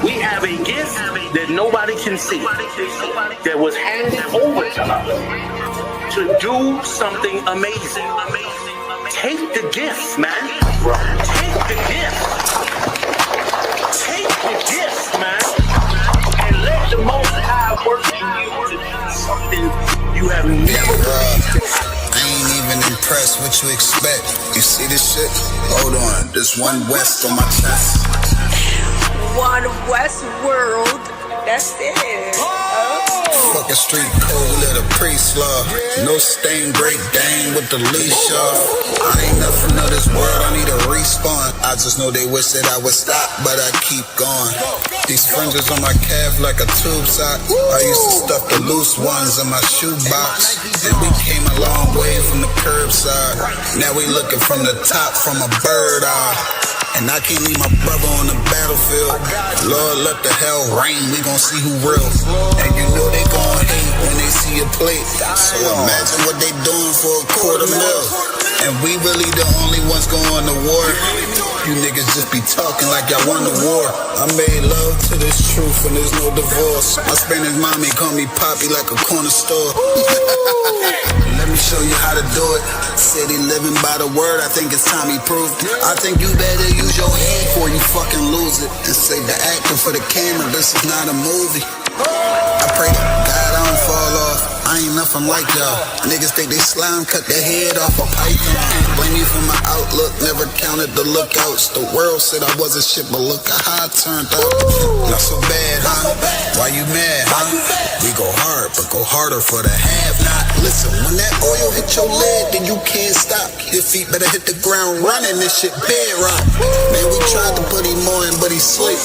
We have a gift that nobody can see, that was handed over to us to do something amazing. Take the gift, man. Take the gift. Take the gift, man. And let the Most High work in you to do something you have never done. I ain't even impressed what you expect. You see this shit? Hold on. There's One West on my chest. One West world. That's it. Fucking street code of the priest law. No stain, break dang with the leash off. I ain't nothing of this world, I need a respawn. I just know they wish that I would stop, but I keep going. These fringes on my calf like a tube sock. I used to stuff the loose ones in my shoebox. And we came a long way from the curbside. Now we looking from the top from a bird eye. And I can't leave my brother on the battlefield. Lord, let the hell rain, we gon' see who real. And you know they gon' hate when they see a plate. So imagine what they doing for $250,000. And we really the only ones going to war. You niggas just be talking like y'all won the war. I made love to this truth and there's no divorce. My Spanish mommy call me Poppy like a corner store. Let me show you how to do it. City living by the word, I think it's time he proved it. I think you better use your head before you fucking lose it. And save the acting for the camera, this is not a movie. I pray to God I don't fall off. I ain't nothing like y'all. Niggas think they slime, cut their head off a python. Blame me for my outlook, never counted the lookouts. The world said I wasn't shit, but look how I turned out. Not so bad, huh? Why you mad, huh? We go hard, but go harder for the have-not. Listen, when that oil hit your leg, then you can't stop. Your feet better hit the ground running, this shit bedrock. Man, we tried to put him on, but he sleep.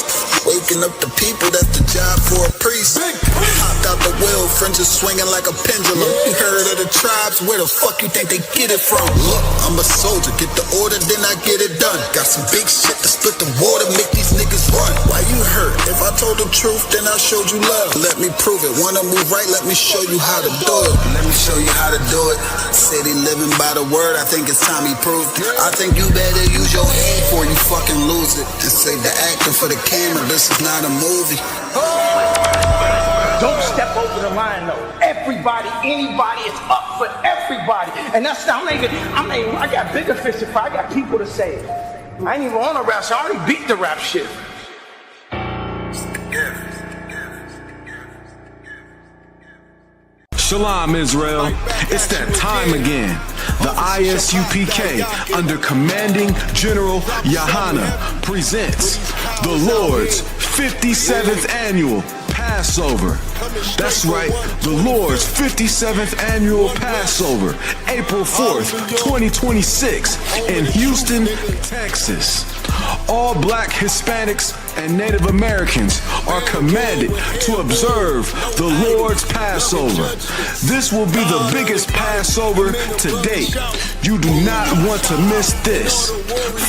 Waking up the people, that's the job for a priest. Hopped out the wheel, fringes swinging like a pendulum. You heard of the tribes, where the fuck you think they get it from? Look, I'm a soldier, get the order, then I get it done. Got some big shit to split the water, make these niggas run. Why you hurt? If I told the truth, then I showed you love. Let me prove it, wanna move right, let me show you how to do it. Let me show you how to do it. City living by the word, I think it's time he proved it. I think you better use your head before you fucking lose it. And save the acting for the camera, this is not a movie. Don't step over the line though. Everybody, anybody, it's up for everybody. And that's I got bigger fish to fry. I got people to save. I ain't even on a rap, so I already beat the rap shit. Shalom, Israel. It's that time again. The I.S.U.P.K. under Commanding General YAHANNA presents the Lord's 57th Annual Passover. That's right, the Lord's 57th Annual Passover, April 4th, 2026 in Houston, Texas. All Black, Hispanics, and Native Americans are commanded to observe the Lord's Passover. This will be the biggest Passover to date. You do not want to miss this.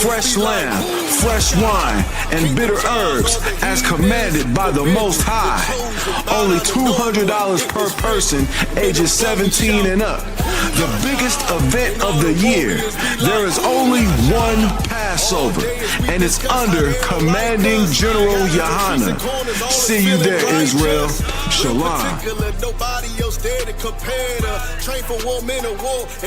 Fresh lamb, fresh wine, and bitter herbs as commanded by the Most High. Only $200 per person ages 17 and up. The biggest event of the year. There is only one Passover, and it's under Commanding General YAHANNA. See you there, Israel. Shalom.